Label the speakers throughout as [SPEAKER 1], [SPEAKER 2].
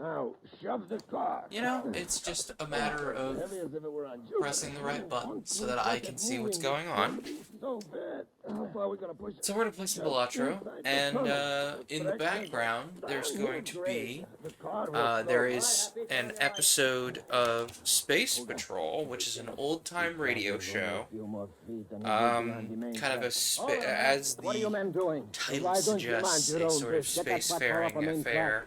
[SPEAKER 1] Now, shove the car.
[SPEAKER 2] You know, it's just a matter of pressing the right button so that I can see what's going on.
[SPEAKER 1] So bad. How far are we gonna push it?
[SPEAKER 2] So we're gonna play some Balatro, and in the background there's going to be there is an episode of Space Patrol, which is an old-time radio show. Kind of as the title suggests, a sort of spacefaring affair.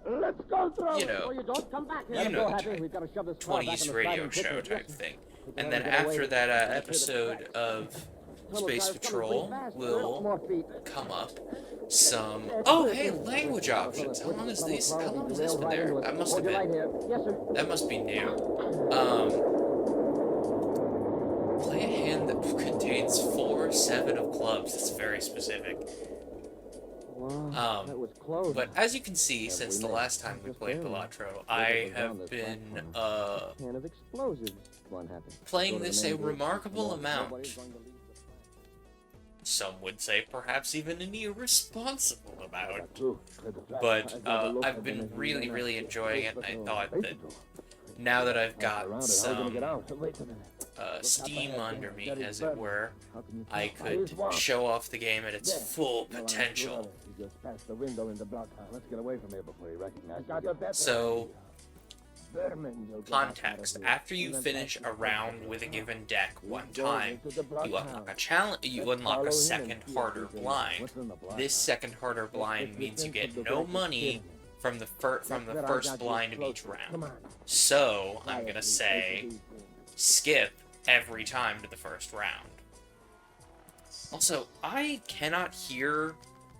[SPEAKER 1] Let's go through
[SPEAKER 2] You know,
[SPEAKER 1] it. Don't come back
[SPEAKER 2] you know, the 20s radio show type thing. And then after that episode of Space Patrol will come up some... Oh, hey, language options. How long has this been there? That must have been... That must be new. Play a hand that contains 4 7 of clubs. That's very specific. But as you can see, since the last time we played Balatro, I have been playing this a remarkable amount. Some would say perhaps even an irresponsible amount. But I've been really enjoying it, and I thought that now that I've got some steam under me, as it were, I could show off the game at its full potential. So, context. After you finish a round with a given deck one time, you unlock a challenge. You unlock a second harder blind. This second harder blind means you get no money from the first blind of each round. So I'm gonna say skip every time to the first round. Also, I cannot hear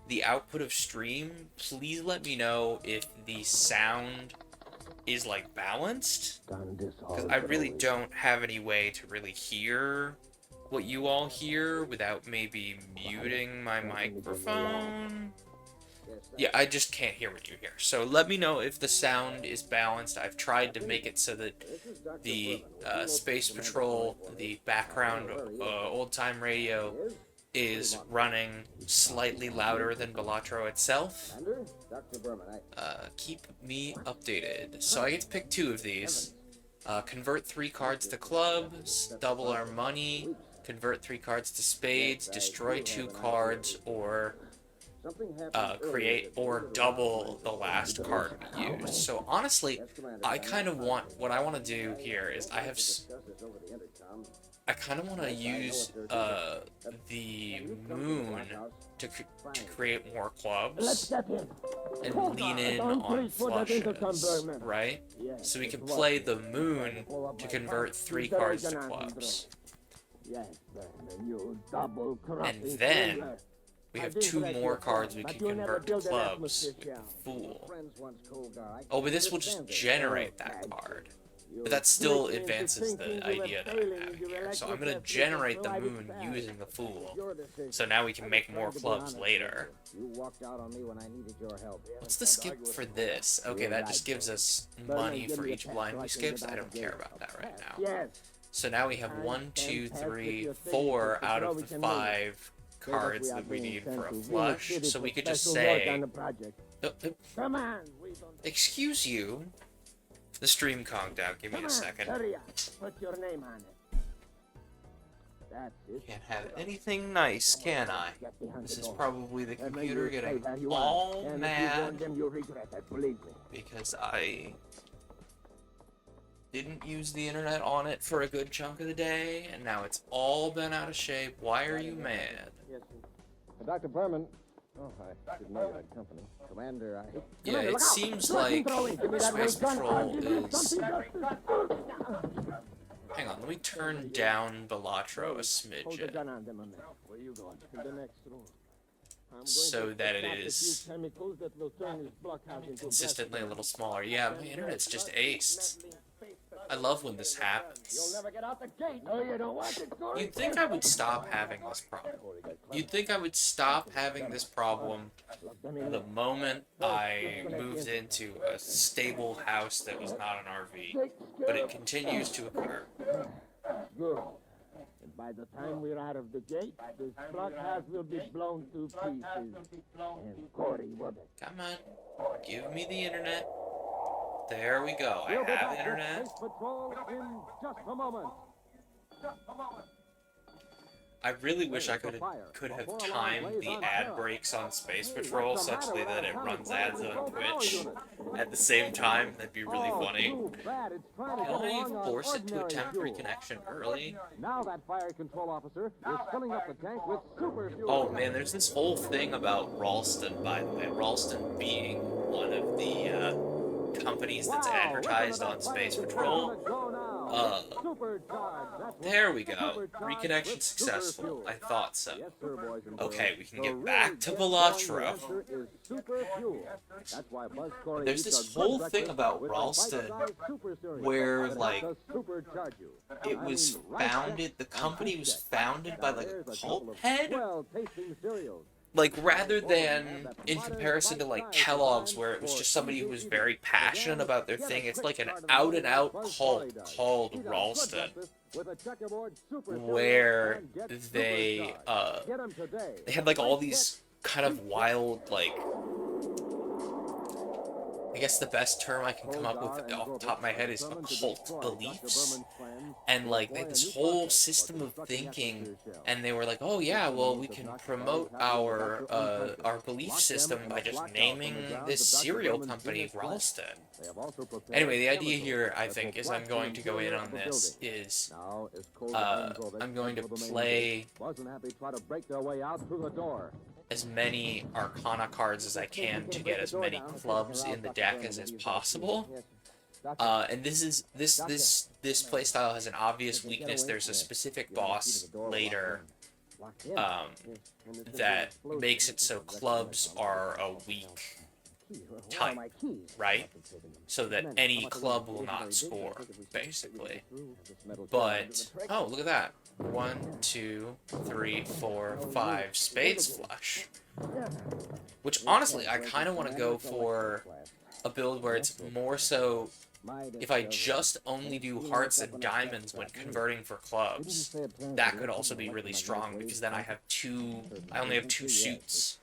[SPEAKER 2] the output of stream. Please let me know if the sound is like balanced, because I really don't have any way to really hear what you all hear without maybe muting my microphone. Yeah, I just can't hear what you hear. So let me know if the sound is balanced. I've tried to make it so that the Space Patrol, the background old-time radio, is running slightly louder than Balatro itself. Keep me updated. So I get to pick 2 of these. Convert 3 cards to clubs, double our money, convert 3 cards to spades, destroy 2 cards, or create or double the last card we use. So honestly, I kind of want, what I want to do here is I kind of want to use the moon to create more clubs and lean in on flushes, right? So we can play the moon to convert 3 cards to clubs. And then we have 2 more cards we can convert to clubs with the Fool. Oh, but this will just generate that card. But that still advances the idea that I'm having here. So I'm going to generate the moon using the Fool. So now we can make more clubs later. What's the skip for this? Okay, that just gives us money for each blind we skipped. I don't care about that right now. So now we have 1, 2, 3, 4 out of the 5 cards that we need for a flush. So we could just say, excuse you. The stream conked out. Give me a second.
[SPEAKER 1] Put your name on it.
[SPEAKER 2] Can't have anything nice, can I? This is probably the computer getting all mad because I didn't use the internet on it for a good chunk of the day, and now it's all been out of shape. Why are you mad?
[SPEAKER 3] Dr. Berman. Oh, I didn't know you had company. Commander,
[SPEAKER 2] Yeah, it seems like Space Patrol is... Hang on, let me turn down Balatro a smidgen, so that it is consistently a little smaller. Yeah, my internet's just aced. I love when this happens. You'd think I would stop having this problem. You'd think I would stop having this problem the moment I moved into a stable house that was not an RV. But it continues to occur.
[SPEAKER 1] By the time we're out of the gate, this truck house will be blown to pieces. And Corey will be.
[SPEAKER 2] Come on. Give me the internet. There we go. I have internet.
[SPEAKER 3] Patrol in just a moment.
[SPEAKER 2] I really wish I could have timed the ad breaks on Space Patrol such that it runs ads on Twitch at the same time. That'd be really funny. Can I force it to a temporary connection early?
[SPEAKER 3] Now that fire control officer is filling up the tank with super fuel.
[SPEAKER 2] Oh man, there's this whole thing about Ralston, by the way. Ralston being one of the companies that's advertised on Space Patrol. There we go. Reconnection successful. I thought so. Okay, we can get back to Balatro. There's this whole thing about Ralston where, like, it was founded, the company was founded by, like, a cult head? Like, rather than, in comparison to, like, Kellogg's, where it was just somebody who was very passionate about their thing, it's like an out-and-out cult called Ralston, where they had, like, all these kind of wild, like, I guess the best term I can come up with off the top of my head is occult beliefs. And, like, they had this whole system of thinking, and they were like, oh yeah, well, we can promote our belief system by just naming this cereal company Ralston. Anyway, the idea here, I think, is I'm going to go in on this, is, I'm going to play as many Arcana cards as I can to get as many clubs in the deck as is possible. And this playstyle has an obvious weakness. There's a specific boss later that makes it so clubs are a weak type, right? So that any club will not score, basically. But, oh, look at that. 1, 2, 3, 4, 5 spades flush. Which, honestly, I kind of want to go for a build where it's more so, if I just only do hearts and diamonds when converting for clubs, that could also be really strong, because then I only have 2 suits.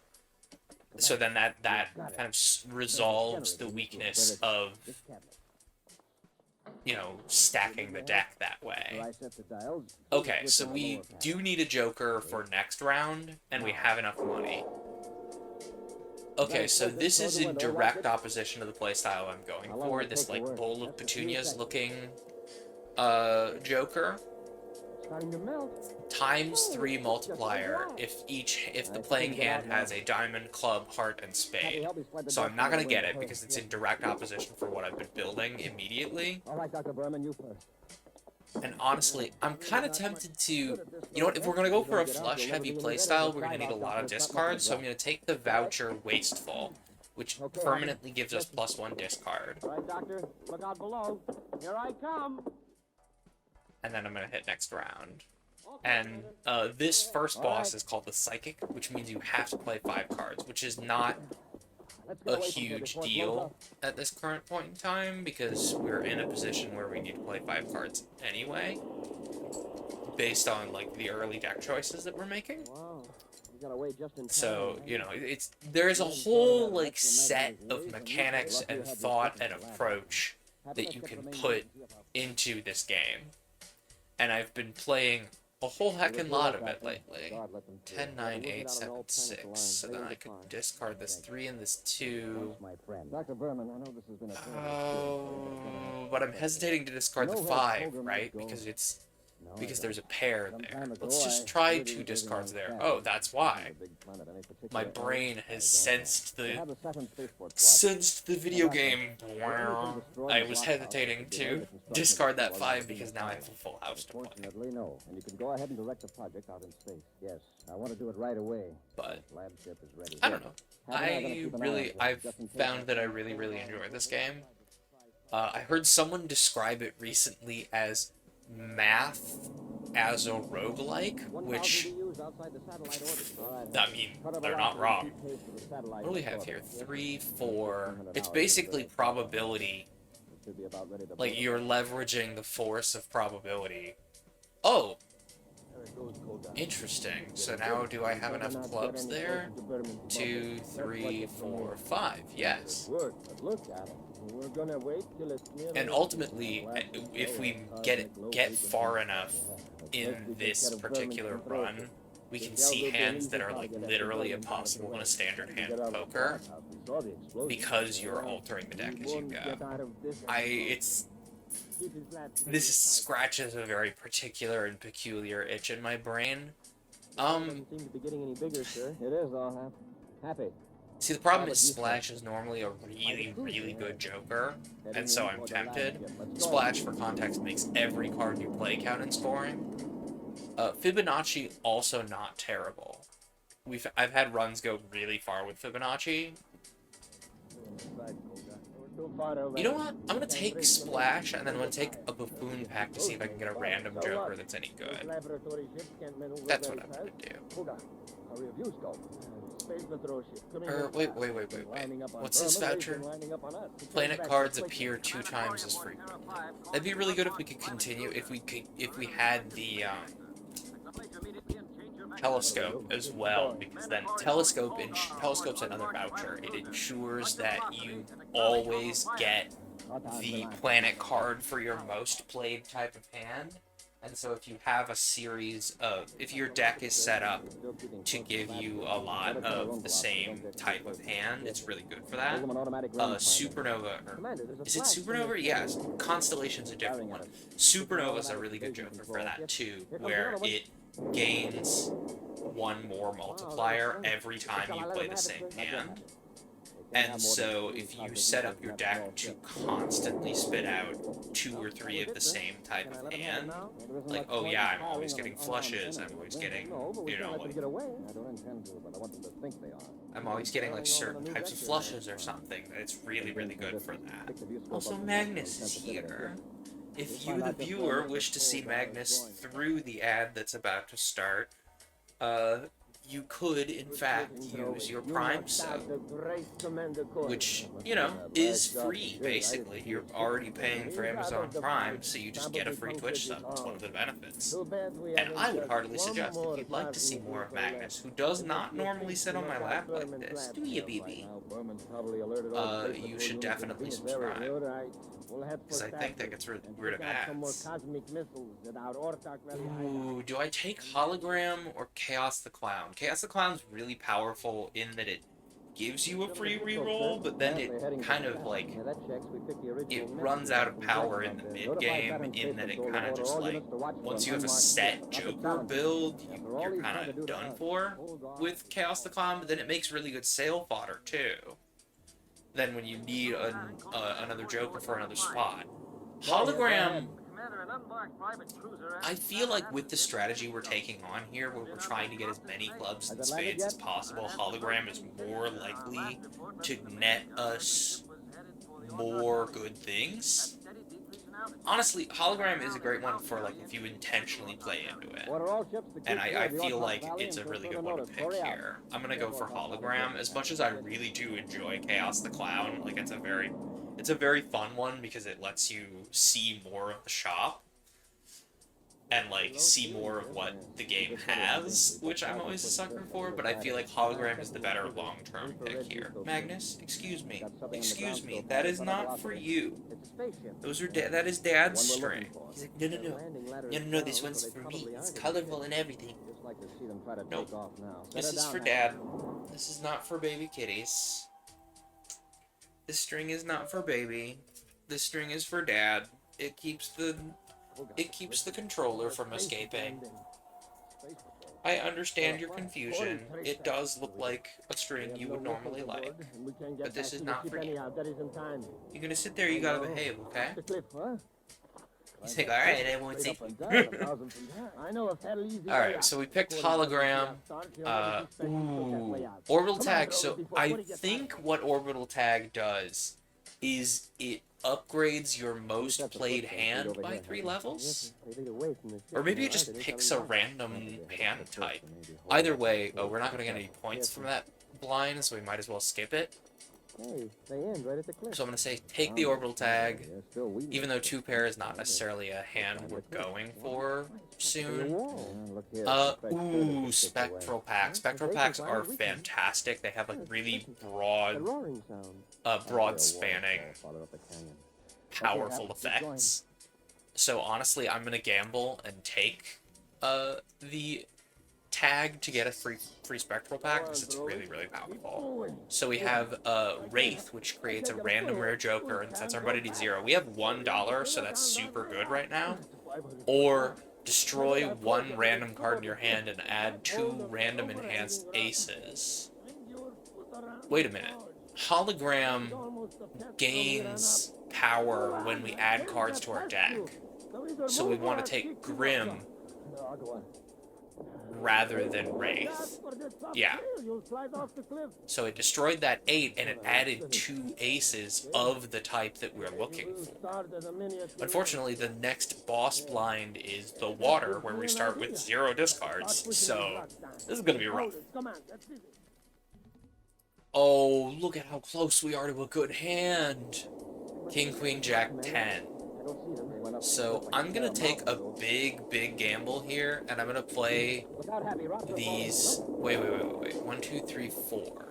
[SPEAKER 2] So then that kind of resolves the weakness of, you know, stacking the deck that way. Okay, so we do need a Joker for next round, and we have enough money. Okay, so this is in direct opposition to the playstyle I'm going for, this, like, bowl of petunias looking Joker. ×3 multiplier if the playing hand has a diamond, club, heart, and spade. So I'm not gonna get it because it's in direct opposition for what I've been building immediately. And honestly, I'm kind of tempted to, you know what, if we're gonna go for a flush-heavy playstyle, we're gonna need a lot of discards, so I'm gonna take the voucher Wasteful, which permanently gives us +1 discard.
[SPEAKER 1] All right, Doctor, look out below. Here I come.
[SPEAKER 2] And then I'm gonna hit next round. And this first boss is called the Psychic, which means you have to play 5 cards, which is not a huge deal at this current point in time, because we're in a position where we need to play 5 cards anyway, based on, like, the early deck choices that we're making. So, you know, there's a whole, like, set of mechanics and thought and approach that you can put into this game. And I've been playing a whole heckin' lot of it lately. 10, 9, 8, 7, 6. So then I could discard this 3 and this 2. Oh, but I'm hesitating to discard the 5, right? Because there's a pair there. Let's just try 2 discards there. Oh, that's why. My brain has sensed the video game. I was hesitating to discard that 5 because now I have a full house to play.
[SPEAKER 3] No, and you can go ahead and direct the project out in space. Yes, I want to do it right away.
[SPEAKER 2] But
[SPEAKER 3] Lab ship is ready.
[SPEAKER 2] I don't know. I've found that I really enjoy this game. I heard someone describe it recently as math as a roguelike, which, I mean, they're not wrong. What do we have here? 3, 4... It's basically probability. Like, you're leveraging the force of probability. Oh! Interesting. So now do I have enough clubs there? 2, 3, 4, 5. Yes. And ultimately, if we get far enough in this particular run, we can see hands that are like literally impossible in a standard hand of poker because you're altering the deck as you go. This scratches a very particular and peculiar itch in my brain.
[SPEAKER 3] Doesn't seem to be getting any bigger, sir. It is, all happy.
[SPEAKER 2] See, the problem is Splash is normally a really, really good joker, and so I'm tempted. Splash, for context, makes every card you play count in scoring. Fibonacci, also not terrible. I've had runs go really far with Fibonacci. You know what? I'm gonna take Splash, and then I'm gonna take a Buffoon pack to see if I can get a random joker that's any good. That's what I'm gonna do. Wait. What's this voucher? Planet cards appear 2 times as frequently. That'd be really good if we could continue, if we had the, telescope as well, because then telescope's another voucher. It ensures that you always get the planet card for your most played type of hand. And so if you have a series of, if your deck is set up to give you a lot of the same type of hand, it's really good for that. Supernova, is it Supernova? Yes, Constellation's a different one. Supernova's a really good joker for that too, where it gains 1 more multiplier every time you play the same hand. And so if you set up your deck to constantly spit out 2 or 3 of the same type of hand, like, oh yeah, I'm always getting flushes, I'm always getting, you know, like, I'm always getting like certain types of flushes or something, it's really, really good for that. Also, Magnus is here. If you, the viewer, wish to see Magnus through the ad that's about to start, you could, in fact, use your Prime sub, which, you know, is free, basically. You're already paying for Amazon Prime, so you just get a free Twitch sub. It's one of the benefits. And I would heartily suggest, if you'd like to see more of Magnus, who does not normally sit on my lap like this, do you, BB? You should definitely subscribe. Because I think that gets rid of ads. Ooh, do I take Hologram or Chaos the Clown? Chaos the Clown's really powerful in that it gives you a free reroll, but then it kind of, like, it runs out of power in the mid-game, in that it kind of just, like, once you have a set Joker build, you're kind of done for with Chaos the Clown, but then it makes really good sale fodder, too. Then when you need another Joker for another spot. Hologram, I feel like with the strategy we're taking on here, where we're trying to get as many clubs and spades as possible, Hologram is more likely to net us more good things. Honestly, Hologram is a great one for, like, if you intentionally play into it. And I feel like it's a really good one to pick here. I'm gonna go for Hologram. As much as I really do enjoy Chaos the Clown, like, it's a very fun one because it lets you see more of the shop. And, like, see more of what the game has, which I'm always a sucker for, but I feel like Hologram is the better long-term pick here. Magnus, excuse me, that is not for you. Those are that is Dad's string. He's like, no, this one's for me. It's colorful and everything. Nope, this is for Dad. This is not for baby kitties. This string is not for baby. This string is for Dad. It keeps the controller from escaping. I understand your confusion. It does look like a string you would normally like, but this is not for you. You're gonna sit there, you gotta behave, okay? He's like, alright, I won't say. Alright, so we picked Hologram. Orbital Tag. So I think what Orbital Tag does is it upgrades your most played hand by 3 levels? Or maybe it just picks a random hand type. Either way, we're not going to get any points from that blind, so we might as well skip it.
[SPEAKER 3] Hey, they end right at the cliff.
[SPEAKER 2] So I'm going to say take the orbital tag, even though 2 pair is not necessarily a hand we're going for soon. Ooh, spectral packs. Spectral packs are fantastic. They have like really broad spanning, powerful effects. So honestly, I'm gonna gamble and take the tag to get a free spectral pack because it's really powerful. So we have Wraith, which creates a random rare joker and sets everybody to 0. We have $1, so that's super good right now. Or destroy 1 random card in your hand and add 2 random enhanced aces. Wait a minute. Hologram gains power when we add cards to our deck. So we want to take Grim rather than Wraith. Yeah. So it destroyed that 8 and it added 2 aces of the type that we're looking for. Unfortunately, the next boss blind is the water, where we start with 0 discards. So this is going to be rough. Oh, look at how close we are to a good hand. King, Queen, Jack, 10. So I'm going to take a big gamble here, and I'm going to play these... Wait. 1, 2, 3, 4.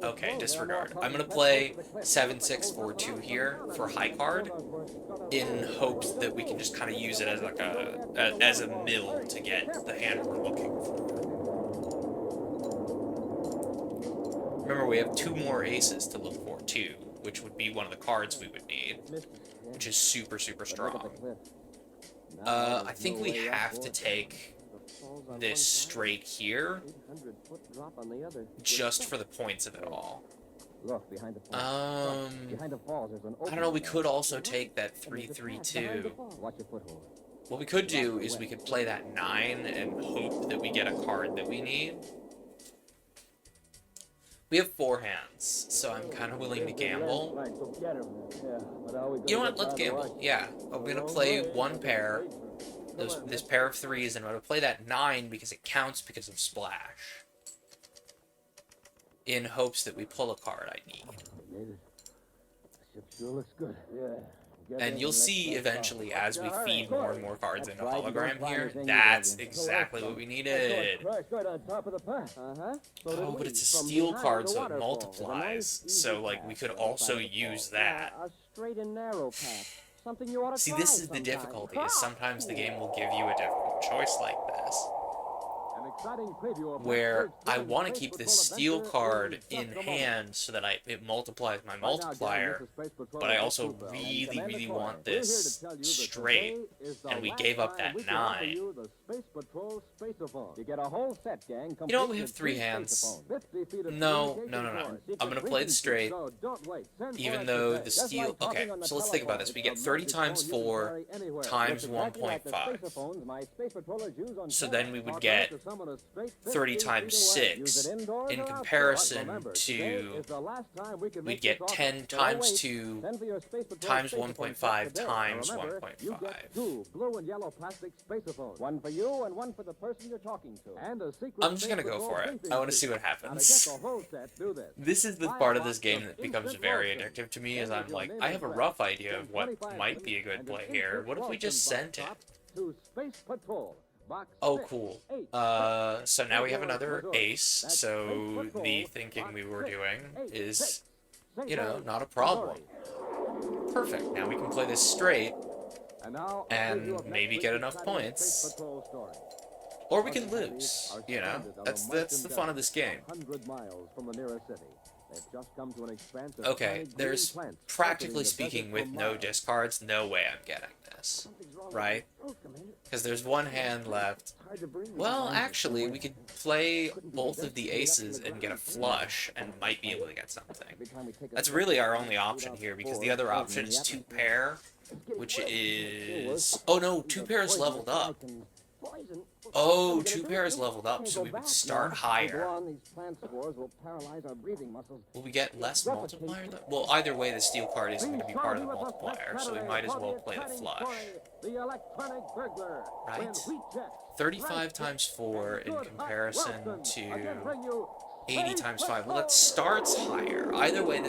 [SPEAKER 2] Okay, disregard. I'm going to play 7, 6, 4, 2 here for high card, in hopes that we can just kind of use it as like as a mill to get the hand we're looking for. Remember, we have 2 more aces to look for, too, which would be one of the cards we would need, which is super strong. I think we have to take this straight here, just for the points of it all. I don't know, we could also take that 3-3-2. What we could do is we could play that 9 and hope that we get a card that we need. We have 4 hands, so I'm kind of willing to gamble. You know what? Let's gamble. Yeah, I'm going to play 1 pair, this pair of 3s, and I'm going to play that 9 because it counts because of Splash, in hopes that we pull a card I need. And you'll see eventually, as we feed more and more cards into hologram here, that's exactly what we needed. Oh, but it's a steel card, so it multiplies. So, like, we could also use that. See, this is the difficulty, is sometimes the game will give you a difficult choice like this, where I want to keep this steel card in hand so that it multiplies my multiplier, but I also really want this straight, and we gave up that 9. You know what, we have 3 hands. No. I'm going to play the straight, even though the steel... Okay, so let's think about this. We get 30 times 4 times 1.5. So then we would get 30 times 6, in comparison to, we'd get 10 times 2 times 1.5 times 1.5. I'm just gonna go for it. I want to see what happens. This is the part of this game that becomes very addictive to me, is I'm like, I have a rough idea of what might be a good play here. What if we just sent it? Oh, cool. So now we have another ace, so the thinking we were doing is, you know, not a problem. Perfect. Now we can play this straight, and maybe get enough points. Or we can lose, you know? That's the fun of this game. Okay, there's, practically speaking, with no discards, no way I'm getting this, right? Because there's 1 hand left. Well, actually, we could play both of the aces and get a flush, and might be able to get something. That's really our only option here, because the other option is 2 pair, which is... Oh no, 2 pairs leveled up. Oh, 2 pairs leveled up, so we would start higher. Will we get less multiplier? Well, either way, the steel card isn't going to be part of the multiplier, so we might as well play the flush. Right? 35 times 4 in comparison to 80 times 5. Well, that starts higher. Either way,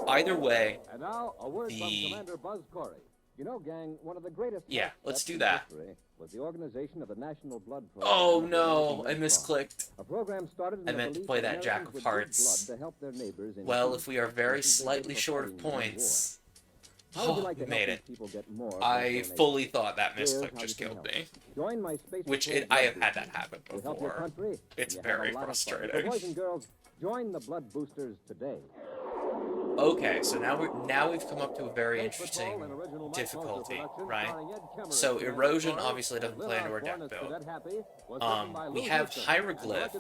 [SPEAKER 2] Either way,
[SPEAKER 3] And now, a word from
[SPEAKER 2] the...
[SPEAKER 3] Commander Buzz Corey. You know, gang, one of the greatest...
[SPEAKER 2] Yeah, let's
[SPEAKER 3] steps
[SPEAKER 2] do
[SPEAKER 3] in
[SPEAKER 2] that.
[SPEAKER 3] history was the organization of the National Blood Program.
[SPEAKER 2] Oh no, I misclicked.
[SPEAKER 3] A program started in
[SPEAKER 2] I
[SPEAKER 3] the
[SPEAKER 2] meant to
[SPEAKER 3] belief
[SPEAKER 2] play
[SPEAKER 3] that
[SPEAKER 2] that Jack
[SPEAKER 3] Americans
[SPEAKER 2] of
[SPEAKER 3] would give
[SPEAKER 2] Hearts.
[SPEAKER 3] blood to help their neighbors in
[SPEAKER 2] Well,
[SPEAKER 3] peace,
[SPEAKER 2] if we are very
[SPEAKER 3] just as they
[SPEAKER 2] slightly
[SPEAKER 3] did for
[SPEAKER 2] short of
[SPEAKER 3] fighting in war.
[SPEAKER 2] points...
[SPEAKER 3] How would you
[SPEAKER 2] Oh,
[SPEAKER 3] like
[SPEAKER 2] we
[SPEAKER 3] to
[SPEAKER 2] made
[SPEAKER 3] help
[SPEAKER 2] it.
[SPEAKER 3] these people get more blood
[SPEAKER 2] I
[SPEAKER 3] donations?
[SPEAKER 2] fully thought that
[SPEAKER 3] Here's
[SPEAKER 2] misclick
[SPEAKER 3] how
[SPEAKER 2] just
[SPEAKER 3] you can
[SPEAKER 2] killed
[SPEAKER 3] help.
[SPEAKER 2] me.
[SPEAKER 3] Join my Space
[SPEAKER 2] Which
[SPEAKER 3] Patrol
[SPEAKER 2] I have
[SPEAKER 3] blood
[SPEAKER 2] had that
[SPEAKER 3] boosters.
[SPEAKER 2] happen
[SPEAKER 3] We help your
[SPEAKER 2] before.
[SPEAKER 3] country,
[SPEAKER 2] It's
[SPEAKER 3] and you have
[SPEAKER 2] very
[SPEAKER 3] a lot of fun. So
[SPEAKER 2] frustrating.
[SPEAKER 3] boys and girls, join the blood boosters today.
[SPEAKER 2] Okay, so now we've come up to a very interesting difficulty, right? So erosion obviously doesn't play into our deck build. We have hieroglyph,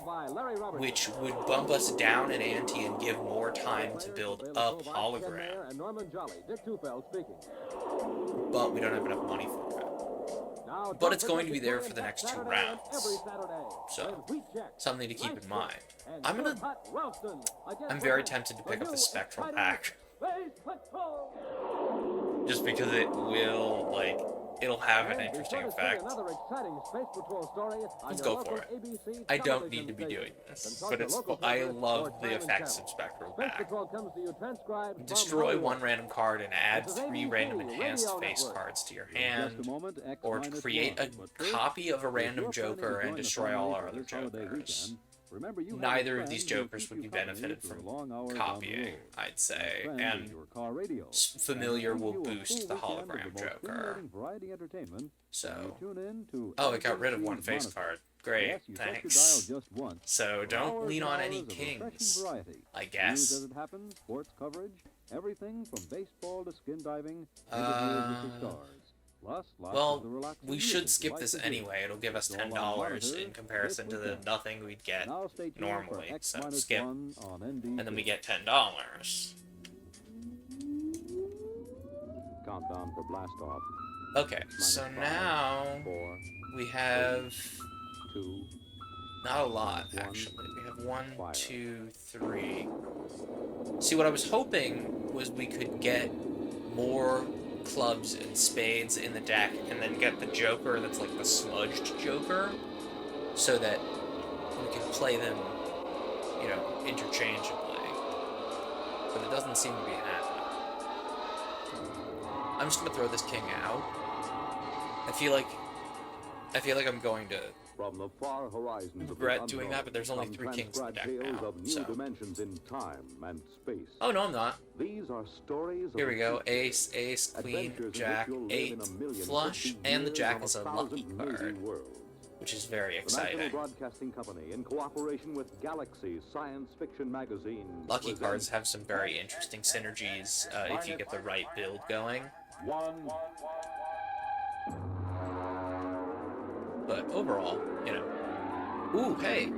[SPEAKER 2] which would bump us down an ante and give more time to build up hologram. But we don't have enough money for it. But it's going to be there for the next 2 rounds. So, something to keep in mind. I'm very tempted to pick up the Spectral pack. Just because it will, like, it'll have an interesting effect. Let's go for it. I don't need to be doing this, but I love the effects of Spectral pack. Destroy 1 random card and add 3 random enhanced face cards to your hand, or create a copy of a random Joker and destroy all our other Jokers. Neither of these Jokers would be benefited from copying, I'd say, and Familiar will boost the hologram Joker. So, oh, it got rid of 1 face card. Great, thanks. So don't lean on any kings, I guess. Well, we should skip this anyway. It'll give us $10 in comparison to the nothing we'd get normally. So skip, and then we get $10.
[SPEAKER 4] Countdown for blast off.
[SPEAKER 2] Okay, so now we have not a lot actually. We have 1, 2, 3. See, what I was hoping was we could get more clubs and spades in the deck and then get the Joker that's like the smudged Joker so that we can play them, you know, interchangeably. But it doesn't seem to be happening. I'm just gonna throw this king out. I feel like I'm going to
[SPEAKER 4] From the far horizons
[SPEAKER 2] regret doing that, but there's only 3 kings in the deck now, so...
[SPEAKER 4] dimensions in time and space.
[SPEAKER 2] Oh, no, I'm not.
[SPEAKER 4] These are stories
[SPEAKER 2] Here we go. Ace, ace, queen, jack, 8, flush, and the jack is a lucky card, which is very exciting.
[SPEAKER 4] The National Broadcasting Company, in cooperation with Galaxy Science Fiction Magazine,
[SPEAKER 2] Lucky cards have some very interesting synergies if you get the right build going. But overall, you know. Ooh, hey,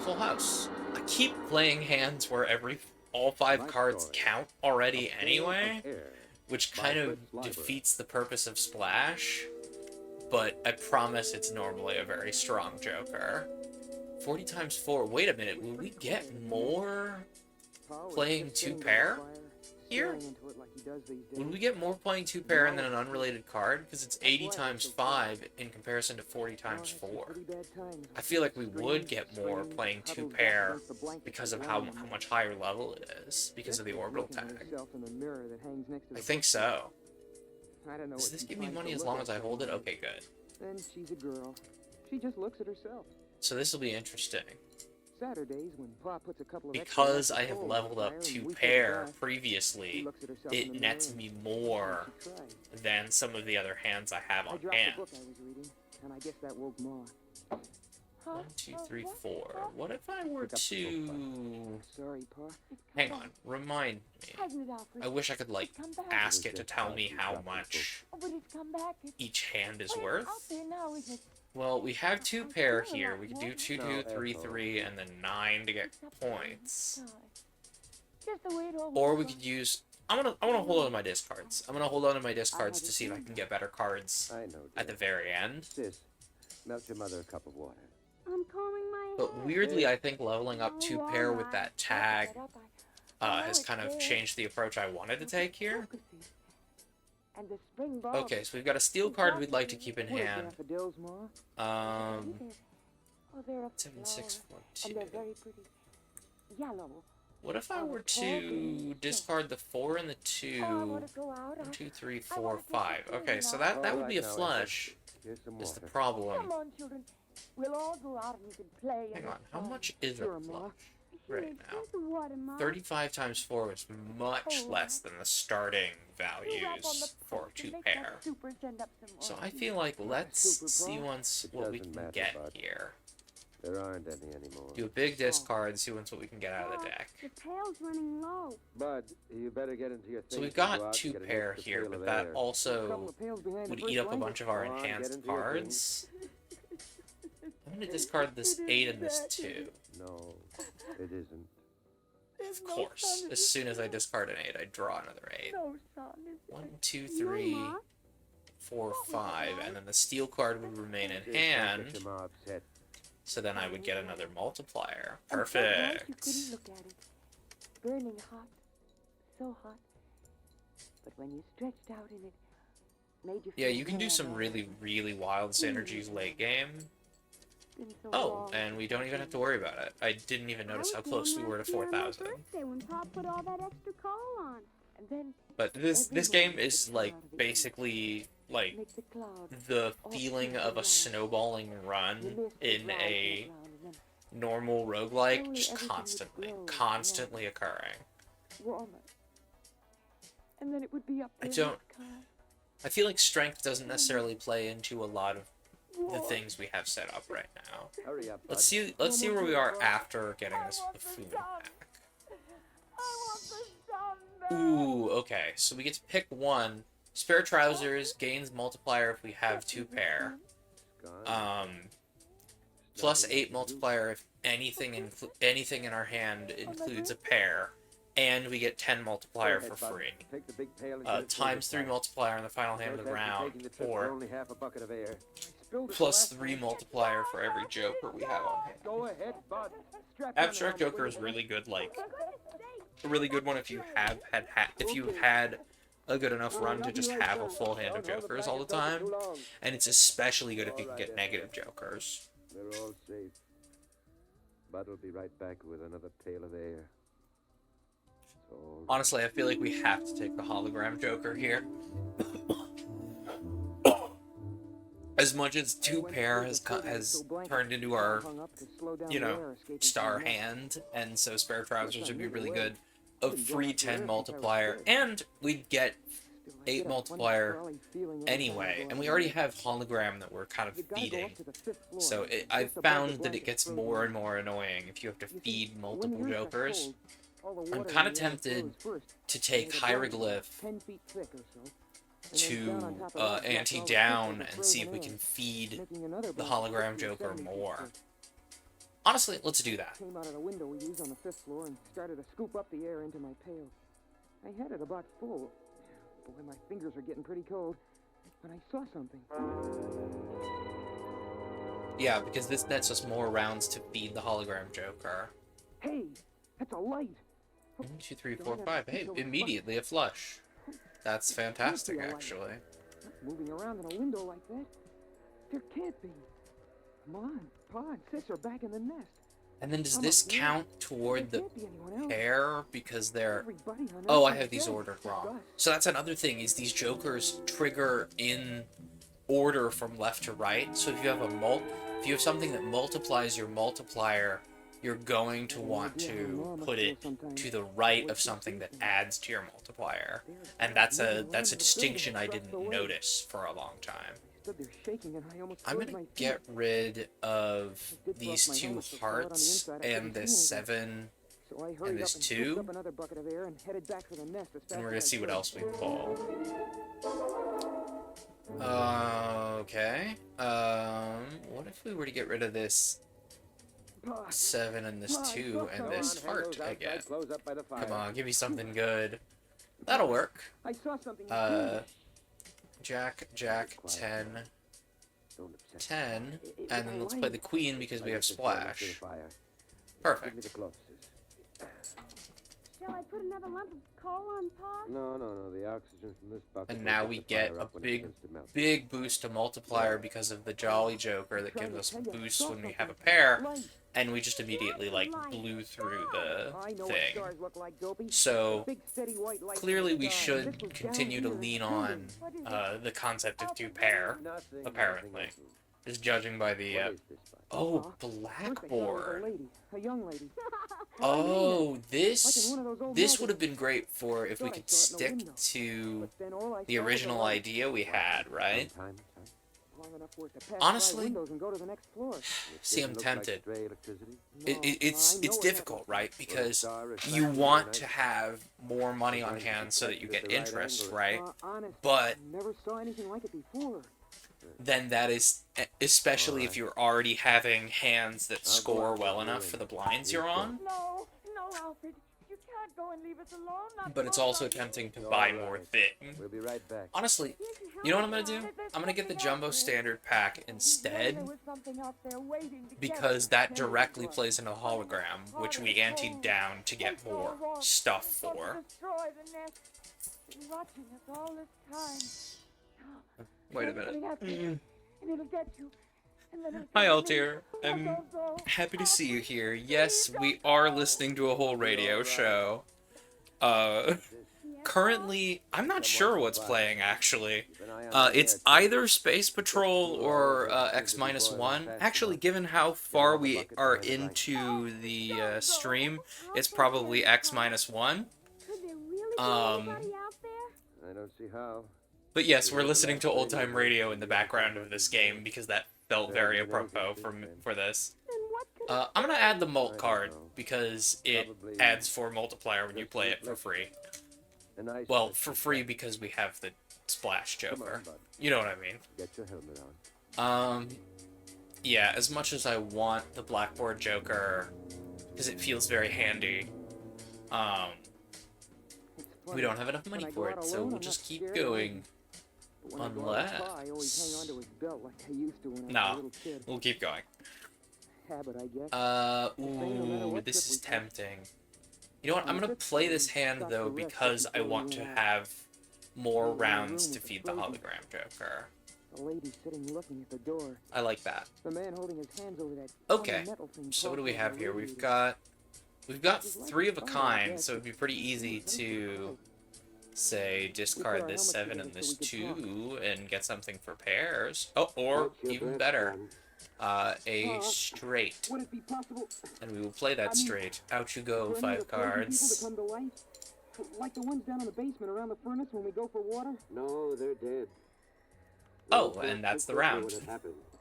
[SPEAKER 2] full house. I keep playing hands where all 5 cards count already anyway, which kind of defeats the purpose of Splash, but I promise it's normally a very strong Joker. 40 times 4, wait a minute, will we get more playing 2-pair here? Would we get more playing 2-pair and then an unrelated card? Because it's 80 times 5 in comparison to 40 times 4. I feel like we would get more playing 2-pair because of how much higher level it is, because of the orbital tag. I think so. Does this give me money as long as I hold it? Okay, good.
[SPEAKER 5] Then she's a girl. She just looks at herself.
[SPEAKER 2] So this will be interesting.
[SPEAKER 5] Saturdays when Pa puts a couple of
[SPEAKER 2] Because I have leveled up 2-pair previously, it nets me more than some of the other hands I have on hand. 1, 2, 3, 4. What if I were to...
[SPEAKER 5] Sorry, Pa.
[SPEAKER 2] Hang on, remind me. I wish I could, like, ask it to tell me how much each hand is worth. Well, we have 2-pair here. We could do 2, 2, 3, 3, and then 9 to get points. Or we could use... I wanna hold on to my discards. I'm gonna hold on to my discards to see if I can get better cards at the very end.
[SPEAKER 3] Sis, melt your mother a cup of water.
[SPEAKER 6] I'm calling my
[SPEAKER 2] But weirdly, I think leveling up 2-pair with that tag has kind of changed the approach I wanted to take here. Okay, so we've got a steel card we'd like to keep in hand. 7, 6, 4, 2.
[SPEAKER 6] Yellow.
[SPEAKER 2] What if I were to discard the 4 and the 2? 1, 2, 3, 4, 5. Okay, so that would be a flush. Is the problem?
[SPEAKER 6] Come on, children. We'll all go out and you can play.
[SPEAKER 2] Hang on, how much is a flush right now?
[SPEAKER 6] Here's the water, Mom.
[SPEAKER 2] 35 times 4 is much less than the starting values for 2-pair. So I feel like let's see once what we can get here.
[SPEAKER 3] There aren't any anymore.
[SPEAKER 2] Do a big discard, see once what we can get out of the deck.
[SPEAKER 6] The pail's running low.
[SPEAKER 3] Bud, you better get into your things.
[SPEAKER 2] So we've
[SPEAKER 3] and go
[SPEAKER 2] got
[SPEAKER 3] out and get an
[SPEAKER 2] 2-pair
[SPEAKER 3] extra
[SPEAKER 2] here,
[SPEAKER 3] pail
[SPEAKER 2] but
[SPEAKER 3] of
[SPEAKER 2] that
[SPEAKER 3] air.
[SPEAKER 2] also would eat up a bunch of our
[SPEAKER 3] Come on, get
[SPEAKER 2] enhanced
[SPEAKER 3] into your
[SPEAKER 2] cards. I'm going to discard this 8 and this 2.
[SPEAKER 3] No, it isn't.
[SPEAKER 2] Of course. As soon as I discard an 8, I draw another 8.
[SPEAKER 6] No, son,
[SPEAKER 2] 1, 2, 3, 4, 5, and then the steel card would remain in hand.
[SPEAKER 3] Get them upset.
[SPEAKER 2] So then I would get another multiplier.
[SPEAKER 6] You
[SPEAKER 2] Perfect.
[SPEAKER 6] couldn't look at it. Burning hot. So hot. But when you stretched out in it, made you
[SPEAKER 2] Yeah,
[SPEAKER 6] feel
[SPEAKER 2] you can do some
[SPEAKER 6] better.
[SPEAKER 2] really wild synergies late game.
[SPEAKER 6] Been so
[SPEAKER 2] Oh,
[SPEAKER 6] long.
[SPEAKER 2] and we don't even have to worry about it. I didn't even notice how close we were to 4,000.
[SPEAKER 6] When Pop put all that extra coal on. And then
[SPEAKER 2] But this game is like basically like
[SPEAKER 6] make the clouds
[SPEAKER 2] the feeling of a snowballing run in a normal roguelike, just constantly occurring.
[SPEAKER 6] warmer. And then it would be up
[SPEAKER 2] I
[SPEAKER 6] there
[SPEAKER 2] don't-
[SPEAKER 6] in the sky.
[SPEAKER 2] I feel like strength doesn't necessarily play into a lot of the things we have set up right now.
[SPEAKER 3] Hurry up,
[SPEAKER 2] Let's see where we are after getting this buffoon back. Ooh, okay. So we get to pick one. Spare trousers gains multiplier if we have 2-pair. Plus 8 multiplier if anything in our hand includes a pair, and we get 10 multiplier for free.
[SPEAKER 3] Take the big pail and get it
[SPEAKER 2] Times 3
[SPEAKER 3] filled.
[SPEAKER 2] multiplier in the final hand of the
[SPEAKER 3] First, after
[SPEAKER 2] round,
[SPEAKER 3] taking the trip for
[SPEAKER 2] or
[SPEAKER 3] only half a bucket of air.
[SPEAKER 2] plus 3 multiplier for every joker we have on hand.
[SPEAKER 3] Go ahead, Bud. Strap on
[SPEAKER 2] Abstract
[SPEAKER 3] around
[SPEAKER 2] Joker is really good, like a really good one if you have if you've had a good enough run to just have a full hand of jokers all the time, and it's especially good if you can get negative jokers.
[SPEAKER 3] They're all safe. Bud will be right back with another pail of air. It's all right.
[SPEAKER 2] Honestly, I feel like we have to take the hologram joker here. As much as 2-pair has turned into our, star hand, and so spare trousers would be really good. A free 10 multiplier, and we'd get 8 multiplier anyway, and we already have hologram that we're kind of feeding. So I've found that it gets more and more annoying if you have to feed multiple jokers. I'm kind of tempted to take hieroglyph to ante down and see if we can feed the hologram joker more. Honestly, let's do that.
[SPEAKER 5] Came out of the window we use on the 5th floor and started to scoop up the air into my pail. I had it about full. Boy, my fingers are getting pretty cold. When I saw something.
[SPEAKER 2] Yeah, because this nets us more rounds to feed the hologram joker.
[SPEAKER 5] Hey, that's a light.
[SPEAKER 2] 1, 2, 3, 4, 5. Hey, immediately a flush. That's fantastic, actually.
[SPEAKER 5] Not moving around in a window like that. There can't be. Come on, Pa and Sis are back in the nest.
[SPEAKER 2] And then does this count toward the
[SPEAKER 5] Can't be anyone else.
[SPEAKER 2] pair because they're...
[SPEAKER 5] Everybody on
[SPEAKER 2] Oh,
[SPEAKER 5] Earth
[SPEAKER 2] I have
[SPEAKER 5] is
[SPEAKER 2] these
[SPEAKER 5] dead.
[SPEAKER 2] ordered wrong.
[SPEAKER 5] Us.
[SPEAKER 2] So that's another thing, is these jokers trigger in order from left to right. So if you have something that multiplies your multiplier, you're going to want to put it to the right of something that adds to your multiplier. And that's a distinction I didn't notice for a long time.
[SPEAKER 5] Stood there shaking and I almost
[SPEAKER 2] I'm
[SPEAKER 5] froze
[SPEAKER 2] gonna
[SPEAKER 5] my feet.
[SPEAKER 2] get rid of these 2 hearts and this 7,
[SPEAKER 5] So I
[SPEAKER 2] and
[SPEAKER 5] hurried
[SPEAKER 2] this
[SPEAKER 5] up
[SPEAKER 2] 2.
[SPEAKER 5] scooped up another bucket of air and headed back for the nest as fast
[SPEAKER 2] and we're gonna
[SPEAKER 5] as I
[SPEAKER 2] see what
[SPEAKER 5] could.
[SPEAKER 2] else we pull. Okay. What if we were to get rid of this
[SPEAKER 5] Pa,
[SPEAKER 2] 7 and this 2 and this
[SPEAKER 3] Come on,
[SPEAKER 2] heart
[SPEAKER 3] hang those outside
[SPEAKER 2] again?
[SPEAKER 3] clothes up by the fire.
[SPEAKER 2] Come on, give me something good. That'll work.
[SPEAKER 5] I saw something.
[SPEAKER 2] Jack, 10,
[SPEAKER 3] Don't upset.
[SPEAKER 2] 10, and then let's play the queen because we have
[SPEAKER 3] Light the flame up to the
[SPEAKER 2] splash.
[SPEAKER 3] fire. Give me
[SPEAKER 2] Perfect.
[SPEAKER 3] the gloves, Sis.
[SPEAKER 6] Shall I put another lump of coal on top?
[SPEAKER 3] No, the oxygen from this bucket.
[SPEAKER 2] And
[SPEAKER 3] will
[SPEAKER 2] now
[SPEAKER 3] get
[SPEAKER 2] we
[SPEAKER 3] the
[SPEAKER 2] get
[SPEAKER 3] fire
[SPEAKER 2] a
[SPEAKER 3] up when it
[SPEAKER 2] big,
[SPEAKER 3] begins to melt.
[SPEAKER 2] big boost to multiplier because of the Jolly Joker that gives us boosts when we have a pair, and we just immediately, like, blew through the
[SPEAKER 5] I know what
[SPEAKER 2] thing.
[SPEAKER 5] stars look like, Dopey.
[SPEAKER 2] So,
[SPEAKER 5] Big, steady white lights
[SPEAKER 2] clearly
[SPEAKER 5] in the
[SPEAKER 2] we
[SPEAKER 5] sky.
[SPEAKER 2] should
[SPEAKER 5] This was
[SPEAKER 2] continue to
[SPEAKER 5] down here
[SPEAKER 2] lean
[SPEAKER 5] in the
[SPEAKER 2] on
[SPEAKER 5] building.
[SPEAKER 2] the concept of two-pair,
[SPEAKER 3] Nothing,
[SPEAKER 2] apparently.
[SPEAKER 3] nothing.
[SPEAKER 2] Just judging by the,
[SPEAKER 3] What is this bucket?
[SPEAKER 2] oh,
[SPEAKER 5] First I thought it was
[SPEAKER 2] blackboard.
[SPEAKER 5] a lady, a young lady.
[SPEAKER 2] Oh,
[SPEAKER 5] Like in
[SPEAKER 2] this
[SPEAKER 5] one of those old
[SPEAKER 2] this would have
[SPEAKER 5] magazines.
[SPEAKER 2] been great for if we
[SPEAKER 5] Thought I
[SPEAKER 2] could
[SPEAKER 5] saw it in the
[SPEAKER 2] stick
[SPEAKER 5] window.
[SPEAKER 2] to
[SPEAKER 5] But then all I
[SPEAKER 2] the
[SPEAKER 5] saw was a
[SPEAKER 2] original
[SPEAKER 5] light.
[SPEAKER 2] idea we had, right?
[SPEAKER 3] Time.
[SPEAKER 5] Long enough for it to pass
[SPEAKER 2] Honestly-
[SPEAKER 5] by windows and go to the next floor.
[SPEAKER 2] See, I'm
[SPEAKER 3] Didn't look like
[SPEAKER 2] tempted.
[SPEAKER 3] stray electricity.
[SPEAKER 2] It's
[SPEAKER 5] I know it
[SPEAKER 2] difficult, right? Because
[SPEAKER 3] star is
[SPEAKER 2] you
[SPEAKER 3] shining
[SPEAKER 2] want
[SPEAKER 3] tonight.
[SPEAKER 2] to have more money on hand so that you get interest, right?
[SPEAKER 5] Honest,
[SPEAKER 2] But
[SPEAKER 5] never saw anything like it before.
[SPEAKER 2] then that is, especially if you're already having hands that
[SPEAKER 3] I'll go
[SPEAKER 2] score
[SPEAKER 3] out
[SPEAKER 2] well
[SPEAKER 3] with you
[SPEAKER 2] enough
[SPEAKER 3] and
[SPEAKER 2] for the blinds you're on.
[SPEAKER 6] No, Alfred. You can't go and leave us alone. Not
[SPEAKER 2] But it's
[SPEAKER 6] for
[SPEAKER 2] also
[SPEAKER 6] long.
[SPEAKER 2] tempting to
[SPEAKER 3] It's
[SPEAKER 2] buy
[SPEAKER 3] all
[SPEAKER 2] more
[SPEAKER 3] right.
[SPEAKER 2] thing.
[SPEAKER 3] We'll be right back.
[SPEAKER 2] Honestly,
[SPEAKER 6] You can help
[SPEAKER 2] you know what
[SPEAKER 6] us
[SPEAKER 2] I'm gonna do?
[SPEAKER 6] out. There's
[SPEAKER 2] I'm gonna get the
[SPEAKER 6] something out
[SPEAKER 2] Jumbo
[SPEAKER 6] there.
[SPEAKER 2] Standard Pack
[SPEAKER 6] There
[SPEAKER 2] instead,
[SPEAKER 6] was something out there waiting to
[SPEAKER 2] because
[SPEAKER 6] get
[SPEAKER 2] that
[SPEAKER 6] us.
[SPEAKER 2] directly plays into hologram, which we anteed down to get more stuff for.
[SPEAKER 6] Destroy the nest. Been watching us all this time.
[SPEAKER 2] Wait a
[SPEAKER 6] It's
[SPEAKER 2] minute.
[SPEAKER 6] coming after you, and it'll get you. And then it'll
[SPEAKER 2] Hi,
[SPEAKER 6] come to me.
[SPEAKER 2] Altair.
[SPEAKER 6] Oh,
[SPEAKER 2] I'm
[SPEAKER 6] don't go.
[SPEAKER 2] happy to see you here. Yes, we are listening to a whole radio show. Currently, I'm not sure what's playing, actually.
[SPEAKER 3] Keep an eye on the
[SPEAKER 2] It's
[SPEAKER 3] air,
[SPEAKER 2] either Space Patrol or X-1. Actually, given how far we are into the stream, it's probably X-1.
[SPEAKER 6] Could there really be
[SPEAKER 2] Um,
[SPEAKER 6] anybody out there?
[SPEAKER 3] I don't see how.
[SPEAKER 2] But yes, we're listening to old-time radio in the background of this game because that felt very apropos for this.
[SPEAKER 6] Then what could
[SPEAKER 2] I'm gonna add the mult card because it adds 4 multiplier when you play it for free.
[SPEAKER 3] A nice
[SPEAKER 2] Well,
[SPEAKER 3] place
[SPEAKER 2] for
[SPEAKER 3] to
[SPEAKER 2] free
[SPEAKER 3] start.
[SPEAKER 2] because we have the Splash
[SPEAKER 3] Come
[SPEAKER 2] Joker.
[SPEAKER 3] on, bud.
[SPEAKER 2] You know what I mean.
[SPEAKER 3] Get your helmet on.
[SPEAKER 2] Yeah, as much as I want the Blackboard Joker, because it feels very handy, we don't have enough money for it, so we'll just keep going.
[SPEAKER 5] But when I go out to spy, I always hang
[SPEAKER 2] Unless...
[SPEAKER 5] onto his belt like I used to when I was a
[SPEAKER 2] No,
[SPEAKER 5] little kid.
[SPEAKER 2] we'll keep going.
[SPEAKER 5] Habit, I guess.
[SPEAKER 2] Ooh, this is tempting. You know what, I'm gonna play this hand, though, because I want to have more rounds to feed the hologram Joker.
[SPEAKER 5] The lady sitting looking at the door.
[SPEAKER 2] I like that.
[SPEAKER 5] The man holding his hands over that
[SPEAKER 2] Okay,
[SPEAKER 5] funny metal thing
[SPEAKER 2] so what do
[SPEAKER 5] called
[SPEAKER 2] we
[SPEAKER 5] the
[SPEAKER 2] have here? We've
[SPEAKER 5] radiator.
[SPEAKER 2] got 3 of a kind, so it'd be pretty easy to say discard this 7 and this 2 and get something for pairs. Oh, or even better, a straight.
[SPEAKER 5] Would it be possible
[SPEAKER 2] And we will play that straight. Out you go,
[SPEAKER 5] for any of
[SPEAKER 2] 5
[SPEAKER 5] the frozen people to
[SPEAKER 2] cards.
[SPEAKER 5] come to life? Like the ones down in the basement around the furnace when we go for water?
[SPEAKER 3] No, they're dead.
[SPEAKER 2] Oh, and that's the round.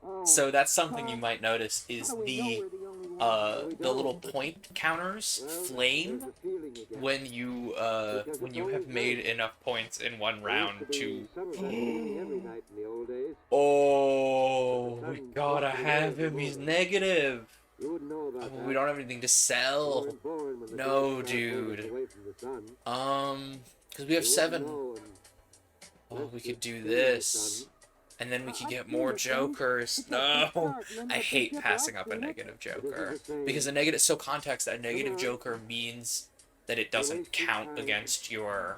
[SPEAKER 5] Oh,
[SPEAKER 2] So that's something you might notice is
[SPEAKER 5] how do we know
[SPEAKER 2] the
[SPEAKER 5] we're the only ones?
[SPEAKER 2] the little point counters flame when you have made enough points in one round to. Oh, we gotta have him. He's negative. Oh, we don't have anything to sell. No, dude. Because we have 7. Oh, we could do this. And then we could get more jokers. No! I hate passing up a negative joker. Because a negative, so context, a negative joker means that it doesn't count against your,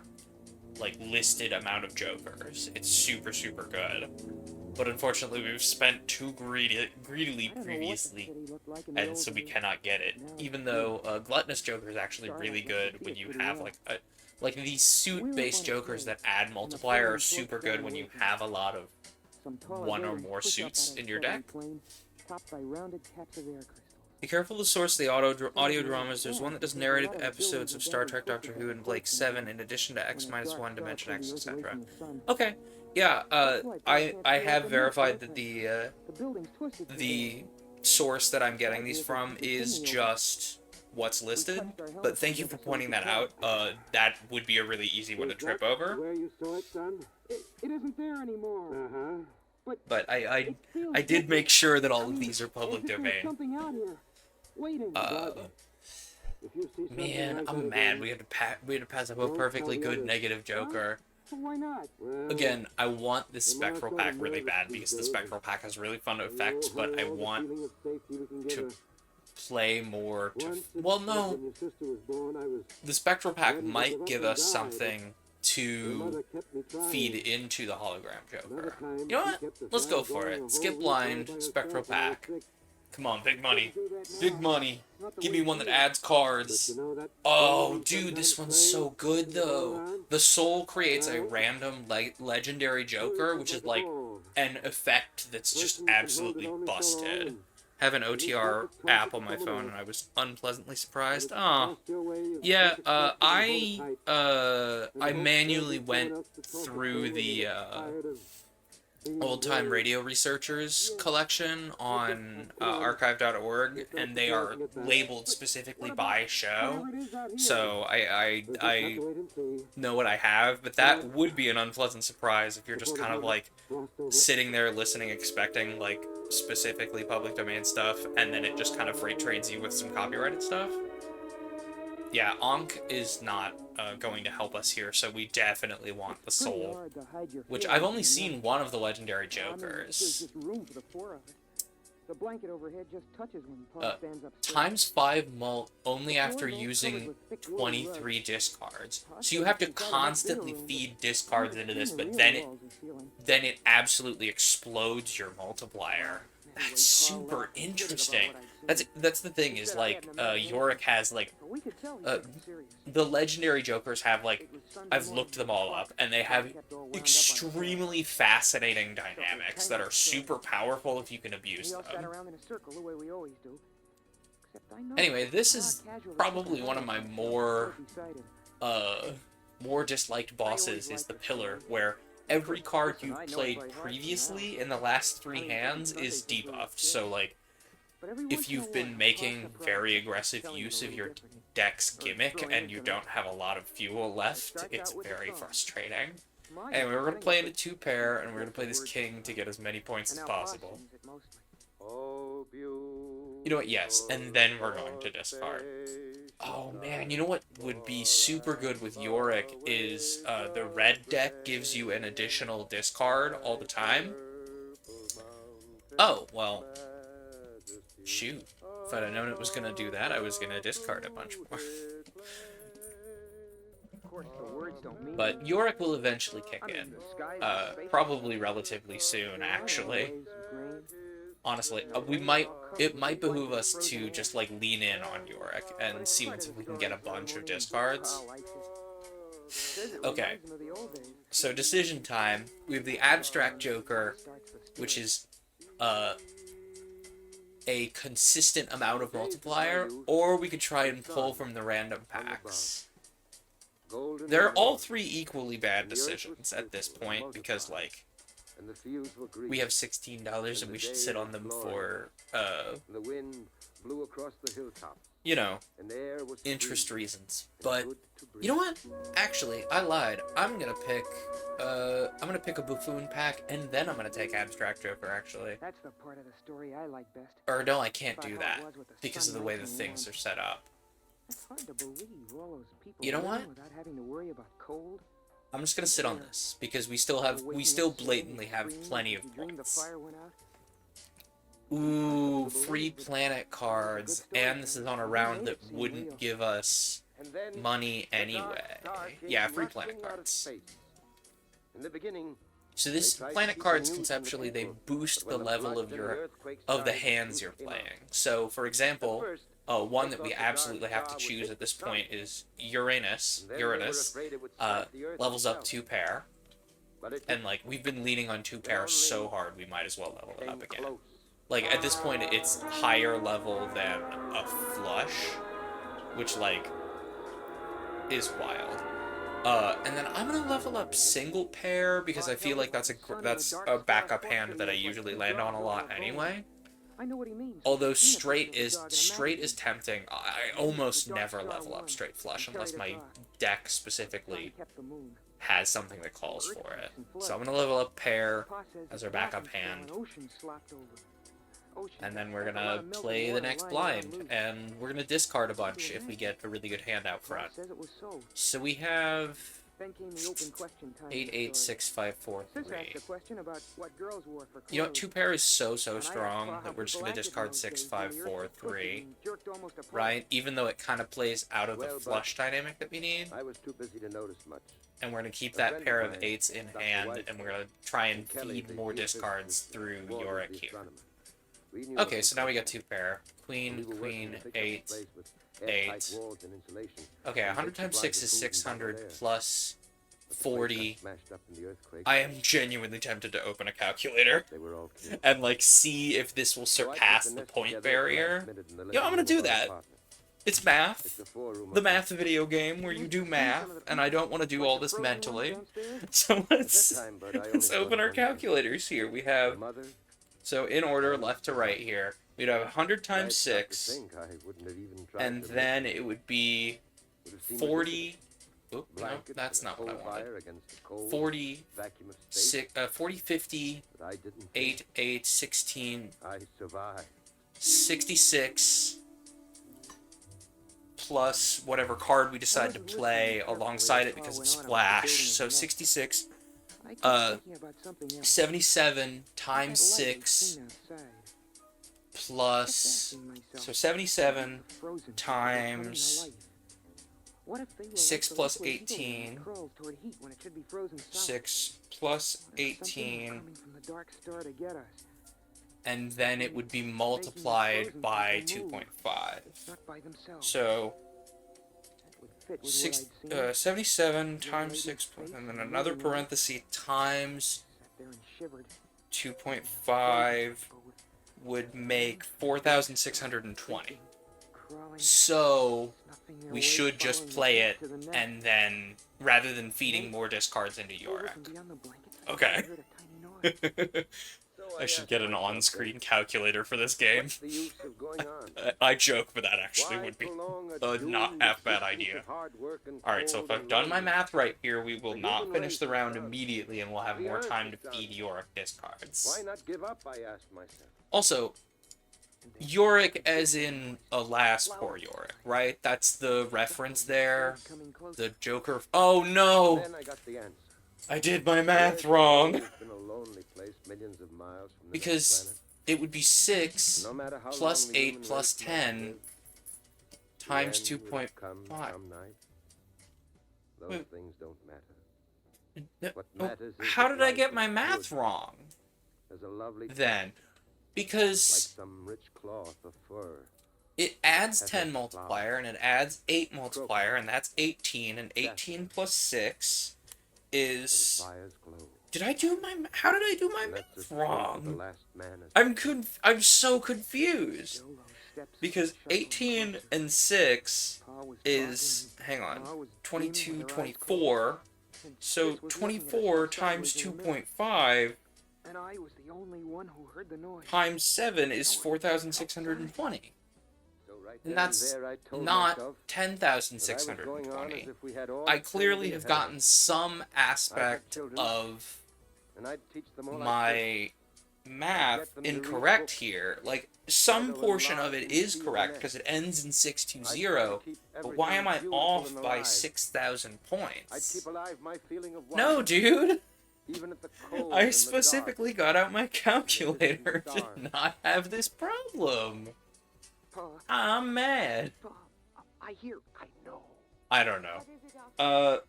[SPEAKER 2] like, listed amount of jokers. It's super, super good. But unfortunately, we've spent too greedily previously, and so we cannot get it. Even though Gluttonous Joker is actually really good when you have, like these suit-based jokers that add multiplier are super good when you have a lot of one or more suits in your deck. Be careful to source the audio dramas. There's one that does narrated episodes of Star Trek, Doctor Who, and Blake 7, in addition to X-1, Dimension X, etc. Okay, yeah, I have verified that the source that I'm getting these from is just what's listed, but thank you for pointing that out. That would be a really easy one to trip over.
[SPEAKER 3] Where you saw it, son?
[SPEAKER 5] It isn't there anymore.
[SPEAKER 2] But I did make sure that all of these are public domain.
[SPEAKER 5] Something out here. Waiting.
[SPEAKER 2] Man, I'm mad. We had to pass up a perfectly good negative joker.
[SPEAKER 5] Why not?
[SPEAKER 2] Again, I want this Spectral Pack really bad because the Spectral Pack has really fun effects, but I want to play more to...
[SPEAKER 3] Once
[SPEAKER 2] Well,
[SPEAKER 3] when
[SPEAKER 2] no.
[SPEAKER 3] your sister was born, I was
[SPEAKER 2] The Spectral Pack
[SPEAKER 3] ready to
[SPEAKER 2] might
[SPEAKER 3] give up
[SPEAKER 2] give
[SPEAKER 3] and
[SPEAKER 2] us
[SPEAKER 3] die,
[SPEAKER 2] something
[SPEAKER 3] but your
[SPEAKER 2] to
[SPEAKER 3] mother kept me trying.
[SPEAKER 2] feed into the hologram
[SPEAKER 3] Another
[SPEAKER 2] Joker.
[SPEAKER 3] time,
[SPEAKER 2] You know
[SPEAKER 3] she
[SPEAKER 2] what?
[SPEAKER 3] kept the
[SPEAKER 2] Let's go
[SPEAKER 3] fire
[SPEAKER 2] for
[SPEAKER 3] going a
[SPEAKER 2] it.
[SPEAKER 3] whole
[SPEAKER 2] Skip
[SPEAKER 3] week
[SPEAKER 2] blind,
[SPEAKER 3] all by
[SPEAKER 2] Spectral
[SPEAKER 3] herself, and I was
[SPEAKER 2] Pack.
[SPEAKER 3] sick.
[SPEAKER 2] Come on, big money.
[SPEAKER 3] Couldn't do that now.
[SPEAKER 2] Big money.
[SPEAKER 3] Not the
[SPEAKER 2] Give
[SPEAKER 3] way
[SPEAKER 2] me one
[SPEAKER 3] she
[SPEAKER 2] that
[SPEAKER 3] is.
[SPEAKER 2] adds
[SPEAKER 3] But
[SPEAKER 2] cards.
[SPEAKER 3] you know that
[SPEAKER 2] Oh,
[SPEAKER 3] game
[SPEAKER 2] dude, this
[SPEAKER 3] sometimes
[SPEAKER 2] one's so
[SPEAKER 3] plays
[SPEAKER 2] good,
[SPEAKER 3] to go
[SPEAKER 2] though.
[SPEAKER 3] around?
[SPEAKER 2] The Soul creates a
[SPEAKER 3] Well,
[SPEAKER 2] random legendary Joker, which is like
[SPEAKER 3] oh,
[SPEAKER 2] an effect that's just
[SPEAKER 3] person can hold it
[SPEAKER 2] absolutely
[SPEAKER 3] only so
[SPEAKER 2] busted.
[SPEAKER 3] long.
[SPEAKER 2] I have an OTR app on my phone, and I was unpleasantly surprised. Oh, yeah. I manually went through the old-time radio researchers collection on archive.org, and they are labeled specifically by show. So I know what I have, but that would be an unpleasant surprise if you're just kind of like sitting there listening, expecting like specifically public domain stuff, and then it just kind of freight trains you with some copyrighted stuff. Yeah, Ankh is not going to help us here, so we definitely want the Soul, which I've only seen one of the legendary Jokers.
[SPEAKER 5] The blanket overhead just touches when Pa stands up straight.
[SPEAKER 2] Times 5 mult only after using 23 discards. So you have to constantly feed discards into this, but then it absolutely explodes your multiplier. That's super interesting. That's the thing is, like, Yorick has, like, the legendary Jokers have, like, I've looked them all up, and they have extremely fascinating dynamics that are super powerful if you can abuse them. Anyway, this is probably one of my more disliked bosses is the Pillar, where every card you've played previously in the last 3 hands is debuffed. So, like, if you've been making very aggressive use of your deck's gimmick and you don't have a lot of fuel left, it's very frustrating. Anyway, we're going to play into 2-pair, and we're going to play this king to get as many points as possible. You know what? Yes, and then we're going to discard. Oh man, you know what would be super good with Yorick is the red deck gives you an additional discard all the time. Oh, well, shoot. If I'd have known it was going to do that, I was going to discard a bunch more. But Yorick will eventually kick in. Probably relatively soon, actually. Honestly, it might behoove us to just, like, lean in on Yorick and see if we can get a bunch of discards. Okay, so decision time. We have the Abstract Joker, which is, a consistent amount of multiplier, or we could try and pull from the random packs. They're all 3 equally bad decisions at this point, because, like, we have $16 and we should sit on them for, you know, interest reasons. But, you know what? Actually, I lied. I'm gonna pick a Buffoon pack, and then I'm gonna take Abstract Joker, actually.
[SPEAKER 5] That's the part of the story I like best.
[SPEAKER 2] Or no, I can't do that, because of the way the things are set up.
[SPEAKER 5] It's hard to believe all those people
[SPEAKER 2] You know what?
[SPEAKER 5] without having to worry about cold.
[SPEAKER 2] I'm just gonna sit on this, because we still blatantly have plenty of points. Ooh, free planet cards, and this is on a round that wouldn't give us money anyway. Yeah, free planet cards. So this planet cards, conceptually, they boost the level of the hands you're playing. So, for example, one that we absolutely have to choose at this point is Uranus. Levels up 2-pair. And, like, we've been leaning on 2-pair so hard, we might as well level it up again. Like, at this point, it's higher level than a flush, which, like, is wild. And then I'm gonna level up 1-pair, because I feel like that's a backup hand that I usually land on a lot anyway.
[SPEAKER 5] I know what he means.
[SPEAKER 2] Although straight is tempting. I almost never level up straight flush unless my deck specifically has something that calls for it. So I'm gonna level up pair as our backup hand. And then we're gonna play the next blind, and we're gonna discard a bunch if we get a really good hand out front. So we have
[SPEAKER 5] Then came the open question time.
[SPEAKER 2] 886543.
[SPEAKER 5] Sis asked a question about what girls wore for clothes.
[SPEAKER 2] You know, 2 pair is so
[SPEAKER 5] And I asked
[SPEAKER 2] strong
[SPEAKER 5] Pa how
[SPEAKER 2] that we're just
[SPEAKER 5] people
[SPEAKER 2] gonna
[SPEAKER 5] acted in
[SPEAKER 2] discard
[SPEAKER 5] those days when the earth was
[SPEAKER 2] 6543,
[SPEAKER 5] twisted and jerked almost apart.
[SPEAKER 2] right? Even though it kind of plays out of the
[SPEAKER 3] Well, but
[SPEAKER 2] flush dynamic that we need.
[SPEAKER 3] I was too busy to notice much.
[SPEAKER 2] And we're gonna keep
[SPEAKER 3] A
[SPEAKER 2] that
[SPEAKER 3] friend
[SPEAKER 2] pair
[SPEAKER 3] of
[SPEAKER 2] of
[SPEAKER 3] mine,
[SPEAKER 2] 8s in
[SPEAKER 3] Dr.
[SPEAKER 2] hand,
[SPEAKER 3] White,
[SPEAKER 2] and we're gonna try and
[SPEAKER 3] Kelly,
[SPEAKER 2] feed
[SPEAKER 3] the
[SPEAKER 2] more
[SPEAKER 3] geophysicist,
[SPEAKER 2] discards through
[SPEAKER 3] Ward was
[SPEAKER 2] Yorick
[SPEAKER 3] the
[SPEAKER 2] here.
[SPEAKER 3] astronomer. We knew
[SPEAKER 2] Okay,
[SPEAKER 3] what
[SPEAKER 2] so
[SPEAKER 3] was
[SPEAKER 2] now we
[SPEAKER 3] going
[SPEAKER 2] got 2
[SPEAKER 3] on.
[SPEAKER 2] pair.
[SPEAKER 3] We
[SPEAKER 2] Queen,
[SPEAKER 3] were working
[SPEAKER 2] queen,
[SPEAKER 3] to fix up
[SPEAKER 2] 8,
[SPEAKER 3] the place with airtight
[SPEAKER 2] 8.
[SPEAKER 3] walls and insulation.
[SPEAKER 2] Okay,
[SPEAKER 3] And
[SPEAKER 2] 100
[SPEAKER 3] big
[SPEAKER 2] times
[SPEAKER 3] supplies
[SPEAKER 2] 6
[SPEAKER 3] of
[SPEAKER 2] is
[SPEAKER 3] food and bottled
[SPEAKER 2] 600
[SPEAKER 3] air.
[SPEAKER 2] plus
[SPEAKER 3] But the place got
[SPEAKER 2] 40.
[SPEAKER 3] smashed up in the earthquake.
[SPEAKER 2] I am genuinely tempted to open a calculator
[SPEAKER 3] They were all killed.
[SPEAKER 2] and, like, see if this will
[SPEAKER 3] So I put
[SPEAKER 2] surpass
[SPEAKER 3] the
[SPEAKER 2] the
[SPEAKER 3] nest
[SPEAKER 2] point
[SPEAKER 3] together at the
[SPEAKER 2] barrier.
[SPEAKER 3] last minute in the
[SPEAKER 2] Yeah, I'm
[SPEAKER 3] living
[SPEAKER 2] gonna
[SPEAKER 3] room
[SPEAKER 2] do
[SPEAKER 3] of our
[SPEAKER 2] that.
[SPEAKER 3] apartment.
[SPEAKER 2] It's
[SPEAKER 3] It's
[SPEAKER 2] math.
[SPEAKER 3] a 4-room
[SPEAKER 2] The math
[SPEAKER 3] apartment.
[SPEAKER 2] video game where you do math, and I don't want to do all this mentally. So
[SPEAKER 3] At that
[SPEAKER 2] let's
[SPEAKER 3] time, Bud, I only
[SPEAKER 2] let's
[SPEAKER 3] thought
[SPEAKER 2] open our
[SPEAKER 3] of one thing.
[SPEAKER 2] calculators here. We
[SPEAKER 3] My
[SPEAKER 2] have,
[SPEAKER 3] mother,
[SPEAKER 2] so in order, left to right here, we'd have 100
[SPEAKER 3] I'd
[SPEAKER 2] times
[SPEAKER 3] start to
[SPEAKER 2] 6,
[SPEAKER 3] think I wouldn't have even tried
[SPEAKER 2] and
[SPEAKER 3] to
[SPEAKER 2] then
[SPEAKER 3] make
[SPEAKER 2] it would be
[SPEAKER 3] Would have seemed
[SPEAKER 2] 40. Oop, no,
[SPEAKER 3] blankets
[SPEAKER 2] that's
[SPEAKER 3] and a
[SPEAKER 2] not what I
[SPEAKER 3] coal
[SPEAKER 2] wanted.
[SPEAKER 3] fire against the cold
[SPEAKER 2] 40,
[SPEAKER 3] vacuum of space,
[SPEAKER 2] 40, 50,
[SPEAKER 3] but I didn't
[SPEAKER 2] 8,
[SPEAKER 3] think
[SPEAKER 2] 8, 16,
[SPEAKER 3] I survived.
[SPEAKER 2] 66, plus whatever card we decide to play alongside it because of Splash. So 66, 77 times 6 plus, so 77 times 6 plus 18, 6 plus 18, and then it would be multiplied by 2.5. So 77 times 6, and then another parenthesis times 2.5 would make 4,620. So we should just play it, and then, rather than feeding more discards into Yorick. Okay. I should get an on-screen calculator for this game.
[SPEAKER 3] What's the use of going on?
[SPEAKER 2] I joke, but that actually
[SPEAKER 3] Why
[SPEAKER 2] would be
[SPEAKER 3] prolong a
[SPEAKER 2] a not
[SPEAKER 3] doomed
[SPEAKER 2] half bad
[SPEAKER 3] existence
[SPEAKER 2] idea.
[SPEAKER 3] of hard work and
[SPEAKER 2] Alright, so
[SPEAKER 3] cold
[SPEAKER 2] if I've
[SPEAKER 3] and
[SPEAKER 2] done my
[SPEAKER 3] lonely?
[SPEAKER 2] math right here, we will
[SPEAKER 3] The
[SPEAKER 2] not
[SPEAKER 3] human
[SPEAKER 2] finish
[SPEAKER 3] race
[SPEAKER 2] the
[SPEAKER 3] is
[SPEAKER 2] round
[SPEAKER 3] done.
[SPEAKER 2] immediately, and we'll have
[SPEAKER 3] The
[SPEAKER 2] more
[SPEAKER 3] earth
[SPEAKER 2] time
[SPEAKER 3] is
[SPEAKER 2] to
[SPEAKER 3] done.
[SPEAKER 2] feed Yorick discards.
[SPEAKER 3] Why not give up, I asked myself.
[SPEAKER 2] Also, Yorick as in Alas Poor Yorick, right? That's the reference there. The Joker. Oh no!
[SPEAKER 3] Then I got the answer.
[SPEAKER 2] I did my math wrong.
[SPEAKER 3] It's been a lonely place millions of miles from the
[SPEAKER 2] Because
[SPEAKER 3] next
[SPEAKER 2] it would be 6
[SPEAKER 3] planet. No matter how
[SPEAKER 2] plus
[SPEAKER 3] long the
[SPEAKER 2] 8
[SPEAKER 3] human
[SPEAKER 2] plus
[SPEAKER 3] race might
[SPEAKER 2] 10
[SPEAKER 3] live,
[SPEAKER 2] times
[SPEAKER 3] the end will
[SPEAKER 2] 2.5.
[SPEAKER 3] come some night. Those
[SPEAKER 2] Wait.
[SPEAKER 3] things don't matter.
[SPEAKER 2] No,
[SPEAKER 3] What
[SPEAKER 2] oh,
[SPEAKER 3] matters is
[SPEAKER 2] how
[SPEAKER 3] that
[SPEAKER 2] did I
[SPEAKER 3] life
[SPEAKER 2] get
[SPEAKER 3] is
[SPEAKER 2] my math
[SPEAKER 3] good.
[SPEAKER 2] wrong
[SPEAKER 3] There's a lovely
[SPEAKER 2] then?
[SPEAKER 3] like
[SPEAKER 2] Because
[SPEAKER 3] some rich cloth of fur.
[SPEAKER 2] it adds
[SPEAKER 3] Has
[SPEAKER 2] 10
[SPEAKER 3] a
[SPEAKER 2] multiplier and it adds 8 multiplier, and that's 18, and 18 plus 6
[SPEAKER 3] For the
[SPEAKER 2] is...
[SPEAKER 3] fire's glow.
[SPEAKER 2] Did I do my... How did I do my
[SPEAKER 3] Lets us
[SPEAKER 2] math
[SPEAKER 3] think of the
[SPEAKER 2] wrong?
[SPEAKER 3] last man as
[SPEAKER 2] I'm so confused. Because 18 and 6 is... Hang on. 22, 24. So 24 times 2.5
[SPEAKER 5] And I was the only one who heard the noise.
[SPEAKER 2] times 7 is 4,620.
[SPEAKER 3] So right
[SPEAKER 2] And
[SPEAKER 3] then
[SPEAKER 2] that's
[SPEAKER 3] there I told
[SPEAKER 2] not
[SPEAKER 3] myself that I was going on
[SPEAKER 2] 10,620.
[SPEAKER 3] as if we had all
[SPEAKER 2] I
[SPEAKER 3] children
[SPEAKER 2] clearly
[SPEAKER 3] in
[SPEAKER 2] have
[SPEAKER 3] heaven,
[SPEAKER 2] gotten some aspect
[SPEAKER 3] children.
[SPEAKER 2] of
[SPEAKER 3] and I'd teach them all I
[SPEAKER 2] my math incorrect here. Like, some portion of it is correct because it ends in 620, but why am I off by 6,000
[SPEAKER 3] I'd
[SPEAKER 2] points?
[SPEAKER 3] keep alive my feeling of
[SPEAKER 2] No,
[SPEAKER 3] wonder,
[SPEAKER 2] dude!
[SPEAKER 3] even at the cold
[SPEAKER 2] I
[SPEAKER 3] and the
[SPEAKER 2] specifically got out my calculator to not have this problem.
[SPEAKER 5] Pa,
[SPEAKER 2] I'm mad.
[SPEAKER 5] Pa, I hear. I know.
[SPEAKER 2] I don't know.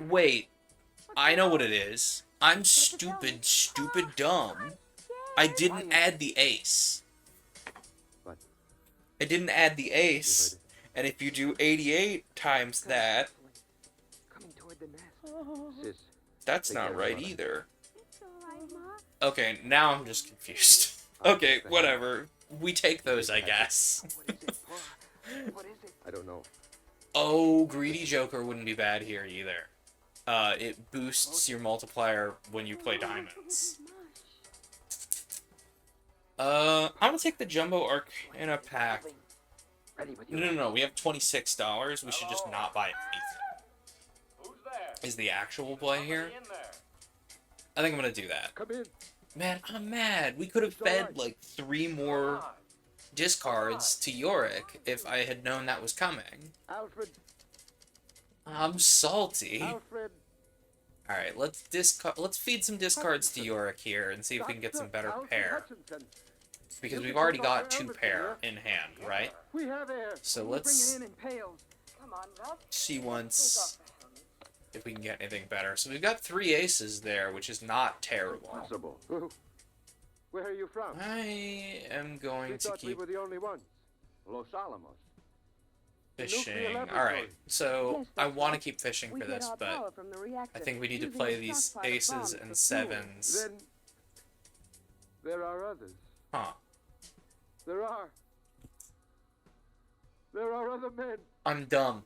[SPEAKER 2] Wait. I know what it is. I'm stupid, dumb. I didn't add the ace.
[SPEAKER 3] What?
[SPEAKER 2] I didn't add the ace. And if you do 88 times that,
[SPEAKER 5] Coming toward the nest.
[SPEAKER 3] Sis,
[SPEAKER 2] that's
[SPEAKER 3] Take
[SPEAKER 2] not
[SPEAKER 3] care,
[SPEAKER 2] right
[SPEAKER 3] Mama.
[SPEAKER 2] either.
[SPEAKER 6] It's all right, Ma.
[SPEAKER 2] Okay, now I'm just confused. Okay, whatever. We take those, I guess.
[SPEAKER 5] What is it, Pa? What is it?
[SPEAKER 3] I don't know.
[SPEAKER 2] Oh, Greedy Joker wouldn't be bad here either. It boosts your multiplier when you play diamonds. I'm gonna take the Jumbo Arcana pack.
[SPEAKER 5] Ready with you.
[SPEAKER 2] No, we have $26. We should just not buy anything.
[SPEAKER 7] Who's there?
[SPEAKER 2] Is the actual play here?
[SPEAKER 7] In there.
[SPEAKER 2] I think I'm gonna do that.
[SPEAKER 3] Come in.
[SPEAKER 2] Man, I'm mad. We could have fed like 3 more discards to Yorick if I had known that was coming.
[SPEAKER 3] Alfred.
[SPEAKER 2] I'm salty.
[SPEAKER 3] Alfred.
[SPEAKER 2] All right, let's feed some discards to Yorick here and see if we can get some better pair. Because we've already got 2 pair in hand, right?
[SPEAKER 3] We have air.
[SPEAKER 2] So
[SPEAKER 5] Bring it
[SPEAKER 2] let's
[SPEAKER 5] in pails.
[SPEAKER 6] Come on, Ralph.
[SPEAKER 2] see once if we can get anything better. So we've got 3 aces there, which is not terrible.
[SPEAKER 3] Possible. Where are you from?
[SPEAKER 2] I am
[SPEAKER 3] We
[SPEAKER 2] going to
[SPEAKER 3] thought we
[SPEAKER 2] keep
[SPEAKER 3] were the only ones. Los Alamos.
[SPEAKER 2] fishing. Alright, so I want to keep fishing for this, but I think we need to play these aces and 7s.
[SPEAKER 3] Then there are others.
[SPEAKER 2] Huh.
[SPEAKER 3] There are other men.
[SPEAKER 2] I'm dumb.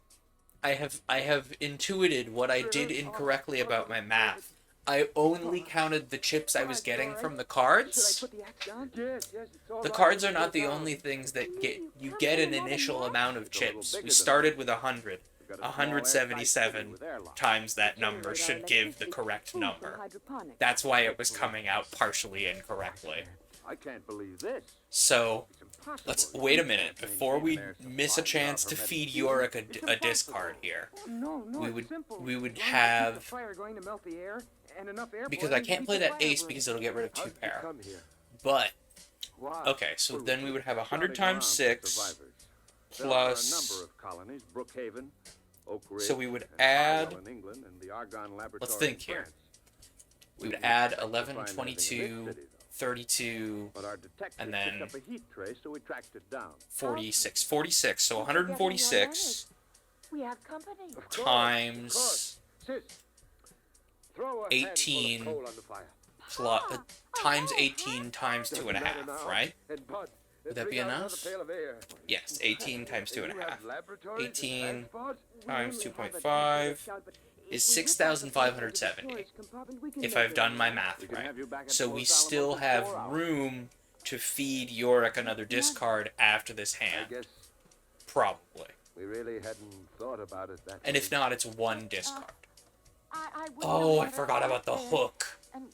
[SPEAKER 2] I have intuited what I did incorrectly about my math. I only counted the chips I was getting from the cards.
[SPEAKER 5] Should I put the axe down?
[SPEAKER 3] Yes, it's all
[SPEAKER 2] The
[SPEAKER 3] right.
[SPEAKER 2] cards are not the only things that you get an initial amount of chips. We started with 100. 177 times that number should give the correct number. That's why it was coming out partially incorrectly.
[SPEAKER 3] I can't believe this.
[SPEAKER 2] So,
[SPEAKER 3] It's impossible.
[SPEAKER 2] let's wait a minute before we miss a chance to feed Yorick a discard here.
[SPEAKER 5] No,
[SPEAKER 2] We would-
[SPEAKER 5] it's simple.
[SPEAKER 2] we would
[SPEAKER 5] As long as you keep
[SPEAKER 2] have-
[SPEAKER 5] the fire going to melt the air, and enough air
[SPEAKER 2] Because
[SPEAKER 5] for it
[SPEAKER 2] I
[SPEAKER 5] to
[SPEAKER 2] can't
[SPEAKER 5] keep
[SPEAKER 2] play
[SPEAKER 5] the
[SPEAKER 2] that
[SPEAKER 5] fire
[SPEAKER 2] ace
[SPEAKER 5] burning.
[SPEAKER 2] because it'll get rid of
[SPEAKER 3] How
[SPEAKER 2] 2
[SPEAKER 3] did you
[SPEAKER 2] pair.
[SPEAKER 3] come here?
[SPEAKER 2] But,
[SPEAKER 3] Why?
[SPEAKER 2] okay, so then we would have 100
[SPEAKER 3] Scouting
[SPEAKER 2] times
[SPEAKER 3] around for
[SPEAKER 2] 6
[SPEAKER 3] survivors. There are a
[SPEAKER 2] plus...
[SPEAKER 3] number of colonies, Brookhaven, Oak Ridge,
[SPEAKER 2] So we would
[SPEAKER 3] and
[SPEAKER 2] add-
[SPEAKER 3] Harwell in England, and the Argonne Laboratory
[SPEAKER 2] Let's think
[SPEAKER 3] in
[SPEAKER 2] here.
[SPEAKER 3] France.
[SPEAKER 2] We would
[SPEAKER 3] didn't
[SPEAKER 2] add
[SPEAKER 3] expect to
[SPEAKER 2] 11,
[SPEAKER 3] find anything
[SPEAKER 2] 22,
[SPEAKER 3] in this city, though.
[SPEAKER 2] 32,
[SPEAKER 3] But our detective
[SPEAKER 2] and then
[SPEAKER 3] picked up a heat trace, so we tracked it down.
[SPEAKER 2] 46. 46, so 146
[SPEAKER 6] We have company.
[SPEAKER 3] Of course,
[SPEAKER 2] times
[SPEAKER 3] of course. Sis, throw a
[SPEAKER 2] 18
[SPEAKER 3] handful of coal on the fire.
[SPEAKER 2] plus, times 18 times
[SPEAKER 3] Doesn't
[SPEAKER 2] 2.5,
[SPEAKER 3] matter now.
[SPEAKER 2] right?
[SPEAKER 3] And Bud,
[SPEAKER 2] Would that be
[SPEAKER 3] bring out another
[SPEAKER 2] enough?
[SPEAKER 3] pail of air.
[SPEAKER 2] Yes, 18 times
[SPEAKER 3] You have
[SPEAKER 2] 2.5
[SPEAKER 3] laboratories and
[SPEAKER 2] 18
[SPEAKER 3] transport?
[SPEAKER 2] times
[SPEAKER 5] We only have a
[SPEAKER 2] 2.5
[SPEAKER 5] detailed, but
[SPEAKER 2] is
[SPEAKER 5] if we rip out the
[SPEAKER 2] 6,570,
[SPEAKER 5] storage compartment, we can
[SPEAKER 2] if
[SPEAKER 5] make
[SPEAKER 2] I've
[SPEAKER 5] it
[SPEAKER 2] done
[SPEAKER 5] all
[SPEAKER 2] my
[SPEAKER 5] right.
[SPEAKER 2] math
[SPEAKER 3] We can
[SPEAKER 2] right.
[SPEAKER 3] have you back at
[SPEAKER 2] So
[SPEAKER 3] Los
[SPEAKER 2] we
[SPEAKER 3] Alamos
[SPEAKER 2] still
[SPEAKER 3] in
[SPEAKER 2] have
[SPEAKER 3] 4 hours.
[SPEAKER 2] room to feed Yorick another discard after this
[SPEAKER 3] I
[SPEAKER 2] hand.
[SPEAKER 3] guess
[SPEAKER 2] Probably.
[SPEAKER 3] we really hadn't thought about it that
[SPEAKER 2] And
[SPEAKER 3] way.
[SPEAKER 2] if not, it's 1 discard.
[SPEAKER 6] I wouldn't
[SPEAKER 2] Oh,
[SPEAKER 6] have
[SPEAKER 2] I
[SPEAKER 6] let
[SPEAKER 2] forgot
[SPEAKER 6] her
[SPEAKER 2] about the
[SPEAKER 6] out there.
[SPEAKER 2] hook.
[SPEAKER 6] And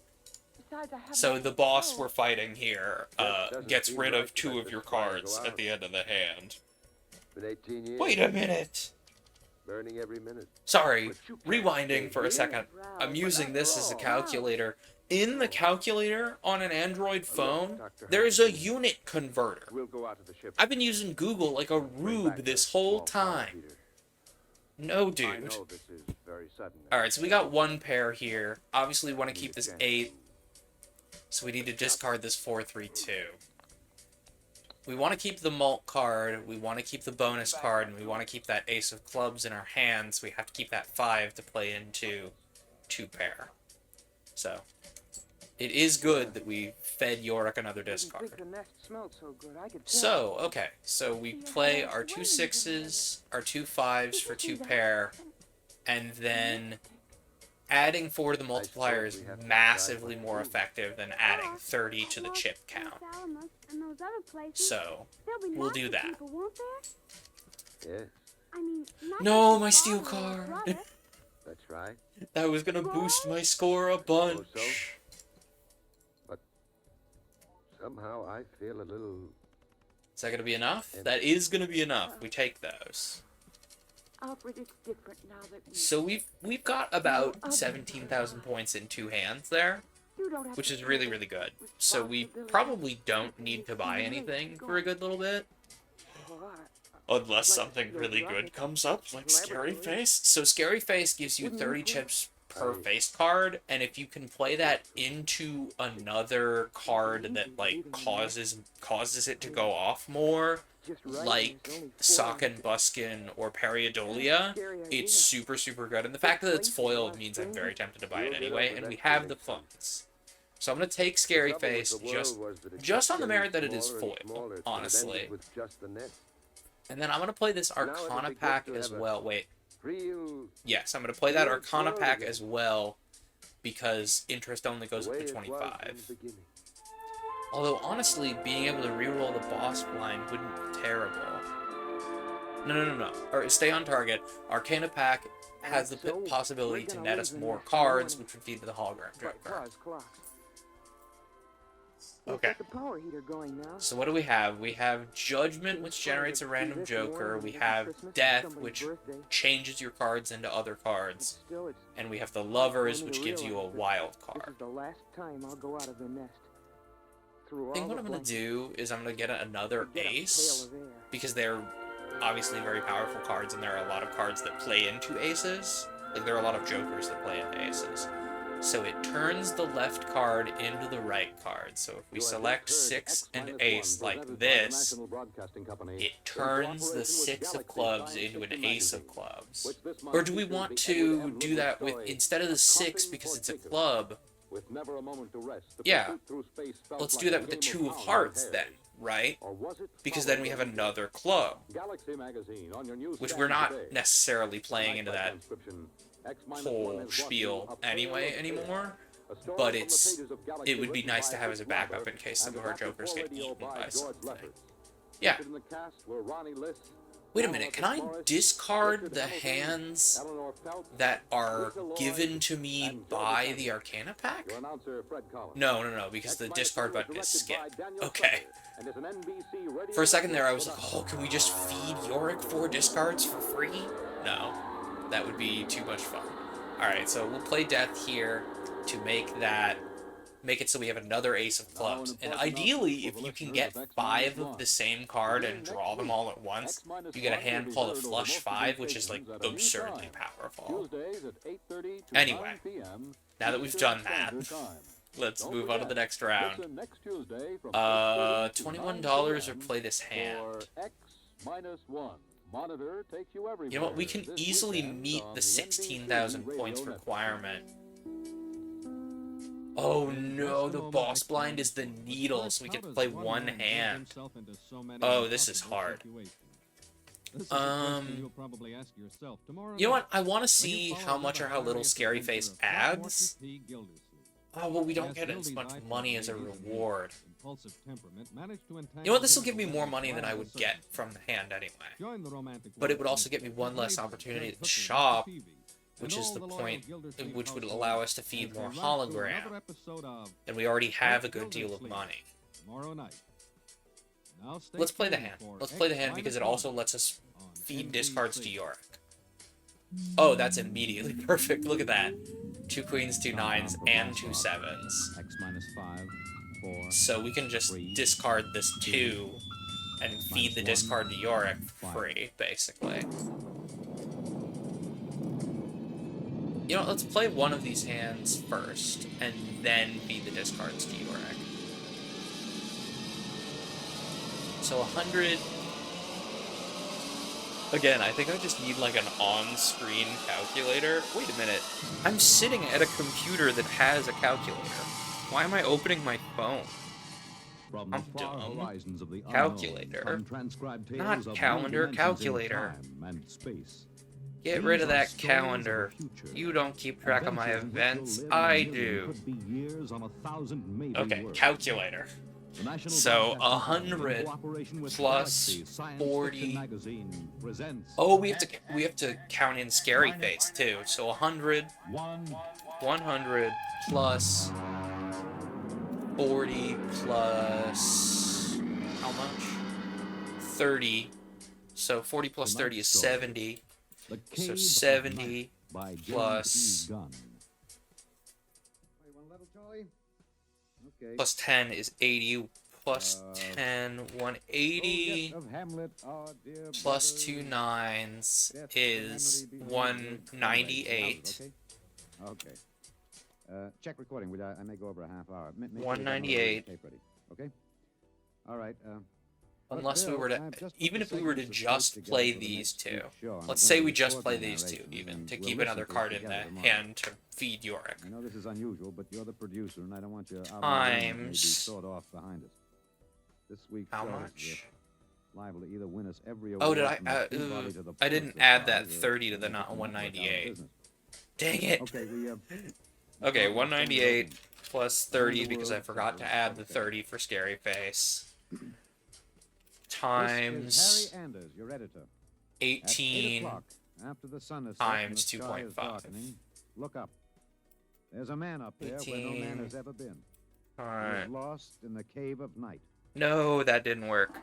[SPEAKER 6] besides, I haven't
[SPEAKER 2] So
[SPEAKER 6] any
[SPEAKER 2] the boss
[SPEAKER 6] control.
[SPEAKER 2] we're fighting here
[SPEAKER 3] doesn't
[SPEAKER 2] gets
[SPEAKER 3] seem
[SPEAKER 2] rid
[SPEAKER 3] right
[SPEAKER 2] of
[SPEAKER 3] to
[SPEAKER 2] 2
[SPEAKER 3] let
[SPEAKER 2] of
[SPEAKER 3] this
[SPEAKER 2] your
[SPEAKER 3] fire
[SPEAKER 2] cards
[SPEAKER 3] go
[SPEAKER 2] at
[SPEAKER 3] out.
[SPEAKER 2] the end of the hand.
[SPEAKER 3] Been 18 years.
[SPEAKER 2] Wait a minute!
[SPEAKER 3] Burning every minute.
[SPEAKER 2] Sorry,
[SPEAKER 3] But you can't
[SPEAKER 2] rewinding
[SPEAKER 3] stay
[SPEAKER 2] for a
[SPEAKER 3] here.
[SPEAKER 2] second. I'm using this as a
[SPEAKER 3] all-
[SPEAKER 2] calculator. In the calculator on an Android phone,
[SPEAKER 3] Dr.
[SPEAKER 2] there's a
[SPEAKER 3] Hutchinson.
[SPEAKER 2] unit converter.
[SPEAKER 3] We'll go out to the ship.
[SPEAKER 2] I've been using Google like a
[SPEAKER 3] Bring back
[SPEAKER 2] rube this
[SPEAKER 3] the
[SPEAKER 2] whole
[SPEAKER 3] small fire
[SPEAKER 2] time.
[SPEAKER 3] heater.
[SPEAKER 2] No,
[SPEAKER 3] I
[SPEAKER 2] dude.
[SPEAKER 3] know this is very sudden.
[SPEAKER 2] Alright, so we got 1 pair here. Obviously, we want to keep this 8. So we need to discard this 4-3-2. We want to keep the malt card, we want to keep the bonus card, and we want to keep that ace of clubs in our hands. We have to keep that 5 to play into 2 pair. So, it is good that we fed Yorick another
[SPEAKER 5] Didn't
[SPEAKER 2] discard.
[SPEAKER 5] think the nest smelled so good. I could tell.
[SPEAKER 2] So, okay, so we play our 2 6s, our 2 5s for 2 pair, and then adding 4 to the multiplier is massively more effective than adding 30 to the chip count. So, we'll do that.
[SPEAKER 3] Yes,
[SPEAKER 2] No, my steel card!
[SPEAKER 3] that's right.
[SPEAKER 2] That was gonna boost my score a bunch.
[SPEAKER 3] so? But somehow I feel a little...
[SPEAKER 2] Is that gonna be enough? That is gonna be enough. We take those.
[SPEAKER 6] Alfred, it's different now that we...
[SPEAKER 2] So we've got about 17,000 points in 2 hands there,
[SPEAKER 6] You don't have
[SPEAKER 2] which
[SPEAKER 6] to
[SPEAKER 2] is really,
[SPEAKER 6] take
[SPEAKER 2] really good. So we
[SPEAKER 6] responsibility.
[SPEAKER 2] probably don't need to buy anything for a good little bit.
[SPEAKER 5] Oh,
[SPEAKER 2] Unless something really good comes up, like Scary Face. So Scary Face gives you 30 chips per face card, and if you can play that into another card that, like, causes it to go off more,
[SPEAKER 5] just right,
[SPEAKER 2] like
[SPEAKER 5] there's only 4
[SPEAKER 2] Socken Buskin or Periodolia, it's super, super good. And the fact that it's foiled means I'm very tempted to buy it anyway, and we have the funds. So I'm going to take Scary Face just on the merit that it is foiled, honestly. And then I'm going to play this Arcana pack as well. Wait. Yes, I'm going to play that Arcana pack as well, because interest only goes up to 25. Although, honestly, being able to reroll the boss blind wouldn't be terrible. No. Or stay on target. Arcana pack has the possibility to net us more cards, which would feed to the hologram
[SPEAKER 5] But
[SPEAKER 2] Joker.
[SPEAKER 5] Claus clocks.
[SPEAKER 2] Okay.
[SPEAKER 5] Get the power heater going now.
[SPEAKER 2] So what do we have? We have Judgment, which generates a random Joker. We have Death, which changes your cards into other cards.
[SPEAKER 5] Still, it's
[SPEAKER 2] And we have the Lovers, which gives you a wild
[SPEAKER 5] this
[SPEAKER 2] card.
[SPEAKER 5] is the last time I'll go out of the nest. Through
[SPEAKER 2] I think
[SPEAKER 5] all
[SPEAKER 2] what
[SPEAKER 5] the
[SPEAKER 2] I'm going to
[SPEAKER 5] blankets,
[SPEAKER 2] do is I'm going to get another
[SPEAKER 5] get a
[SPEAKER 2] Ace,
[SPEAKER 5] pail of air.
[SPEAKER 2] because they're obviously very powerful cards, and there are a lot of cards that play into Aces. Like, there are a lot of Jokers that play into Aces. So it turns the left card into the right card. So if we select 6 and Ace like this, it turns the 6 of clubs into an Ace of clubs. Or do we want to do that with, instead of the 6 because it's a club, yeah, let's do that with the 2 of hearts then, right? Because then we have another club, which we're not necessarily playing into that whole spiel anymore, but it would be nice to have as a backup in case some of our Jokers get eaten by something. Yeah. Wait a minute, can I discard the hands that are given to me by the Arcana pack? No, because the discard button is skip. Okay. For a second there I was like, oh, can we just feed Yorick 4 discards for free? No. That would be too much fun. Alright, so we'll play Death here to make it so we have another Ace of Clubs. And ideally, if you can get 5 of the same card and draw them all at once, you get a hand called a Flush 5, which is, like, absurdly powerful. Anyway, now that we've done that, let's move on to the next round. $21 or play this hand. You know what, we can easily meet the 16,000 points requirement. Oh no, the boss blind is the needle, so we can play one hand. Oh, this is hard. You know what, I want to see how much or how little Scary Face adds. Oh, well, we don't get as much money as a reward. You know what, this will give me more money than I would get from the hand anyway. But it would also get me one less opportunity to shop, which is the point, which would allow us to feed more hologram. And we already have a good deal of money. Let's play the hand. Let's play the hand because it also lets us feed discards to Yorick. Oh, that's immediately perfect. Look at that. 2 queens, 2 nines, and 2 sevens. So we can just discard this 2 and feed the discard to Yorick free, basically. You know what, let's play one of these hands first, and then feed the discards to Yorick. So 100... Again, I think I just need, like, an on-screen calculator. Wait a minute. I'm sitting at a computer that has a calculator. Why am I opening my phone? I'm dumb. Calculator. Not calendar, calculator. Get rid of that calendar. You don't keep track of my events. I do. Okay, calculator. So 100 plus 40. Oh, we have to count in Scary Face too. So 100 plus 40 plus how much? 30. So 40 plus 30 is 70. So 70 plus plus 10 is 80, plus 10, 180, plus 2 nines is 198.
[SPEAKER 7] Okay. Check recording. I may go over a half hour.
[SPEAKER 2] 198.
[SPEAKER 7] Okay. All right.
[SPEAKER 2] Unless we were to, even if we were to just play these two, let's say we just play these two, even, to keep another card in the hand to feed Yorick.
[SPEAKER 7] I know this is unusual, but you're the producer, and I don't want you
[SPEAKER 2] times
[SPEAKER 7] sort off behind us. This week,
[SPEAKER 2] how much?
[SPEAKER 7] Liable to either win us every
[SPEAKER 2] oh, did I didn't add that 30 to the not 198. Dang it. Okay, 198 plus 30 because I forgot to add the 30 for Scary Face. Times 18 times 2.5.
[SPEAKER 7] Look up. There's a man up there where no man has ever been. He
[SPEAKER 2] Alright.
[SPEAKER 7] was lost in the cave of night.
[SPEAKER 2] No, that didn't work.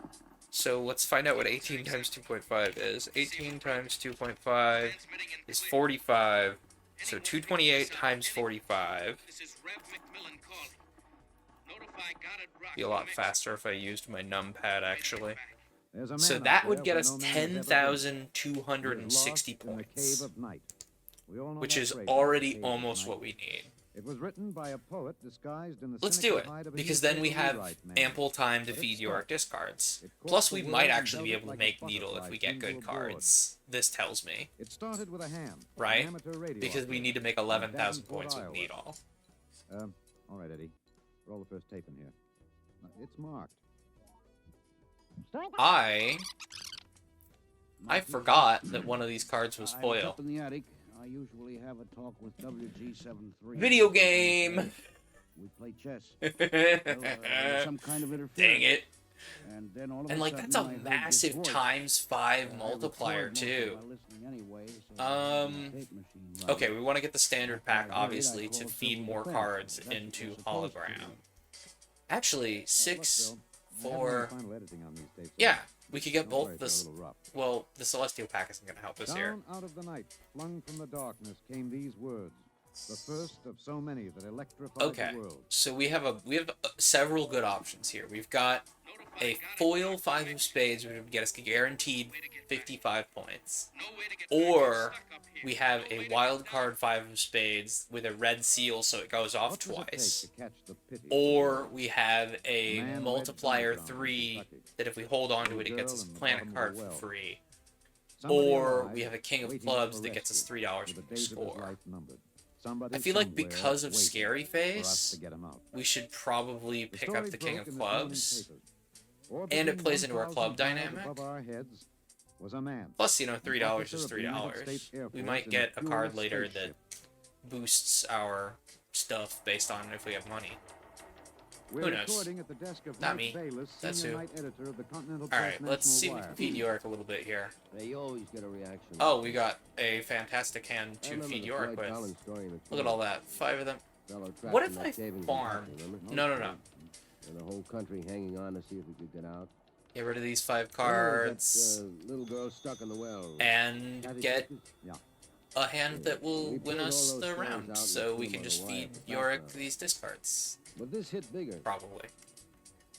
[SPEAKER 2] So let's find out what 18 times 2.5 is. 18 times 2.5 is 45. So 228 times 45. Be a lot faster if I used my numpad, actually.
[SPEAKER 7] There's a
[SPEAKER 2] So
[SPEAKER 7] man
[SPEAKER 2] that
[SPEAKER 7] up
[SPEAKER 2] would
[SPEAKER 7] there
[SPEAKER 2] get
[SPEAKER 7] where
[SPEAKER 2] us
[SPEAKER 7] no man has ever been. He was
[SPEAKER 2] 10,260
[SPEAKER 7] lost in the cave
[SPEAKER 2] points,
[SPEAKER 7] of night. We all know
[SPEAKER 2] which
[SPEAKER 7] that
[SPEAKER 2] is
[SPEAKER 7] phrase,
[SPEAKER 2] already
[SPEAKER 7] cave of
[SPEAKER 2] almost
[SPEAKER 7] night.
[SPEAKER 2] what we need.
[SPEAKER 7] It was written by a poet disguised in the
[SPEAKER 2] Let's do
[SPEAKER 7] cynical
[SPEAKER 2] it,
[SPEAKER 7] hide of a
[SPEAKER 2] because then we
[SPEAKER 7] newspaper
[SPEAKER 2] have
[SPEAKER 7] rewrite man.
[SPEAKER 2] ample time to
[SPEAKER 7] But it
[SPEAKER 2] feed Yorick
[SPEAKER 7] stuck.
[SPEAKER 2] discards.
[SPEAKER 7] It
[SPEAKER 2] Plus,
[SPEAKER 7] caught
[SPEAKER 2] we
[SPEAKER 7] the
[SPEAKER 2] might
[SPEAKER 7] word
[SPEAKER 2] actually
[SPEAKER 7] and
[SPEAKER 2] be
[SPEAKER 7] held
[SPEAKER 2] able
[SPEAKER 7] it
[SPEAKER 2] to
[SPEAKER 7] like a
[SPEAKER 2] make needle if
[SPEAKER 7] butterfly
[SPEAKER 2] we get
[SPEAKER 7] pinned to
[SPEAKER 2] good
[SPEAKER 7] a board.
[SPEAKER 2] cards. This tells me,
[SPEAKER 7] It started with a ham,
[SPEAKER 2] right?
[SPEAKER 7] an amateur radio
[SPEAKER 2] Because we
[SPEAKER 7] operator
[SPEAKER 2] need to make
[SPEAKER 7] from
[SPEAKER 2] 11,000
[SPEAKER 7] Davenport,
[SPEAKER 2] points with
[SPEAKER 7] Iowa.
[SPEAKER 2] needle.
[SPEAKER 7] All right, Eddie. Roll the first tape in here. It's marked.
[SPEAKER 2] I forgot that one of these cards was
[SPEAKER 8] I'm
[SPEAKER 2] foil.
[SPEAKER 8] up in the attic. I usually have a talk with WG73.
[SPEAKER 2] Video game!
[SPEAKER 8] We play chess.
[SPEAKER 2] Dang
[SPEAKER 8] Some kind of interference.
[SPEAKER 2] it.
[SPEAKER 8] And then all of
[SPEAKER 2] And
[SPEAKER 8] a
[SPEAKER 2] like,
[SPEAKER 8] sudden,
[SPEAKER 2] that's a
[SPEAKER 8] I heard this
[SPEAKER 2] massive
[SPEAKER 8] voice.
[SPEAKER 2] times 5
[SPEAKER 8] I
[SPEAKER 2] multiplier,
[SPEAKER 8] record most of
[SPEAKER 2] too.
[SPEAKER 8] my listening anyway, so I have a tape machine running.
[SPEAKER 2] Okay, we want to get the standard pack,
[SPEAKER 8] I heard it,
[SPEAKER 2] obviously,
[SPEAKER 8] I
[SPEAKER 2] to
[SPEAKER 8] called
[SPEAKER 2] feed
[SPEAKER 8] Civil
[SPEAKER 2] more
[SPEAKER 8] Defense.
[SPEAKER 2] cards
[SPEAKER 8] That's what
[SPEAKER 2] into
[SPEAKER 8] you're supposed to do.
[SPEAKER 2] hologram. Actually, 6
[SPEAKER 7] Look, Bill, I haven't
[SPEAKER 2] for...
[SPEAKER 7] done final editing on these tapes
[SPEAKER 2] Yeah,
[SPEAKER 7] yet.
[SPEAKER 2] we could get
[SPEAKER 7] Don't worry
[SPEAKER 2] both
[SPEAKER 7] if they're a
[SPEAKER 2] this...
[SPEAKER 7] little rough.
[SPEAKER 2] Well, the Celestial pack isn't going to help us here.
[SPEAKER 7] Down out of the night, flung from the darkness, came these words. The first of so many that electrified
[SPEAKER 2] Okay,
[SPEAKER 7] the world.
[SPEAKER 2] so we have several good options here. We've got a foil 5 of spades, which would get us guaranteed 55 points. Or we have a wild card 5 of spades with a red seal, so it goes off
[SPEAKER 7] What does it take
[SPEAKER 2] twice.
[SPEAKER 7] to catch the pity of
[SPEAKER 2] Or
[SPEAKER 7] the world?
[SPEAKER 2] we have a
[SPEAKER 7] Man
[SPEAKER 2] multiplier
[SPEAKER 7] led down
[SPEAKER 2] 3
[SPEAKER 7] Kentucky.
[SPEAKER 2] that if we hold on to it, it
[SPEAKER 7] Little
[SPEAKER 2] gets
[SPEAKER 7] girl
[SPEAKER 2] us
[SPEAKER 7] in
[SPEAKER 2] a
[SPEAKER 7] the
[SPEAKER 2] planet
[SPEAKER 7] bottom of
[SPEAKER 2] card
[SPEAKER 7] a
[SPEAKER 2] for
[SPEAKER 7] well.
[SPEAKER 2] free.
[SPEAKER 7] Somebody
[SPEAKER 2] Or
[SPEAKER 7] alive
[SPEAKER 2] we have a king of
[SPEAKER 7] waiting
[SPEAKER 2] clubs
[SPEAKER 7] for
[SPEAKER 2] that gets us
[SPEAKER 7] rescue,
[SPEAKER 2] $3
[SPEAKER 7] with the
[SPEAKER 2] from the
[SPEAKER 7] days of his
[SPEAKER 2] score.
[SPEAKER 7] life numbered. Somebody
[SPEAKER 2] I feel like
[SPEAKER 7] somewhere
[SPEAKER 2] because of
[SPEAKER 7] waiting
[SPEAKER 2] Scary
[SPEAKER 7] for us
[SPEAKER 2] Face,
[SPEAKER 7] to get him out.
[SPEAKER 2] we should probably
[SPEAKER 7] The
[SPEAKER 2] pick
[SPEAKER 7] story
[SPEAKER 2] up the king
[SPEAKER 7] broke
[SPEAKER 2] of
[SPEAKER 7] in this morning's
[SPEAKER 2] clubs.
[SPEAKER 7] papers. Or
[SPEAKER 2] And it
[SPEAKER 7] between
[SPEAKER 2] plays into our club
[SPEAKER 7] 1,000 miles
[SPEAKER 2] dynamic.
[SPEAKER 7] above our heads was a man.
[SPEAKER 2] Plus, you know, $3
[SPEAKER 7] officer
[SPEAKER 2] is
[SPEAKER 7] of the United
[SPEAKER 2] $3.
[SPEAKER 7] States Air
[SPEAKER 2] We
[SPEAKER 7] Force
[SPEAKER 2] might
[SPEAKER 7] in
[SPEAKER 2] get a
[SPEAKER 7] pure
[SPEAKER 2] card later that
[SPEAKER 7] spaceship.
[SPEAKER 2] boosts our stuff based on if we have money.
[SPEAKER 7] We're
[SPEAKER 2] Who knows?
[SPEAKER 7] recording at the desk of
[SPEAKER 2] Not
[SPEAKER 7] Mike
[SPEAKER 2] me.
[SPEAKER 7] Bayless,
[SPEAKER 2] That's
[SPEAKER 7] senior
[SPEAKER 2] who.
[SPEAKER 7] night editor of the Continental
[SPEAKER 2] Alright,
[SPEAKER 7] Press
[SPEAKER 2] let's see if we
[SPEAKER 7] National
[SPEAKER 2] can
[SPEAKER 7] Wire.
[SPEAKER 2] feed Yorick a little bit here.
[SPEAKER 9] Hey, you always get a reaction.
[SPEAKER 2] Oh, we got a fantastic hand
[SPEAKER 9] I
[SPEAKER 2] to
[SPEAKER 9] remember
[SPEAKER 2] feed
[SPEAKER 9] the
[SPEAKER 2] Yorick
[SPEAKER 9] Floyd
[SPEAKER 2] with.
[SPEAKER 9] Collins story in the
[SPEAKER 2] Look at all that. 5 of them.
[SPEAKER 9] fellow trapped
[SPEAKER 2] What
[SPEAKER 9] in
[SPEAKER 2] if
[SPEAKER 9] that
[SPEAKER 2] I
[SPEAKER 9] cave in
[SPEAKER 2] farm?
[SPEAKER 9] Kentucky, remember?
[SPEAKER 2] No.
[SPEAKER 9] And the whole country hanging on to see if we could get out.
[SPEAKER 2] Get rid of these 5
[SPEAKER 9] Well,
[SPEAKER 2] cards.
[SPEAKER 9] that, little girl stuck in the well.
[SPEAKER 2] And
[SPEAKER 9] Kathy
[SPEAKER 2] get
[SPEAKER 9] Stevens?
[SPEAKER 7] Yeah.
[SPEAKER 2] a hand that will
[SPEAKER 9] We
[SPEAKER 2] win
[SPEAKER 9] played all
[SPEAKER 2] us
[SPEAKER 9] those
[SPEAKER 2] the
[SPEAKER 9] stories
[SPEAKER 2] round.
[SPEAKER 9] out in
[SPEAKER 2] So
[SPEAKER 9] the
[SPEAKER 2] we
[SPEAKER 9] room
[SPEAKER 2] can
[SPEAKER 9] on
[SPEAKER 2] just
[SPEAKER 9] the
[SPEAKER 2] feed
[SPEAKER 9] wire.
[SPEAKER 2] Yorick
[SPEAKER 9] Background.
[SPEAKER 2] these discards.
[SPEAKER 9] But this hit bigger.
[SPEAKER 2] Probably.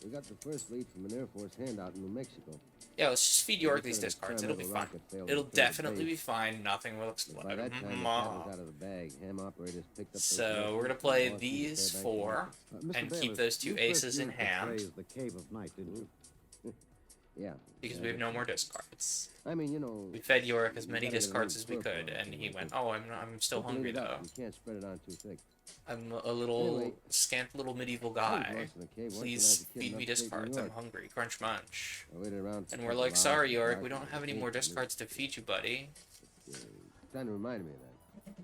[SPEAKER 9] We got the first lead from an Air Force handout in New Mexico.
[SPEAKER 2] Yeah, let's just feed Yorick
[SPEAKER 9] They
[SPEAKER 2] these
[SPEAKER 9] said an
[SPEAKER 2] discards. It'll be
[SPEAKER 9] experimental
[SPEAKER 2] fine.
[SPEAKER 9] rocket failed
[SPEAKER 2] It'll
[SPEAKER 9] at third
[SPEAKER 2] definitely
[SPEAKER 9] base.
[SPEAKER 2] be fine. Nothing will
[SPEAKER 9] But
[SPEAKER 2] explode.
[SPEAKER 9] by that time, the cat was out of the bag. Ham operators picked up those
[SPEAKER 2] So
[SPEAKER 9] lessons
[SPEAKER 2] we're gonna
[SPEAKER 9] and
[SPEAKER 2] play
[SPEAKER 9] lost
[SPEAKER 2] these
[SPEAKER 9] their
[SPEAKER 2] 4
[SPEAKER 7] Mr.
[SPEAKER 2] and keep
[SPEAKER 7] Bayless,
[SPEAKER 2] those 2
[SPEAKER 7] you first
[SPEAKER 2] aces in
[SPEAKER 7] used the
[SPEAKER 2] hand
[SPEAKER 7] phrase, the cave of night, didn't you?
[SPEAKER 9] Yeah.
[SPEAKER 2] because
[SPEAKER 9] Yeah,
[SPEAKER 2] we have no
[SPEAKER 9] that's
[SPEAKER 2] more
[SPEAKER 9] right.
[SPEAKER 2] discards.
[SPEAKER 9] I mean, you know.
[SPEAKER 2] We fed Yorick as
[SPEAKER 9] you
[SPEAKER 2] many
[SPEAKER 9] gotta get a
[SPEAKER 2] discards
[SPEAKER 9] little
[SPEAKER 2] as we
[SPEAKER 9] purple
[SPEAKER 2] could,
[SPEAKER 9] on it,
[SPEAKER 2] and
[SPEAKER 9] you
[SPEAKER 2] he
[SPEAKER 9] know,
[SPEAKER 2] went,
[SPEAKER 9] but
[SPEAKER 2] "Oh, I'm still
[SPEAKER 9] clean
[SPEAKER 2] hungry
[SPEAKER 9] it up.
[SPEAKER 2] though.
[SPEAKER 9] You can't spread it on too thick.
[SPEAKER 2] I'm a little
[SPEAKER 9] Anyway,
[SPEAKER 2] scant little medieval
[SPEAKER 9] I was
[SPEAKER 2] guy.
[SPEAKER 9] lost in the cave once when I was
[SPEAKER 2] Please
[SPEAKER 9] a kid
[SPEAKER 2] feed
[SPEAKER 9] in
[SPEAKER 2] me
[SPEAKER 9] upstate New
[SPEAKER 2] discards. I'm
[SPEAKER 9] York.
[SPEAKER 2] hungry. Crunch munch."
[SPEAKER 9] I waited around for
[SPEAKER 2] And
[SPEAKER 9] a
[SPEAKER 2] we're
[SPEAKER 9] couple
[SPEAKER 2] like,
[SPEAKER 9] hours
[SPEAKER 2] "Sorry,
[SPEAKER 9] to
[SPEAKER 2] Yorick,
[SPEAKER 9] dark
[SPEAKER 2] we don't
[SPEAKER 9] and
[SPEAKER 2] have any
[SPEAKER 9] it
[SPEAKER 2] more
[SPEAKER 9] came to me.
[SPEAKER 2] discards to feed you, buddy."
[SPEAKER 9] Kind of reminded me of that.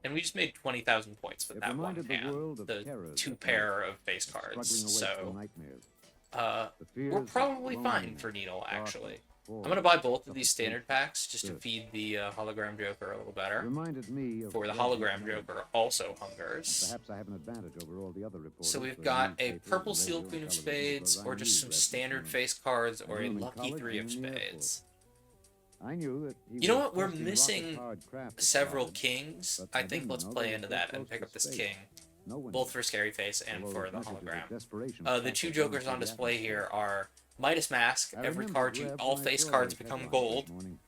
[SPEAKER 2] And we just made 20,000 points with
[SPEAKER 7] It
[SPEAKER 2] that one
[SPEAKER 7] reminded the
[SPEAKER 2] hand.
[SPEAKER 7] world of
[SPEAKER 2] The
[SPEAKER 7] terrors
[SPEAKER 2] 2
[SPEAKER 7] that
[SPEAKER 2] pair of base
[SPEAKER 7] struggling
[SPEAKER 2] cards.
[SPEAKER 7] away
[SPEAKER 2] So,
[SPEAKER 7] from nightmares.
[SPEAKER 2] uh,
[SPEAKER 7] The fears
[SPEAKER 2] we're
[SPEAKER 7] of
[SPEAKER 2] probably fine
[SPEAKER 7] loneliness,
[SPEAKER 2] for Needle, actually.
[SPEAKER 7] darkness,
[SPEAKER 2] I'm gonna buy both of
[SPEAKER 7] suffocation,
[SPEAKER 2] these standard packs just to
[SPEAKER 7] Good.
[SPEAKER 2] feed the hologram Joker a little better.
[SPEAKER 7] Reminded me of
[SPEAKER 2] For the
[SPEAKER 7] Razzy
[SPEAKER 2] hologram
[SPEAKER 7] Man.
[SPEAKER 2] Joker also hungers.
[SPEAKER 7] Perhaps I have an advantage over all the other reporters.
[SPEAKER 2] So we've
[SPEAKER 7] for
[SPEAKER 2] got a
[SPEAKER 7] newspapers,
[SPEAKER 2] purple
[SPEAKER 7] radio,
[SPEAKER 2] seal
[SPEAKER 7] and
[SPEAKER 2] queen of
[SPEAKER 7] television,
[SPEAKER 2] spades,
[SPEAKER 7] because
[SPEAKER 2] or
[SPEAKER 7] I
[SPEAKER 2] just
[SPEAKER 7] knew
[SPEAKER 2] some
[SPEAKER 7] that
[SPEAKER 2] standard
[SPEAKER 7] man.
[SPEAKER 2] face cards, or
[SPEAKER 7] I
[SPEAKER 2] a
[SPEAKER 7] knew him in
[SPEAKER 2] lucky
[SPEAKER 7] college
[SPEAKER 2] 3 of
[SPEAKER 7] and in the Air
[SPEAKER 2] spades.
[SPEAKER 7] I knew that he
[SPEAKER 2] You know
[SPEAKER 7] was
[SPEAKER 2] what? We're
[SPEAKER 7] testing rocket
[SPEAKER 2] missing
[SPEAKER 7] powered craft at
[SPEAKER 2] several
[SPEAKER 7] college,
[SPEAKER 2] kings.
[SPEAKER 7] but
[SPEAKER 2] I
[SPEAKER 7] I
[SPEAKER 2] think
[SPEAKER 7] didn't
[SPEAKER 2] let's
[SPEAKER 7] know
[SPEAKER 2] play
[SPEAKER 7] they
[SPEAKER 2] into
[SPEAKER 7] were so
[SPEAKER 2] that and
[SPEAKER 7] close
[SPEAKER 2] pick
[SPEAKER 7] to
[SPEAKER 2] up this
[SPEAKER 7] space.
[SPEAKER 2] king.
[SPEAKER 7] No one
[SPEAKER 2] Both
[SPEAKER 7] did.
[SPEAKER 2] for Scary Face and
[SPEAKER 7] Although
[SPEAKER 2] for
[SPEAKER 7] those
[SPEAKER 2] the
[SPEAKER 7] messages of
[SPEAKER 2] hologram.
[SPEAKER 7] desperation
[SPEAKER 2] The
[SPEAKER 7] crackled
[SPEAKER 2] 2
[SPEAKER 7] down
[SPEAKER 2] jokers
[SPEAKER 7] through
[SPEAKER 2] on
[SPEAKER 7] the
[SPEAKER 2] display
[SPEAKER 7] atmosphere.
[SPEAKER 2] here are Midas Mask.
[SPEAKER 7] I
[SPEAKER 2] Every
[SPEAKER 7] remember
[SPEAKER 2] card,
[SPEAKER 7] Grab
[SPEAKER 2] all
[SPEAKER 7] My
[SPEAKER 2] face
[SPEAKER 7] Sword
[SPEAKER 2] cards become
[SPEAKER 7] headline
[SPEAKER 2] gold,
[SPEAKER 7] this morning.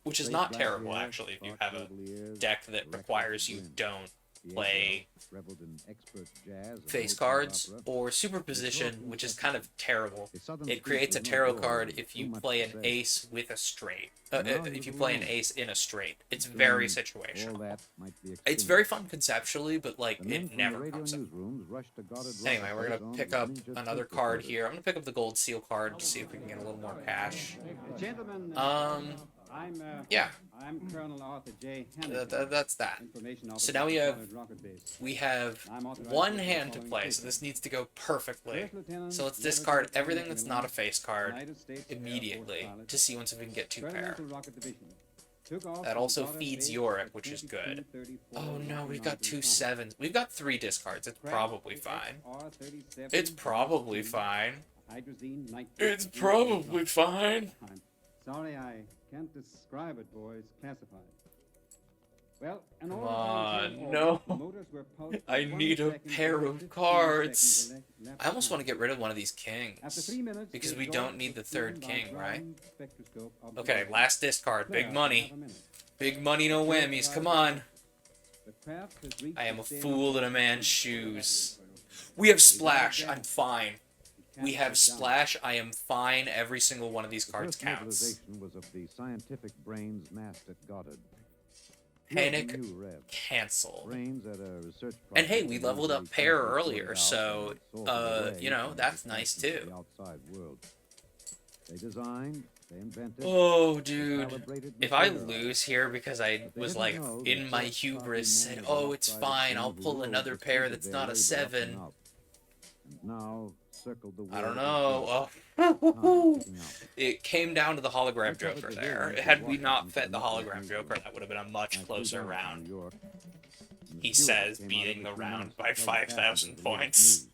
[SPEAKER 2] which is
[SPEAKER 7] Straight
[SPEAKER 2] not
[SPEAKER 7] black
[SPEAKER 2] terrible
[SPEAKER 7] hair,
[SPEAKER 2] actually if you
[SPEAKER 7] dark
[SPEAKER 2] have a
[SPEAKER 7] googly ears,
[SPEAKER 2] deck that
[SPEAKER 7] reckless
[SPEAKER 2] requires you
[SPEAKER 7] grin.
[SPEAKER 2] don't
[SPEAKER 7] The
[SPEAKER 2] play
[SPEAKER 7] Ace reveled in expert jazz and
[SPEAKER 2] face
[SPEAKER 7] Mozart
[SPEAKER 2] cards
[SPEAKER 7] opera.
[SPEAKER 2] or superposition, which is kind of terrible.
[SPEAKER 7] His southern
[SPEAKER 2] It
[SPEAKER 7] speech
[SPEAKER 2] creates a
[SPEAKER 7] was no
[SPEAKER 2] tarot
[SPEAKER 7] bore,
[SPEAKER 2] card
[SPEAKER 7] and
[SPEAKER 2] if
[SPEAKER 7] too
[SPEAKER 2] you
[SPEAKER 7] much
[SPEAKER 2] play
[SPEAKER 7] to
[SPEAKER 2] an
[SPEAKER 7] say.
[SPEAKER 2] ace with a straight.
[SPEAKER 7] Now he
[SPEAKER 2] If
[SPEAKER 7] was
[SPEAKER 2] you play an
[SPEAKER 7] alone.
[SPEAKER 2] ace in a straight, it's
[SPEAKER 7] Soon,
[SPEAKER 2] very
[SPEAKER 7] all
[SPEAKER 2] situational.
[SPEAKER 7] that might be
[SPEAKER 2] It's
[SPEAKER 7] extinguished.
[SPEAKER 2] very fun conceptually, but like
[SPEAKER 7] The men
[SPEAKER 2] it
[SPEAKER 7] from
[SPEAKER 2] never
[SPEAKER 7] the radio
[SPEAKER 2] comes up.
[SPEAKER 7] newsrooms rushed to guarded
[SPEAKER 2] Anyway, we're
[SPEAKER 7] rocket
[SPEAKER 2] gonna
[SPEAKER 7] face
[SPEAKER 2] pick
[SPEAKER 7] on
[SPEAKER 2] up
[SPEAKER 7] with ninja
[SPEAKER 2] another
[SPEAKER 7] tape
[SPEAKER 2] card
[SPEAKER 7] recorders.
[SPEAKER 2] here. I'm gonna pick up the gold seal card to see if we can get a little more cash.
[SPEAKER 10] Gentlemen,
[SPEAKER 2] Yeah,
[SPEAKER 10] I'm Colonel Arthur J. Hamilton,
[SPEAKER 2] that's that.
[SPEAKER 10] information
[SPEAKER 2] So
[SPEAKER 10] officer
[SPEAKER 2] now we
[SPEAKER 10] for
[SPEAKER 2] have
[SPEAKER 10] College Rocket Base.
[SPEAKER 2] we have
[SPEAKER 10] I'm authorized
[SPEAKER 2] one
[SPEAKER 10] to
[SPEAKER 2] hand to
[SPEAKER 10] following
[SPEAKER 2] play, so
[SPEAKER 10] papers.
[SPEAKER 2] this needs to go perfectly.
[SPEAKER 10] First Lieutenant,
[SPEAKER 2] So let's
[SPEAKER 10] Leonard
[SPEAKER 2] discard
[SPEAKER 10] Lieutenant
[SPEAKER 2] everything that's not a
[SPEAKER 10] Miller,
[SPEAKER 2] face card
[SPEAKER 10] United States Air Force
[SPEAKER 2] immediately
[SPEAKER 10] pilot,
[SPEAKER 2] to see once if we can get 2 pair.
[SPEAKER 10] Experimental Rocket Division.
[SPEAKER 2] That also feeds Yorick, which is good. Oh no, we've got 2 7s. We've got 3 discards. It's probably fine. It's probably fine. It's probably fine.
[SPEAKER 10] Sorry, I can't describe it, boys. Classified. Well,
[SPEAKER 2] Come on, no. I need a pair of cards. I almost want to get rid of one of these kings. Because we don't need the 3rd king, right? Okay, last discard. Big money. Big money, no whammies. Come on. I am a fool in a man's shoes. We have Splash. I'm fine. We have Splash. I am fine. Every single one of these cards counts.
[SPEAKER 7] Was of the scientific brains massed at Goddard.
[SPEAKER 2] Panic, cancel.
[SPEAKER 7] Brains at a research
[SPEAKER 2] And hey, we leveled up Pear earlier, so, you know, that's nice too.
[SPEAKER 7] Outside world. They designed, they invented,
[SPEAKER 2] Oh, dude. If I lose here because I was, like, in my hubris, said, oh, it's fine, I'll pull another pair that's not a 7.
[SPEAKER 7] And now circled the
[SPEAKER 2] I don't
[SPEAKER 7] world
[SPEAKER 2] know. It came down to the hologram Joker there. Had we not fed the hologram Joker, that would have been a much closer round. He says, beating the round by 5,000 points.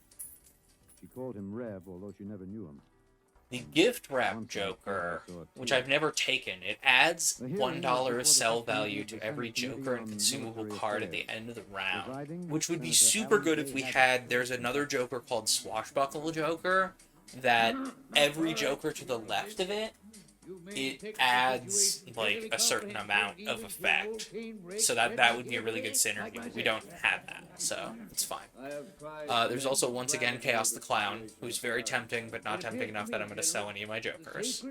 [SPEAKER 7] She called him Rev, although she never knew him.
[SPEAKER 2] The gift wrap Joker, which I've never taken, it adds $1 of sell value to every Joker and consumable card at the end of the round, which would be super good if we had, there's another Joker called Swashbuckle Joker, that every Joker to the left of it, it adds, like, a certain amount of effect. So that would be a really good synergy. We don't have that, so it's fine. There's also, once again, Chaos the Clown, who's very tempting, but not tempting enough that I'm going to sell any of my Jokers.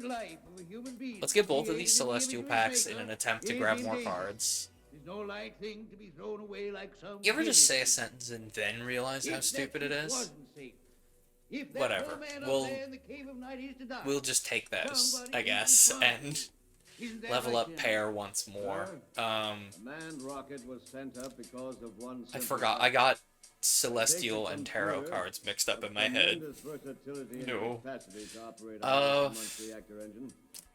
[SPEAKER 2] Let's get both of these Celestial packs in an attempt to grab more cards. You ever just say a sentence and then realize how stupid it is? Whatever. We'll just take those, I guess, and level up Pear once more. I forgot. I got Celestial and Tarot cards mixed up in my head. No.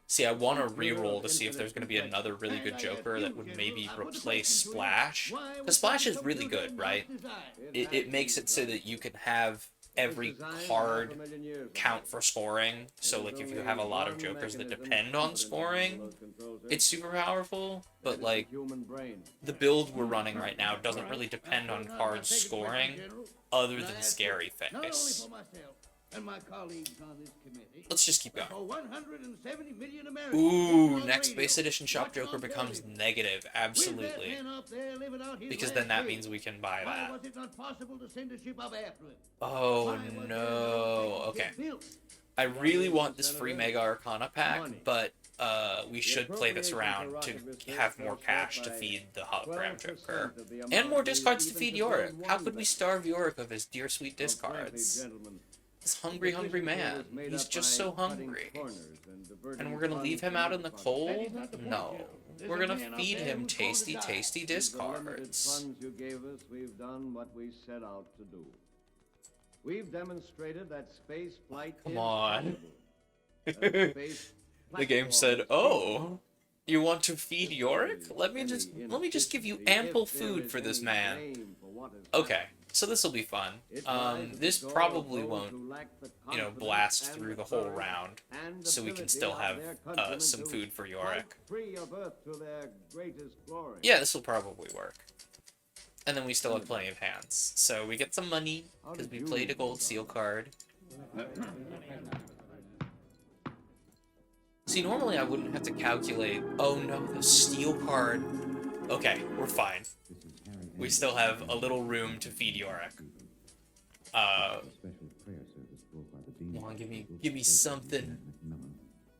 [SPEAKER 2] See, I want to reroll to see if there's going to be another really good Joker that would maybe replace Splash. Because Splash is really good, right? It makes it so that you can have every card count for scoring. So, like, if you have a lot of Jokers that depend on scoring, it's super powerful. But, like, the build we're running right now doesn't really depend on cards scoring other than Scary Face. Let's just keep going. Ooh, next base edition shop Joker becomes negative, absolutely. Because then that means we can buy that. Oh no, okay. I really want this free Mega Arcana pack, but we should play this round to have more cash to feed the hologram Joker. And more discards to feed Yorick. How could we starve Yorick of his dear sweet discards? This hungry, hungry man. He's just so hungry. And we're gonna leave him out in the cold? No. We're gonna feed him tasty, tasty discards.
[SPEAKER 3] We've done what we set out to do. We've demonstrated that space flight
[SPEAKER 2] Come on. The game said, "Oh, you want to feed Yorick? Let me just give you ample food for this man." Okay. So this will be fun. This probably won't, you know, blast through the whole round, so we can still have some food for Yorick. Yeah, this will probably work. And then we still have plenty of hands. So we get some money, because we played a gold seal card. See, normally I wouldn't have to calculate... Oh no, the steel card... Okay, we're fine. We still have a little room to feed Yorick. Come on, give me something.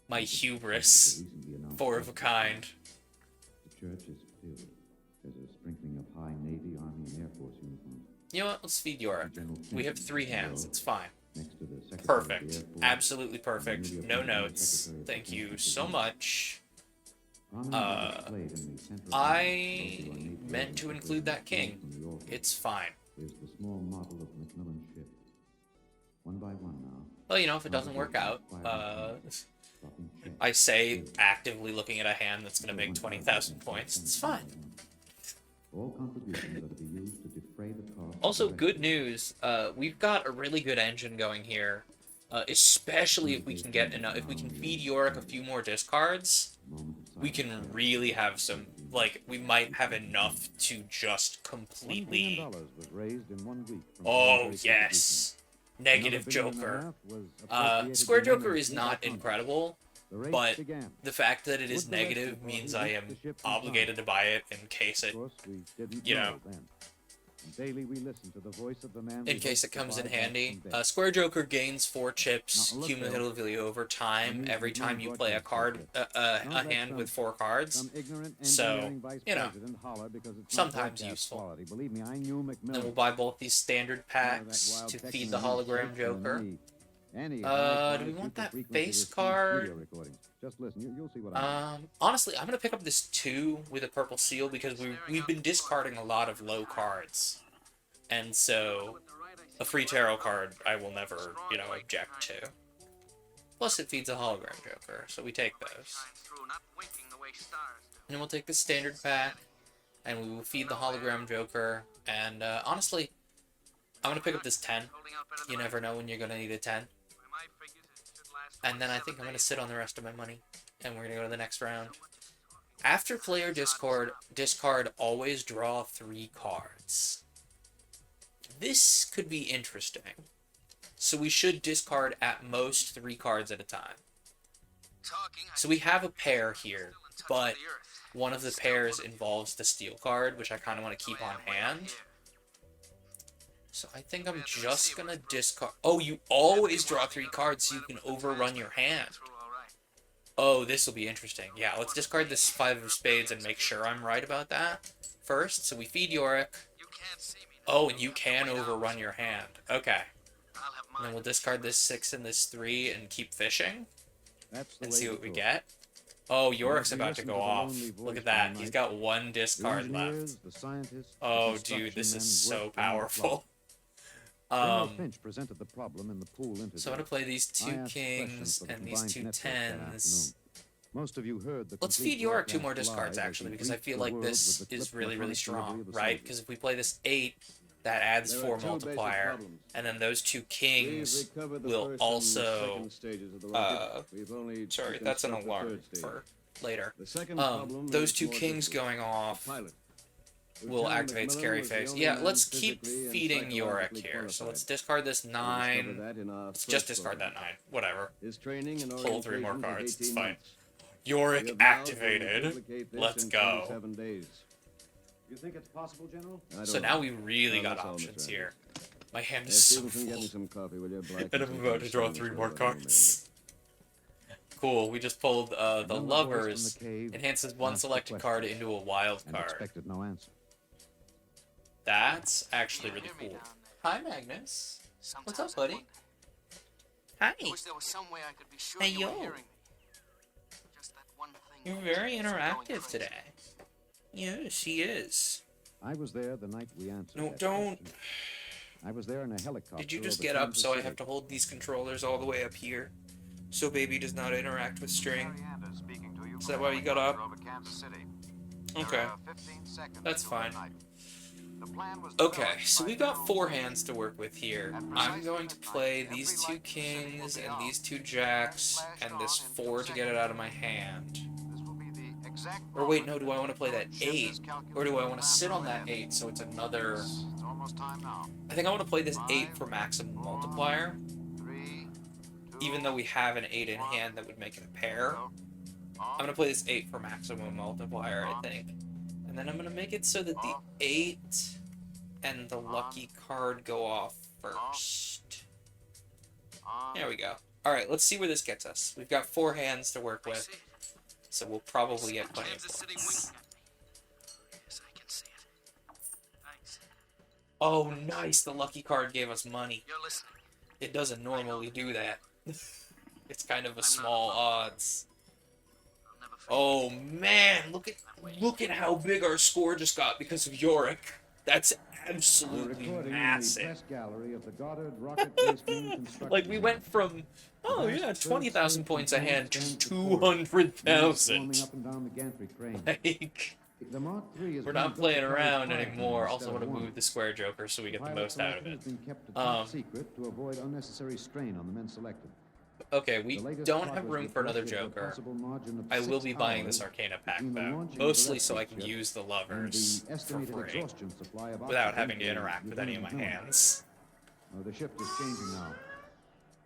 [SPEAKER 2] My hubris. 4 of a kind.
[SPEAKER 7] The church is filled. There's a sprinkling of high Navy, Army, and Air Force uniforms.
[SPEAKER 2] You know what? Let's feed Yorick. We have 3 hands. It's fine. Perfect. Absolutely perfect. No notes. Thank you so much. I meant to include that king. It's fine.
[SPEAKER 7] There's the small model of Macmillan's ship. One by one now.
[SPEAKER 2] Well, you know, if it doesn't work out, I say actively looking at a hand that's going to make 20,000 points. It's fine.
[SPEAKER 7] All contributions are to be used to defray the cost.
[SPEAKER 2] Also, good news. We've got a really good engine going here, especially if we can get enough. If we can feed Yorick a few more discards, we can really have some. Like, we might have enough to just completely.
[SPEAKER 7] $1 billion was raised in 1 week.
[SPEAKER 2] Oh yes, negative Joker. Square Joker is not incredible, but the fact that it is negative means I am obligated to buy it in case it, you know,
[SPEAKER 7] Daily we listen to the voice of the man
[SPEAKER 2] in case it comes in handy. Square Joker gains 4 chips cumulatively over time every time you play a card, a hand with 4 cards. So, you know, sometimes useful. And we'll buy both these standard packs to feed the hologram Joker. Do we want that face card?
[SPEAKER 7] Just listen, you'll see what
[SPEAKER 2] honestly, I'm gonna pick up this 2 with a purple seal because we've been discarding a lot of low cards, and so a free tarot card I will never, you know, object to. Plus, it feeds a hologram Joker, so we take those. And then we'll take the standard pack, and we will feed the hologram Joker. And honestly, I'm gonna pick up this 10. You never know when you're gonna need a 10. And then I think I'm going to sit on the rest of my money, and we're going to go to the next round. After player discard always draw 3 cards. This could be interesting. So we should discard at most 3 cards at a time. So we have a pair here, but one of the pairs involves the steel card, which I kind of want to keep on hand. So I think I'm just going to discard... Oh, you always draw 3 cards so you can overrun your hand. Oh, this will be interesting. Yeah, let's discard this 5 of spades and make sure I'm right about that first. So we feed Yorick. Oh, and you can overrun your hand. Okay. And then we'll discard this 6 and this 3 and keep fishing. And see what we get. Oh, Yorick's about to go off. Look at that. He's got 1 discard left. Oh, dude, this is so powerful.
[SPEAKER 7] Finch presented the problem in the pool interview.
[SPEAKER 2] So I'm going to play these 2 kings and these 2 10s.
[SPEAKER 7] Most of you heard the
[SPEAKER 2] Let's feed Yorick 2 more discards, actually, because I feel like this is really, really strong, right? Because if we play this 8, that adds 4 multiplier, and then those 2 kings will also... sorry, that's an alarm for later. Those 2 kings going off will activate Scary Face. Yeah, let's keep feeding Yorick here. So let's discard this 9. Let's just discard that 9. Whatever. Pull 3 more cards. It's fine. Yorick activated. Let's go.
[SPEAKER 8] You think it's possible, General?
[SPEAKER 2] So now we really got options here. My hand is so full. And I'm about to draw 3 more cards. Cool, we just pulled the Lovers. Enhances 1 selected card into a wild card.
[SPEAKER 7] Expected no answer.
[SPEAKER 2] That's actually really cool. Hi, Magnus. What's up, buddy? Hi. Hey, yo. You're very interactive today. Yes, he is.
[SPEAKER 7] I was there the night we answered.
[SPEAKER 2] No, don't.
[SPEAKER 7] I was there in a helicopter.
[SPEAKER 2] Did you just get up so I have to hold these controllers all the way up here? So baby does not interact with string? Is that why you got up? Okay. That's fine. Okay, so we've got 4 hands to work with here. I'm going to play these 2 kings and these 2 jacks and this 4 to get it out of my hand. Or wait, no, do I want to play that 8? Or do I want to sit on that 8 so it's another... I think I want to play this 8 for maximum multiplier. Even though we have an 8 in hand that would make it a pair. I'm going to play this 8 for maximum multiplier, I think. And then I'm going to make it so that the 8 and the lucky card go off first. There we go. Alright, let's see where this gets us. We've got 4 hands to work with. So we'll probably get plenty of points. Oh, nice! The lucky card gave us money. It doesn't normally do that. It's kind of a small odds. Oh man, look at how big our score just got because of Yorick. That's
[SPEAKER 7] We're
[SPEAKER 2] absolutely
[SPEAKER 7] recording in the
[SPEAKER 2] massive.
[SPEAKER 7] press gallery of the Goddard Rocket-based main construction.
[SPEAKER 2] Like, we went from, oh yeah, 20,000 points a hand to 200,000.
[SPEAKER 7] Swarming up and down the gantry crane.
[SPEAKER 2] Like,
[SPEAKER 7] The Mark III is
[SPEAKER 2] we're
[SPEAKER 7] being
[SPEAKER 2] not
[SPEAKER 7] built
[SPEAKER 2] playing
[SPEAKER 7] to carry
[SPEAKER 2] around
[SPEAKER 7] five
[SPEAKER 2] anymore.
[SPEAKER 7] men
[SPEAKER 2] Also
[SPEAKER 7] instead
[SPEAKER 2] want to
[SPEAKER 7] of one.
[SPEAKER 2] move the square joker so we get the
[SPEAKER 7] Pilot
[SPEAKER 2] most out of
[SPEAKER 7] selection
[SPEAKER 2] it.
[SPEAKER 7] has been kept a top secret to avoid unnecessary strain on the men selected.
[SPEAKER 2] Okay, we
[SPEAKER 7] The latest
[SPEAKER 2] don't have
[SPEAKER 7] progress
[SPEAKER 2] room for another
[SPEAKER 7] reports give a
[SPEAKER 2] joker.
[SPEAKER 7] possible margin of
[SPEAKER 2] I will
[SPEAKER 7] 6
[SPEAKER 2] be buying this
[SPEAKER 7] hours
[SPEAKER 2] Arcana pack,
[SPEAKER 7] between the
[SPEAKER 2] though.
[SPEAKER 7] launching of the
[SPEAKER 2] Mostly so I
[SPEAKER 7] rescue
[SPEAKER 2] can
[SPEAKER 7] ship
[SPEAKER 2] use the
[SPEAKER 7] and
[SPEAKER 2] lovers
[SPEAKER 7] the
[SPEAKER 2] for
[SPEAKER 7] estimated
[SPEAKER 2] free,
[SPEAKER 7] exhaustion supply of
[SPEAKER 2] without
[SPEAKER 7] oxygen
[SPEAKER 2] having to
[SPEAKER 7] for
[SPEAKER 2] interact with any of my
[SPEAKER 7] Lieutenant McMillan.
[SPEAKER 2] hands.
[SPEAKER 7] The shift is changing now.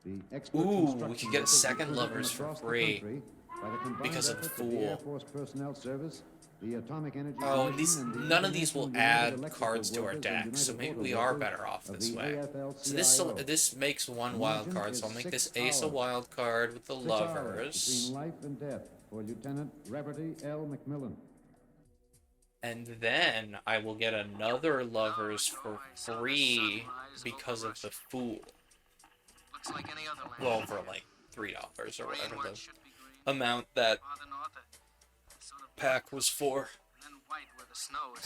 [SPEAKER 7] The expert
[SPEAKER 2] Ooh, we
[SPEAKER 7] construction
[SPEAKER 2] could get
[SPEAKER 7] workers
[SPEAKER 2] second
[SPEAKER 7] recruited from
[SPEAKER 2] lovers for
[SPEAKER 7] across the
[SPEAKER 2] free
[SPEAKER 7] country by the combined
[SPEAKER 2] because of the
[SPEAKER 7] efforts the Air
[SPEAKER 2] Fool.
[SPEAKER 7] Force Personnel Service, the Atomic Energy
[SPEAKER 2] Oh, and
[SPEAKER 7] Commission, and the
[SPEAKER 2] none of these will
[SPEAKER 7] International United
[SPEAKER 2] add
[SPEAKER 7] Electrical
[SPEAKER 2] cards to our
[SPEAKER 7] Workers and
[SPEAKER 2] deck, so
[SPEAKER 7] United
[SPEAKER 2] maybe
[SPEAKER 7] Auto
[SPEAKER 2] we are
[SPEAKER 7] Workers
[SPEAKER 2] better off
[SPEAKER 7] of
[SPEAKER 2] this
[SPEAKER 7] the
[SPEAKER 2] way. So
[SPEAKER 7] AFL-CIO.
[SPEAKER 2] this makes one
[SPEAKER 7] The
[SPEAKER 2] wild
[SPEAKER 7] margin
[SPEAKER 2] card,
[SPEAKER 7] is
[SPEAKER 2] so I'll make
[SPEAKER 7] 6
[SPEAKER 2] this ace a
[SPEAKER 7] hours.
[SPEAKER 2] wild card with the
[SPEAKER 7] 6 hours
[SPEAKER 2] lovers.
[SPEAKER 7] between life and death for Lieutenant Reverdy L. McMillan.
[SPEAKER 2] And then I will get another lovers for free because of the Fool. Well, for like $3 or whatever the amount that pack was for.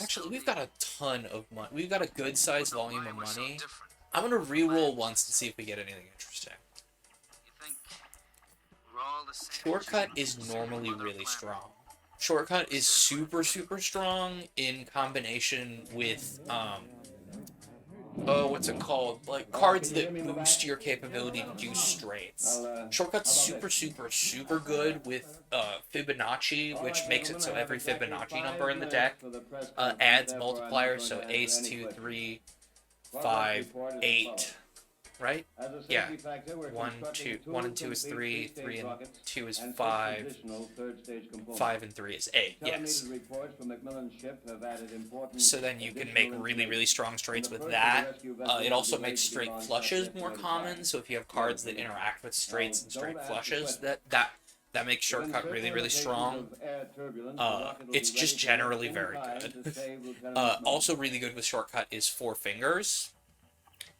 [SPEAKER 2] Actually, we've got a ton of money. We've got a good sized volume of money. I'm gonna re-roll once to see if we get anything interesting. Shortcut is normally really strong. Shortcut is super strong in combination with oh, what's it called? Like cards that boost your capability to do straights. Shortcut's super good with Fibonacci, which makes it so every Fibonacci number in the deck adds multipliers. So ace, 2, 3, 5, 8. Right? Yeah. 1 and 2 is 3, 3 and 2 is 5, 5 and 3 is 8, yes. So then you can make really strong straights with that. It also makes straight flushes more common, so if you have cards that interact with straights and straight flushes, that makes Shortcut really strong. It's just generally very good. Also really good with Shortcut is Four Fingers,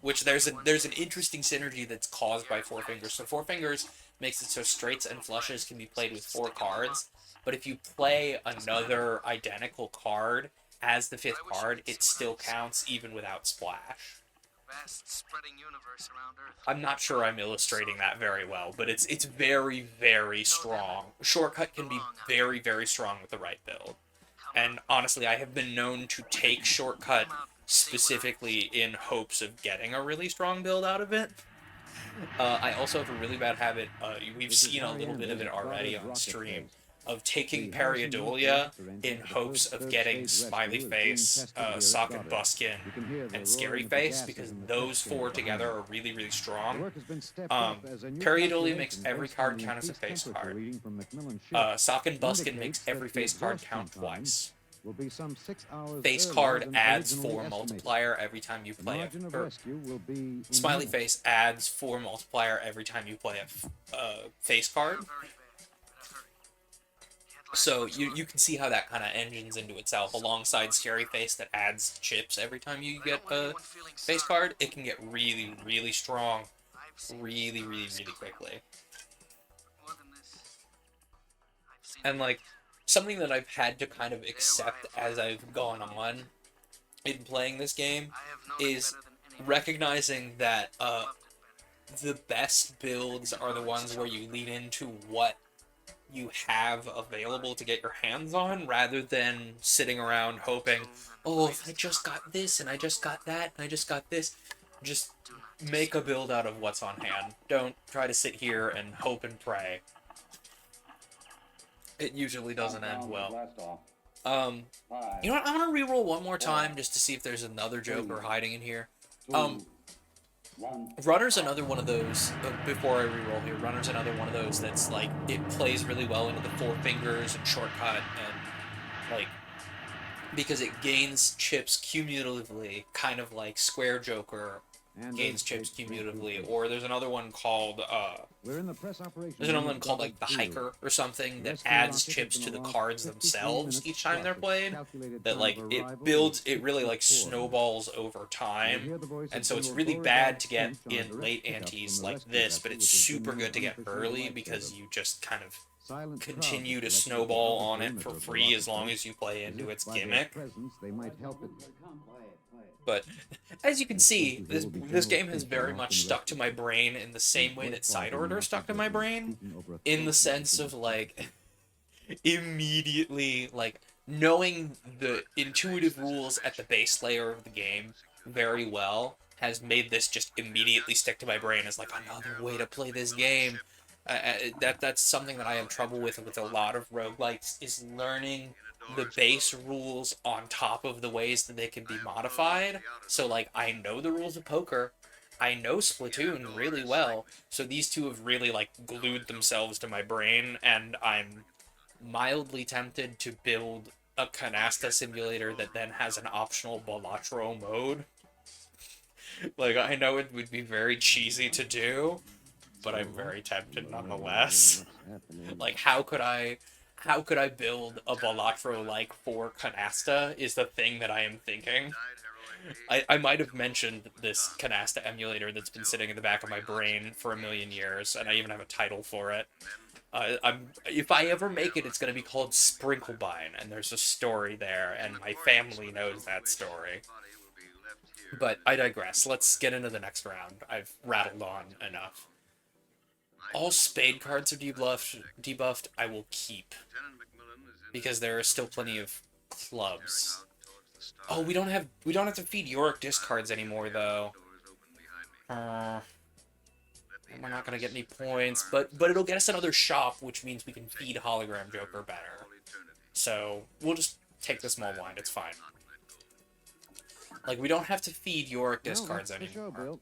[SPEAKER 2] which there's an interesting synergy that's caused by Four Fingers. So Four Fingers makes it so straights and flushes can be played with 4 cards, but if you play another identical card as the 5th card, it still counts even without splash. I'm not sure I'm illustrating that very well, but it's very strong. Shortcut can be very strong with the right build. And honestly, I have been known to take Shortcut specifically in hopes of getting a really strong build out of it. I also have a really bad habit, we've seen a little bit of it already on stream, of taking Pareidolia in hopes of getting Smiley Face, Sock and Buskin, and Scary Face, because those 4 together are really strong. Pareidolia makes every card count as a face card. Sock and Buskin makes every face card count twice. Face card adds 4 multiplier every time you play it. Smiley Face adds 4 multiplier every time you play a face card. So you can see how that kind of engines into itself. Alongside Scary Face that adds chips every time you get a face card, it can get really strong really quickly. And like, something that I've had to kind of accept as I've gone on in playing this game is recognizing that the best builds are the ones where you lean into what you have available to get your hands on, rather than sitting around hoping, oh, if I just got this, and I just got that, and I just got this. Just make a build out of what's on hand. Don't try to sit here and hope and pray. It usually doesn't end well. You know what? I'm gonna reroll one more time just to see if there's another Joker hiding in here. Runner's another one of those, before I reroll here, Runner's another one of those that's like, it plays really well into the 4 Fingers and Shortcut, and like, because it gains chips cumulatively, kind of like Square Joker gains chips cumulatively, or there's another one called there's another one called like the Hiker or something that adds chips to the cards themselves each time they're played, that like it really like snowballs over time, and so it's really bad to get in late antes like this, but it's super good to get early because you just kind of continue to snowball on it for free as long as you play into its gimmick. But as you can see, this game has very much stuck to my brain in the same way that Side Order stuck to my brain, in the sense of, like, immediately, like, knowing the intuitive rules at the base layer of the game very well has made this just immediately stick to my brain as, like, another way to play this game. That's something that I have trouble with a lot of roguelikes, is learning the base rules on top of the ways that they can be modified. So, like, I know the rules of poker, I know Splatoon really well, so these two have really, like, glued themselves to my brain, and I'm mildly tempted to build a canasta simulator that then has an optional Balatro mode. Like, I know it would be very cheesy to do, but I'm very tempted nonetheless. Like, how could I build a Balatro like for canasta is the thing that I am thinking. I might have mentioned this canasta emulator that's been sitting in the back of my brain for a million years, and I even have a title for it. If I ever make it, it's going to be called Sprinklebine, and there's a story there, and my family knows that story. But I digress. Let's get into the next round. I've rattled on enough. All spade cards are debuffed, I will keep. Because there are still plenty of clubs. Oh, we don't have to feed Yorick discards anymore, though. We're not gonna get any points, but it'll get us another shop, which means we can feed Hologram Joker better. So we'll just take the small blind, it's fine. Like, we don't have to feed Yorick discards anymore.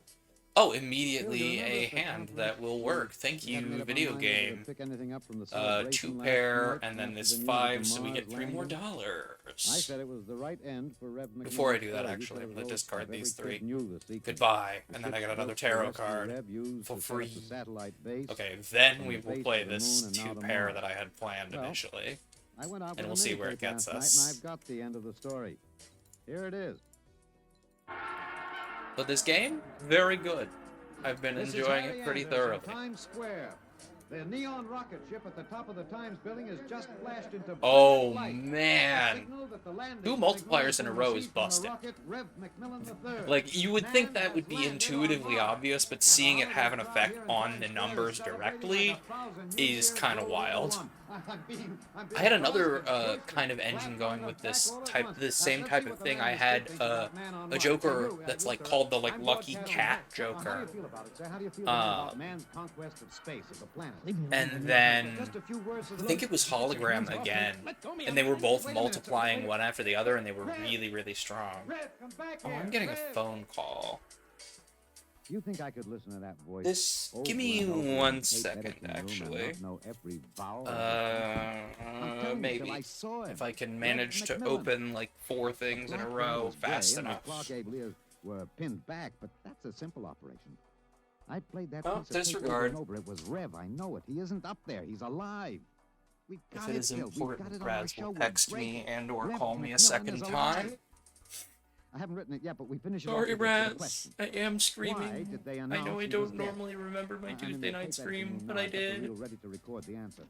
[SPEAKER 2] Oh, immediately a hand that will work. Thank you, video game. 2 pair, and then this 5, so we get $3 more.
[SPEAKER 7] I said it was the right end for Rev McMillan's
[SPEAKER 2] Before I do that,
[SPEAKER 7] story.
[SPEAKER 2] actually, I'm
[SPEAKER 7] He
[SPEAKER 2] going to
[SPEAKER 7] said
[SPEAKER 2] discard these 3.
[SPEAKER 7] the
[SPEAKER 2] Goodbye.
[SPEAKER 7] The
[SPEAKER 2] And then I
[SPEAKER 7] ship
[SPEAKER 2] got another
[SPEAKER 7] built the
[SPEAKER 2] tarot
[SPEAKER 7] rescue
[SPEAKER 2] card
[SPEAKER 7] Rev used
[SPEAKER 2] for
[SPEAKER 7] to set up
[SPEAKER 2] free.
[SPEAKER 7] the satellite base,
[SPEAKER 2] Okay, then
[SPEAKER 7] and
[SPEAKER 2] we
[SPEAKER 7] the
[SPEAKER 2] will
[SPEAKER 7] base
[SPEAKER 2] play
[SPEAKER 7] of the
[SPEAKER 2] this
[SPEAKER 7] moon and now
[SPEAKER 2] 2
[SPEAKER 7] the
[SPEAKER 2] pair
[SPEAKER 7] Mars.
[SPEAKER 2] that I had planned
[SPEAKER 7] Well,
[SPEAKER 2] initially.
[SPEAKER 7] I went out
[SPEAKER 2] And
[SPEAKER 7] with
[SPEAKER 2] we'll
[SPEAKER 7] a
[SPEAKER 2] see where it
[SPEAKER 7] minitape
[SPEAKER 2] gets
[SPEAKER 7] last
[SPEAKER 2] us.
[SPEAKER 7] night, and I've got the end of the story. Here it is.
[SPEAKER 2] But this game, very good. I've been
[SPEAKER 7] This is
[SPEAKER 2] enjoying
[SPEAKER 7] Harry
[SPEAKER 2] it pretty
[SPEAKER 7] Anders
[SPEAKER 2] thoroughly.
[SPEAKER 7] in Times Square. The neon rocket ship at the top of the Times building has just flashed into
[SPEAKER 2] Oh,
[SPEAKER 7] bright light.
[SPEAKER 2] man.
[SPEAKER 7] The signal that the landing
[SPEAKER 2] 2
[SPEAKER 7] signal
[SPEAKER 2] multipliers
[SPEAKER 7] has
[SPEAKER 2] in a
[SPEAKER 7] been
[SPEAKER 2] row is
[SPEAKER 7] received from the
[SPEAKER 2] busted.
[SPEAKER 7] rocket, Rev McMillan III.
[SPEAKER 2] Like, you would think that would be
[SPEAKER 7] Man has landed
[SPEAKER 2] intuitively
[SPEAKER 7] on Mars.
[SPEAKER 2] obvious, but
[SPEAKER 7] And
[SPEAKER 2] seeing
[SPEAKER 7] the
[SPEAKER 2] it have an
[SPEAKER 7] holiday crowd
[SPEAKER 2] effect
[SPEAKER 7] here in
[SPEAKER 2] on
[SPEAKER 7] Times
[SPEAKER 2] the
[SPEAKER 7] Square
[SPEAKER 2] numbers
[SPEAKER 7] celebrating
[SPEAKER 2] directly
[SPEAKER 7] like 1,000 New
[SPEAKER 2] is
[SPEAKER 7] Year's
[SPEAKER 2] kind of
[SPEAKER 7] World
[SPEAKER 2] wild.
[SPEAKER 7] War I. I'm being
[SPEAKER 2] I had another
[SPEAKER 7] frosted,
[SPEAKER 2] kind of engine going with this same
[SPEAKER 7] Let's
[SPEAKER 2] type
[SPEAKER 7] see
[SPEAKER 2] of
[SPEAKER 7] what the
[SPEAKER 2] thing. I
[SPEAKER 7] land is
[SPEAKER 2] had
[SPEAKER 7] thinking about man on
[SPEAKER 2] a
[SPEAKER 7] Mars.
[SPEAKER 2] Joker
[SPEAKER 7] You,
[SPEAKER 2] that's
[SPEAKER 7] you,
[SPEAKER 2] like
[SPEAKER 7] sir.
[SPEAKER 2] called the like
[SPEAKER 7] I'm
[SPEAKER 2] Lucky
[SPEAKER 7] Lord
[SPEAKER 2] Cat
[SPEAKER 7] Catelyn. How do
[SPEAKER 2] Joker.
[SPEAKER 7] you feel about it, sir? How do you feel about man's conquest of space, of the planet?
[SPEAKER 2] And then
[SPEAKER 7] Just a few words to the
[SPEAKER 2] I think it was Hologram again, and they were both multiplying one after the other, and they were really, really strong. Oh, I'm getting a phone call.
[SPEAKER 7] You think I could listen to that voice?
[SPEAKER 2] This, give me 1 second, actually. Maybe. If I can manage to open like 4 things in a row fast enough.
[SPEAKER 7] Clock ablias were pinned back, but that's a simple operation. I played that
[SPEAKER 2] Oh,
[SPEAKER 7] piece of tape
[SPEAKER 2] disregard.
[SPEAKER 7] over and over. It was Rev. I know it. He isn't up there. He's alive. We
[SPEAKER 2] If
[SPEAKER 7] got
[SPEAKER 2] it is
[SPEAKER 7] Bill. We've got
[SPEAKER 2] important,
[SPEAKER 7] it on our
[SPEAKER 2] Raz
[SPEAKER 7] show.
[SPEAKER 2] will
[SPEAKER 7] We're
[SPEAKER 2] text
[SPEAKER 7] great.
[SPEAKER 2] me and or
[SPEAKER 7] Rev
[SPEAKER 2] call me a
[SPEAKER 7] McMillan
[SPEAKER 2] second
[SPEAKER 7] is
[SPEAKER 2] time.
[SPEAKER 7] alive. I haven't written it yet, but we finish it off
[SPEAKER 2] Sorry,
[SPEAKER 7] with a
[SPEAKER 2] Raz.
[SPEAKER 7] question.
[SPEAKER 2] I am
[SPEAKER 7] Why
[SPEAKER 2] screaming.
[SPEAKER 7] did they
[SPEAKER 2] I
[SPEAKER 7] announce
[SPEAKER 2] know I
[SPEAKER 7] he was
[SPEAKER 2] don't
[SPEAKER 7] dead?
[SPEAKER 2] normally remember my
[SPEAKER 7] I'm in
[SPEAKER 2] Tuesday
[SPEAKER 7] the
[SPEAKER 2] night
[SPEAKER 7] tape
[SPEAKER 2] stream,
[SPEAKER 7] editing
[SPEAKER 2] but
[SPEAKER 7] now.
[SPEAKER 2] I
[SPEAKER 7] I've got the
[SPEAKER 2] did.
[SPEAKER 7] reel ready to record the answer.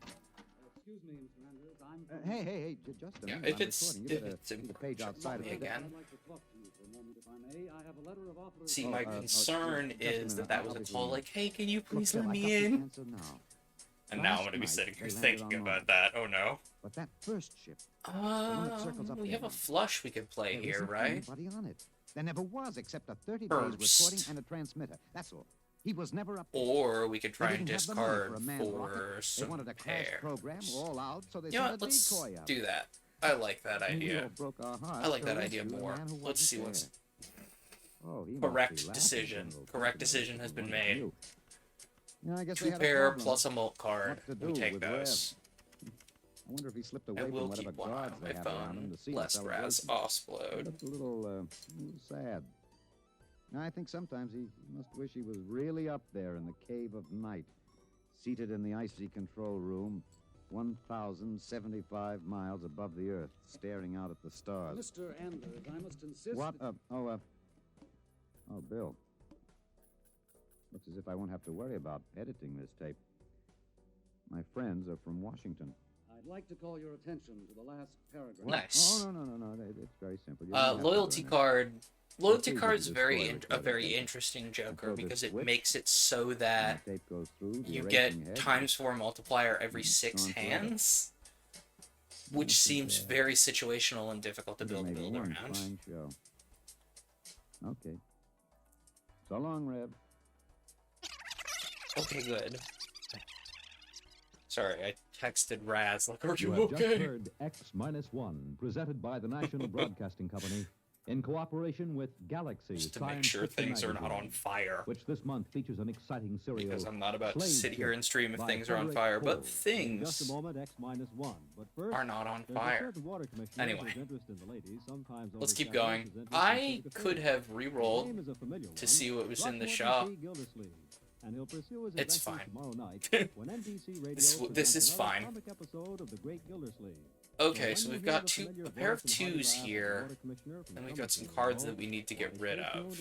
[SPEAKER 10] Excuse me, Mr. Andrews.
[SPEAKER 7] Hey, just a
[SPEAKER 2] Yeah,
[SPEAKER 7] minute.
[SPEAKER 2] if
[SPEAKER 7] I'm
[SPEAKER 2] it's
[SPEAKER 7] recording. You better
[SPEAKER 2] important,
[SPEAKER 7] see the page
[SPEAKER 2] just
[SPEAKER 7] outside
[SPEAKER 2] call
[SPEAKER 7] of
[SPEAKER 2] me
[SPEAKER 7] it.
[SPEAKER 2] again.
[SPEAKER 10] I'd like to talk to you for a moment, if I may. I have a letter of offer.
[SPEAKER 2] See, my concern
[SPEAKER 7] just a
[SPEAKER 2] is
[SPEAKER 7] minute.
[SPEAKER 2] that was
[SPEAKER 7] I'll
[SPEAKER 2] a
[SPEAKER 7] be
[SPEAKER 2] call
[SPEAKER 7] doing
[SPEAKER 2] like, hey, can you
[SPEAKER 7] Look,
[SPEAKER 2] please
[SPEAKER 7] Bill,
[SPEAKER 2] let
[SPEAKER 7] I
[SPEAKER 2] me
[SPEAKER 7] got the
[SPEAKER 2] in?
[SPEAKER 7] answer now.
[SPEAKER 2] And now I'm
[SPEAKER 7] Last
[SPEAKER 2] going to be
[SPEAKER 7] night,
[SPEAKER 2] sitting here
[SPEAKER 7] they landed
[SPEAKER 2] thinking
[SPEAKER 7] on
[SPEAKER 2] about
[SPEAKER 7] Mars.
[SPEAKER 2] that. Oh no.
[SPEAKER 7] But that first ship, one that circles up
[SPEAKER 2] We
[SPEAKER 7] there
[SPEAKER 2] have a
[SPEAKER 7] now.
[SPEAKER 2] flush we could play
[SPEAKER 7] There
[SPEAKER 2] here,
[SPEAKER 7] isn't
[SPEAKER 2] right?
[SPEAKER 7] anybody on it. There never was, except a 30 days
[SPEAKER 2] First.
[SPEAKER 7] recording and a transmitter. That's all. He was never up there.
[SPEAKER 2] Or we could
[SPEAKER 7] They
[SPEAKER 2] try and
[SPEAKER 7] didn't have the money
[SPEAKER 2] discard
[SPEAKER 7] a manned
[SPEAKER 2] for
[SPEAKER 7] rocket. They
[SPEAKER 2] some
[SPEAKER 7] wanted a crash
[SPEAKER 2] pair.
[SPEAKER 7] program all out, so they
[SPEAKER 2] You know
[SPEAKER 7] sent
[SPEAKER 2] what?
[SPEAKER 7] a
[SPEAKER 2] Let's
[SPEAKER 7] decoy out.
[SPEAKER 2] do that. I like that
[SPEAKER 7] And we
[SPEAKER 2] idea.
[SPEAKER 7] all broke our hearts
[SPEAKER 2] I like
[SPEAKER 7] to
[SPEAKER 2] that idea
[SPEAKER 7] rescue a
[SPEAKER 2] more.
[SPEAKER 7] man who
[SPEAKER 2] Let's see
[SPEAKER 7] wasn't
[SPEAKER 2] what's
[SPEAKER 7] there. Oh, he must be
[SPEAKER 2] correct
[SPEAKER 7] laughing,
[SPEAKER 2] decision.
[SPEAKER 7] General.
[SPEAKER 2] Correct
[SPEAKER 7] Thinking
[SPEAKER 2] decision
[SPEAKER 7] of
[SPEAKER 2] has
[SPEAKER 7] it
[SPEAKER 2] been
[SPEAKER 7] from
[SPEAKER 2] made.
[SPEAKER 7] you. Yeah, I guess they
[SPEAKER 2] 2
[SPEAKER 7] had a
[SPEAKER 2] pair
[SPEAKER 7] problem.
[SPEAKER 2] plus a mult card.
[SPEAKER 7] What to
[SPEAKER 2] We
[SPEAKER 7] do
[SPEAKER 2] take
[SPEAKER 7] with
[SPEAKER 2] those.
[SPEAKER 7] I wonder if he slipped away
[SPEAKER 2] I
[SPEAKER 7] from
[SPEAKER 2] will
[SPEAKER 7] whatever
[SPEAKER 2] keep one eye
[SPEAKER 7] guards
[SPEAKER 2] on
[SPEAKER 7] they
[SPEAKER 2] my
[SPEAKER 7] have around him
[SPEAKER 2] phone,
[SPEAKER 7] to see
[SPEAKER 2] lest
[SPEAKER 7] if
[SPEAKER 2] Raz
[SPEAKER 7] He
[SPEAKER 2] offload.
[SPEAKER 7] looked a little sad. I think sometimes he must wish he was really up there in the cave of night, seated in the icy control room, 1,075 miles above the Earth, staring out at the stars.
[SPEAKER 10] Mr. Andrews, I must insist.
[SPEAKER 7] What? Oh, Bill. Looks as if I won't have to worry about editing this tape. My friends are from Washington.
[SPEAKER 10] I'd like to call your attention to the last paragraph.
[SPEAKER 2] Nice.
[SPEAKER 7] Oh, no. It's very simple. You don't have to
[SPEAKER 2] Loyalty
[SPEAKER 7] learn it.
[SPEAKER 2] card Loyalty card's a very interesting Joker because it makes it so that you get ×4 multiplier every 6 hands, which seems very situational and difficult to build around.
[SPEAKER 7] Okay. So long, Reb.
[SPEAKER 2] Okay, good. Sorry, I texted Raz like, "Are you
[SPEAKER 4] have just
[SPEAKER 2] okay?"
[SPEAKER 4] heard X-1, presented by the National Broadcasting Company, in cooperation with Galaxy
[SPEAKER 2] Just to make
[SPEAKER 4] Science
[SPEAKER 2] sure
[SPEAKER 4] Fiction
[SPEAKER 2] things are not
[SPEAKER 4] Magazine,
[SPEAKER 2] on fire.
[SPEAKER 4] which this month features an exciting serial.
[SPEAKER 2] Because I'm not about to
[SPEAKER 4] Slave
[SPEAKER 2] sit here and stream if
[SPEAKER 4] by
[SPEAKER 2] things are on
[SPEAKER 4] Frederick
[SPEAKER 2] fire,
[SPEAKER 4] Cole.
[SPEAKER 2] but
[SPEAKER 4] In just
[SPEAKER 2] things
[SPEAKER 4] a moment, X-1. But first,
[SPEAKER 2] are not on
[SPEAKER 4] there's a
[SPEAKER 2] fire.
[SPEAKER 4] certain water commissioner
[SPEAKER 2] Anyway,
[SPEAKER 4] whose interest in the ladies sometimes
[SPEAKER 2] let's keep
[SPEAKER 4] overshadows
[SPEAKER 2] going.
[SPEAKER 4] his interest in
[SPEAKER 2] I
[SPEAKER 4] civic
[SPEAKER 2] could
[SPEAKER 4] affairs.
[SPEAKER 2] have
[SPEAKER 4] His
[SPEAKER 2] re-rolled
[SPEAKER 4] name is a familiar
[SPEAKER 2] to
[SPEAKER 4] one,
[SPEAKER 2] see what was in the
[SPEAKER 4] Throckmorton
[SPEAKER 2] shop.
[SPEAKER 4] T. Gildersleeve, and he'll pursue his
[SPEAKER 2] It's
[SPEAKER 4] adventures
[SPEAKER 2] fine.
[SPEAKER 4] tomorrow night when NBC Radio
[SPEAKER 2] This
[SPEAKER 4] presents
[SPEAKER 2] is
[SPEAKER 4] another
[SPEAKER 2] fine.
[SPEAKER 4] comic episode of The Great Gildersleeve.
[SPEAKER 2] Okay, so we've got a pair of 2s here, and we've got some cards that we need to get rid of.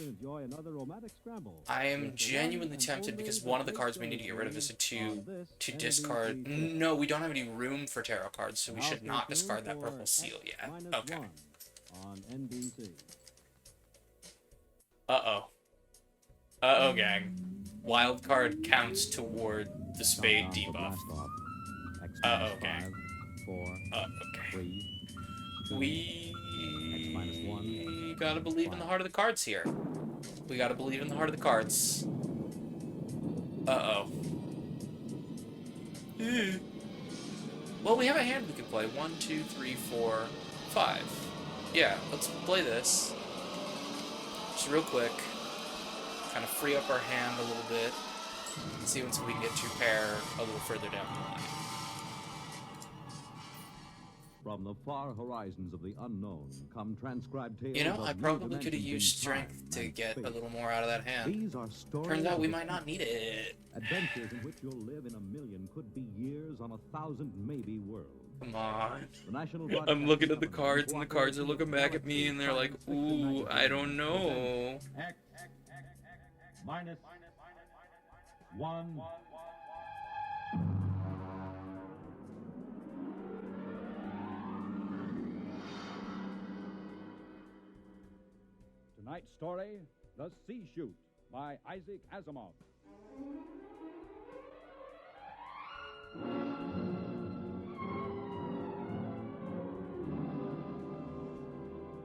[SPEAKER 2] I am genuinely tempted because one of the cards we need to get rid of is a 2 to discard. No, we don't have any room for tarot cards, so we should not discard that purple seal yet. Okay. Uh-oh. Uh-oh, gang. Wild card counts toward the spade debuff. Uh-oh, gang. Okay. We gotta believe in the heart of the cards here. We gotta believe in the heart of the cards. Uh-oh. Well, we have a hand we can play. 1, 2, 3, 4, 5. Yeah, let's play this. Just real quick. Kind of free up our hand a little bit. See once we can get 2 pair a little further down the line.
[SPEAKER 4] From the far horizons of the unknown come transcribed tales.
[SPEAKER 2] You know,
[SPEAKER 4] of
[SPEAKER 2] I
[SPEAKER 4] new
[SPEAKER 2] probably could have
[SPEAKER 4] dimensions
[SPEAKER 2] used
[SPEAKER 4] in
[SPEAKER 2] strength
[SPEAKER 4] time
[SPEAKER 2] to
[SPEAKER 4] and
[SPEAKER 2] get a
[SPEAKER 4] space.
[SPEAKER 2] little more out of that hand.
[SPEAKER 4] These are stories
[SPEAKER 2] Turns out we
[SPEAKER 4] of
[SPEAKER 2] might not need it.
[SPEAKER 4] adventures in which you'll live in a million, could be years on 1,000 maybe worlds.
[SPEAKER 2] Come on.
[SPEAKER 4] The National
[SPEAKER 2] I'm looking at the
[SPEAKER 4] Broadcasting
[SPEAKER 2] cards, and the cards are looking back at me, and they're like, ooh, I don't know.
[SPEAKER 4] -1. Tonight's story, The Sea Shoot, by Isaac Asimov.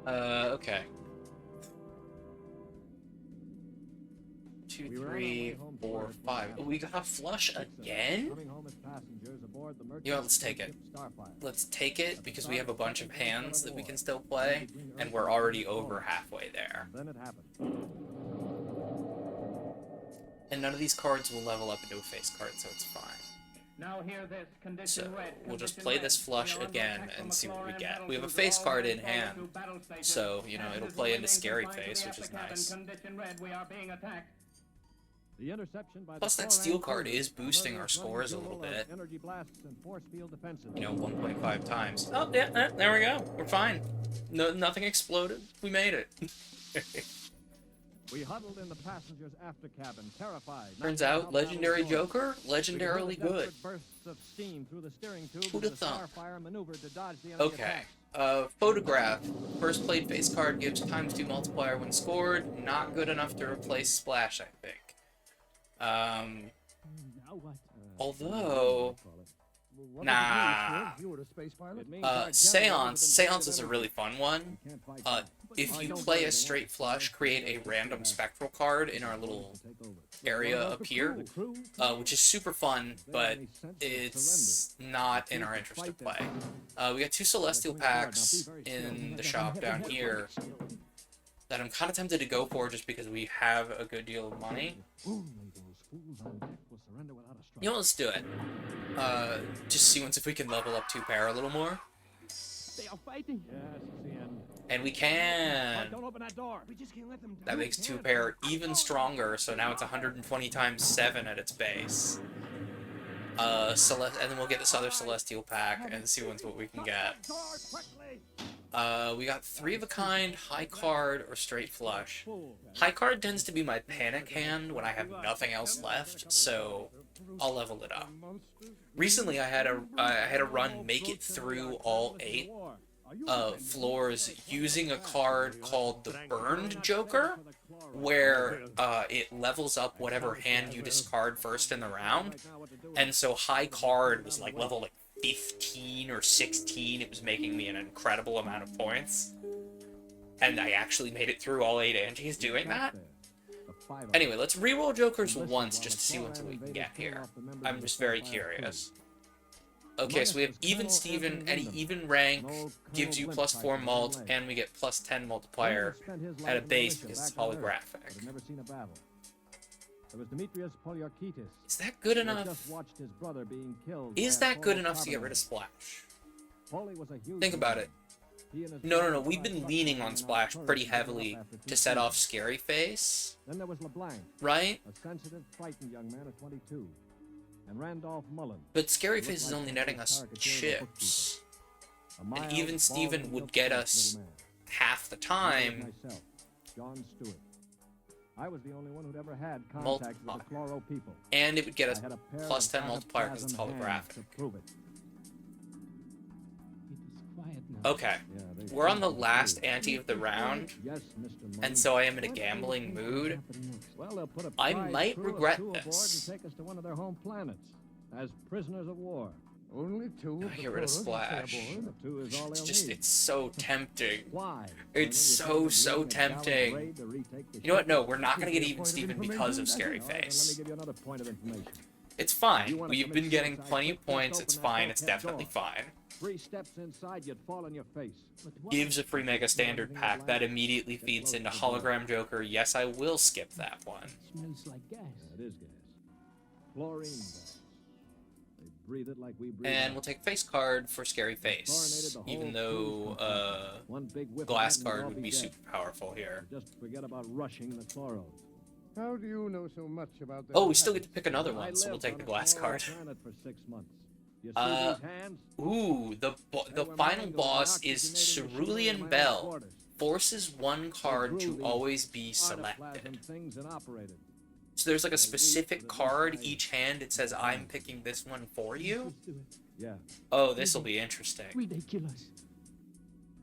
[SPEAKER 2] Okay. 2, 3, 4, 5. Oh, we got a flush again? You know, let's take it. Let's take it because we have a bunch of hands that we can still play, and we're already over halfway there.
[SPEAKER 4] Then it happened.
[SPEAKER 2] And none of these cards will level up into a face card, so it's fine.
[SPEAKER 11] Now hear this, condition
[SPEAKER 2] So
[SPEAKER 11] red,
[SPEAKER 2] we'll just
[SPEAKER 11] condition
[SPEAKER 2] play
[SPEAKER 11] red.
[SPEAKER 2] this flush
[SPEAKER 11] We are under
[SPEAKER 2] again
[SPEAKER 11] attack
[SPEAKER 2] and
[SPEAKER 11] from
[SPEAKER 2] see what we
[SPEAKER 11] the
[SPEAKER 2] get.
[SPEAKER 11] floor
[SPEAKER 2] We have a
[SPEAKER 11] and
[SPEAKER 2] face
[SPEAKER 11] battle
[SPEAKER 2] card in
[SPEAKER 11] cruisers all
[SPEAKER 2] hand,
[SPEAKER 11] into battle station.
[SPEAKER 2] so, you know,
[SPEAKER 11] As
[SPEAKER 2] it'll
[SPEAKER 11] is
[SPEAKER 2] play
[SPEAKER 11] the
[SPEAKER 2] into
[SPEAKER 11] way
[SPEAKER 2] scary
[SPEAKER 11] confined to
[SPEAKER 2] face,
[SPEAKER 11] the
[SPEAKER 2] which is
[SPEAKER 11] upper cabin,
[SPEAKER 2] nice.
[SPEAKER 11] Condition red, we are being attacked.
[SPEAKER 4] The interception by
[SPEAKER 2] Plus,
[SPEAKER 4] the
[SPEAKER 2] that steel card is boosting our scores a little bit.
[SPEAKER 4] Energy blasts and force field defenses.
[SPEAKER 2] You know, 1.5 times. Oh, yeah, there we go. We're fine. No, nothing exploded. We made it.
[SPEAKER 4] We huddled in the passenger's after cabin, terrified.
[SPEAKER 2] Turns out, Legendary Joker, legendarily good. Who'd have thought? Okay. Photograph. First played face card gives ×2 multiplier when scored. Not good enough to replace Splash, I think. Although... Nah. Seance. Seance is a really fun one. If you play a straight flush, create a random spectral card in our little area up here, which is super fun, but it's not in our interest to play. We got 2 Celestial packs in the shop down here that I'm kind of tempted to go for just because we have a good deal of money. You know, let's do it. Just see once if we can level up 2 pair a little more.
[SPEAKER 4] They are fighting. Yes, it's the end.
[SPEAKER 2] And we can.
[SPEAKER 4] Don't open that door. We just can't let them down.
[SPEAKER 2] That makes 2 pair even stronger, so now it's 120 times 7 at its base. And then we'll get this other Celestial pack and see what we can get. We got 3 of a kind, high card, or straight flush. High card tends to be my panic hand when I have nothing else left, so I'll level it up. Recently, I had a run make it through all 8 floors using a card called the Burned Joker, where it levels up whatever hand you discard first in the round. And so high card was like level like 15 or 16. It was making me an incredible amount of points. And I actually made it through all 8 antes doing that. Anyway, let's reroll Jokers once just to see what we can get here. I'm just very curious. Okay, so we have Even Steven. Any even rank gives you +4 mult, and we get +10 multiplier at a base because it's holographic. Is that good enough? Is that good enough to get rid of Splash? Think about it. No. We've been leaning on Splash pretty heavily to set off Scary Face. Right? But Scary Face is only netting us chips. And Even Steven would get us half the time. And it would get us +10 multiplier because it's holographic. Okay, we're on the last ante of the round, and so I am in a gambling mood. I might regret this.
[SPEAKER 7] As prisoners of war.
[SPEAKER 1] Only 2.
[SPEAKER 2] Get rid of Splash. It's so tempting. It's so tempting. You know what? No, we're not gonna get Even Steven because of Scary Face. It's fine. We've been getting plenty of points. It's fine. It's definitely fine.
[SPEAKER 7] 3 steps inside, you'd fall on your face.
[SPEAKER 2] Gives a free Mega Standard pack that immediately feeds into Hologram Joker. Yes, I will skip that one.
[SPEAKER 7] Smells like gas. It is gas. Chlorine gas. They breathe it like we breathe.
[SPEAKER 2] And we'll take face card for Scary Face, even though glass card would be super powerful here.
[SPEAKER 7] Just forget about rushing the chloro.
[SPEAKER 1] How do you know so much about that?
[SPEAKER 2] Oh, we still get to pick another one, so we'll take the glass card.
[SPEAKER 7] For 6 months.
[SPEAKER 2] Ooh, the final boss is Cerulean Bell. Forces one card to always be selected. So there's like a specific card each hand. It says, I'm picking this one for you.
[SPEAKER 7] Yeah.
[SPEAKER 2] Oh, this will be interesting.
[SPEAKER 6] Ridiculous.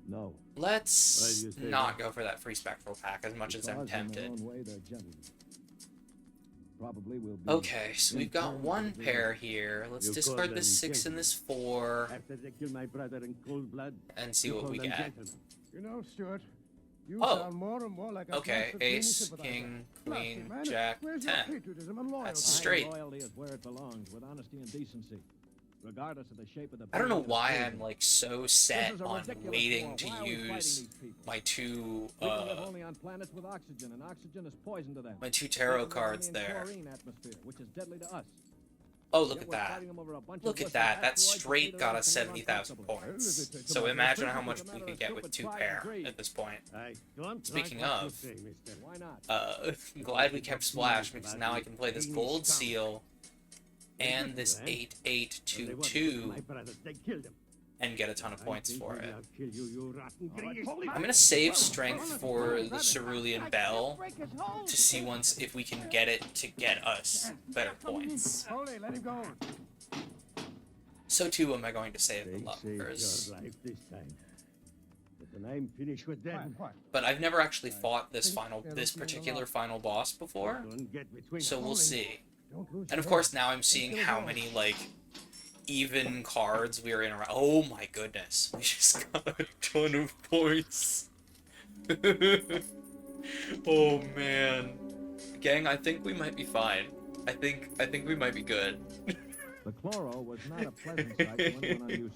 [SPEAKER 7] No.
[SPEAKER 2] Let's not go for that free spectral pack as much as I'm tempted. Okay, so we've got one pair here. Let's discard this 6 and this 4 and see what we get.
[SPEAKER 1] You know, Stuart, you
[SPEAKER 2] Oh.
[SPEAKER 1] sound more and more like a
[SPEAKER 2] Okay,
[SPEAKER 1] master
[SPEAKER 2] ace,
[SPEAKER 1] sympathizer.
[SPEAKER 2] king,
[SPEAKER 1] Look,
[SPEAKER 2] queen,
[SPEAKER 1] man,
[SPEAKER 2] jack,
[SPEAKER 1] where's your
[SPEAKER 2] 10.
[SPEAKER 1] patriotism and loyalty?
[SPEAKER 2] That's straight.
[SPEAKER 7] Loyalty is where it belongs, with honesty and decency, regardless of the shape of the.
[SPEAKER 2] I don't know
[SPEAKER 7] building
[SPEAKER 2] why
[SPEAKER 7] or
[SPEAKER 2] I'm like so set
[SPEAKER 7] This is a
[SPEAKER 2] on
[SPEAKER 7] ridiculous
[SPEAKER 2] waiting
[SPEAKER 7] war.
[SPEAKER 2] to
[SPEAKER 7] Why are we
[SPEAKER 2] use
[SPEAKER 7] fighting these people?
[SPEAKER 2] my two
[SPEAKER 7] We can live only on planets with oxygen, and oxygen is poison to them.
[SPEAKER 2] my 2 tarot
[SPEAKER 7] We live
[SPEAKER 2] cards
[SPEAKER 7] only in
[SPEAKER 2] there.
[SPEAKER 7] chlorine atmosphere, which is deadly to us.
[SPEAKER 2] Oh, look
[SPEAKER 7] Yet
[SPEAKER 2] at
[SPEAKER 7] we're
[SPEAKER 2] that.
[SPEAKER 7] fighting them over a bunch of
[SPEAKER 2] Look at
[SPEAKER 7] wussy
[SPEAKER 2] that. That
[SPEAKER 7] asteroids
[SPEAKER 2] straight
[SPEAKER 7] that
[SPEAKER 2] got
[SPEAKER 7] either
[SPEAKER 2] us
[SPEAKER 7] of can
[SPEAKER 2] 70,000
[SPEAKER 7] uncomfortable.
[SPEAKER 2] points. So imagine how much we could get with 2 pair at this point. Speaking of,
[SPEAKER 7] Why not?
[SPEAKER 2] I'm glad we kept Splash because now I can play this Gold Seal and this 8822 and get a ton of points for it. I'm gonna save strength for the Cerulean Bell to see once if we can get it to get us better points.
[SPEAKER 1] Holy, let him go.
[SPEAKER 2] So too am I going to save the Lovers.
[SPEAKER 8] I'm finished with them.
[SPEAKER 2] But I've never actually fought this particular final boss before, so we'll see. And of course now I'm seeing how many like even cards we are in around. Oh my goodness, we just got a ton of points. Oh man, gang, I think we might be fine. I think we might be good.
[SPEAKER 7] The chloro was not a pleasant sight to anyone unused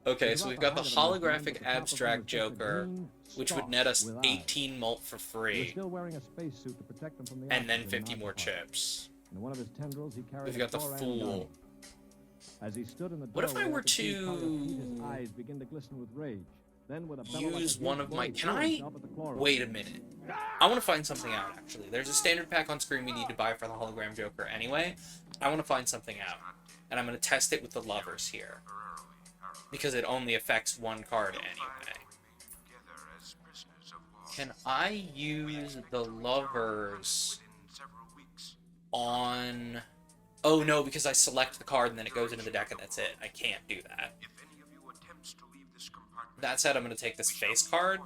[SPEAKER 7] to.
[SPEAKER 2] Okay, so we've got the holographic abstract Joker, which would net us 18 mult for free,
[SPEAKER 7] Still wearing a spacesuit to protect them from the
[SPEAKER 2] and then
[SPEAKER 7] oxygen
[SPEAKER 2] 50 more
[SPEAKER 7] outside.
[SPEAKER 2] chips.
[SPEAKER 7] In one of his tendrils, he carried
[SPEAKER 2] We've got the
[SPEAKER 7] a chlorine
[SPEAKER 2] Fool.
[SPEAKER 7] gun. As he stood in the
[SPEAKER 2] What if I
[SPEAKER 7] doorway,
[SPEAKER 2] were
[SPEAKER 7] could see Polly Keith's
[SPEAKER 2] to
[SPEAKER 7] eyes begin to glisten with rage. Then with a bellow like a
[SPEAKER 2] use
[SPEAKER 7] huge
[SPEAKER 2] one of my...
[SPEAKER 7] blade,
[SPEAKER 2] Can
[SPEAKER 7] threw
[SPEAKER 2] I...
[SPEAKER 7] himself at the chloro.
[SPEAKER 2] Wait a minute. I want to find something out, actually. There's a standard pack on screen we need to buy for the hologram Joker anyway. I want to find something out. And I'm going to test it with the Lovers here. Because it only affects one card anyway. Can I use the Lovers on... Oh no, because I select the card and then it goes into the deck and that's it. I can't do that. That said, I'm going to take this face card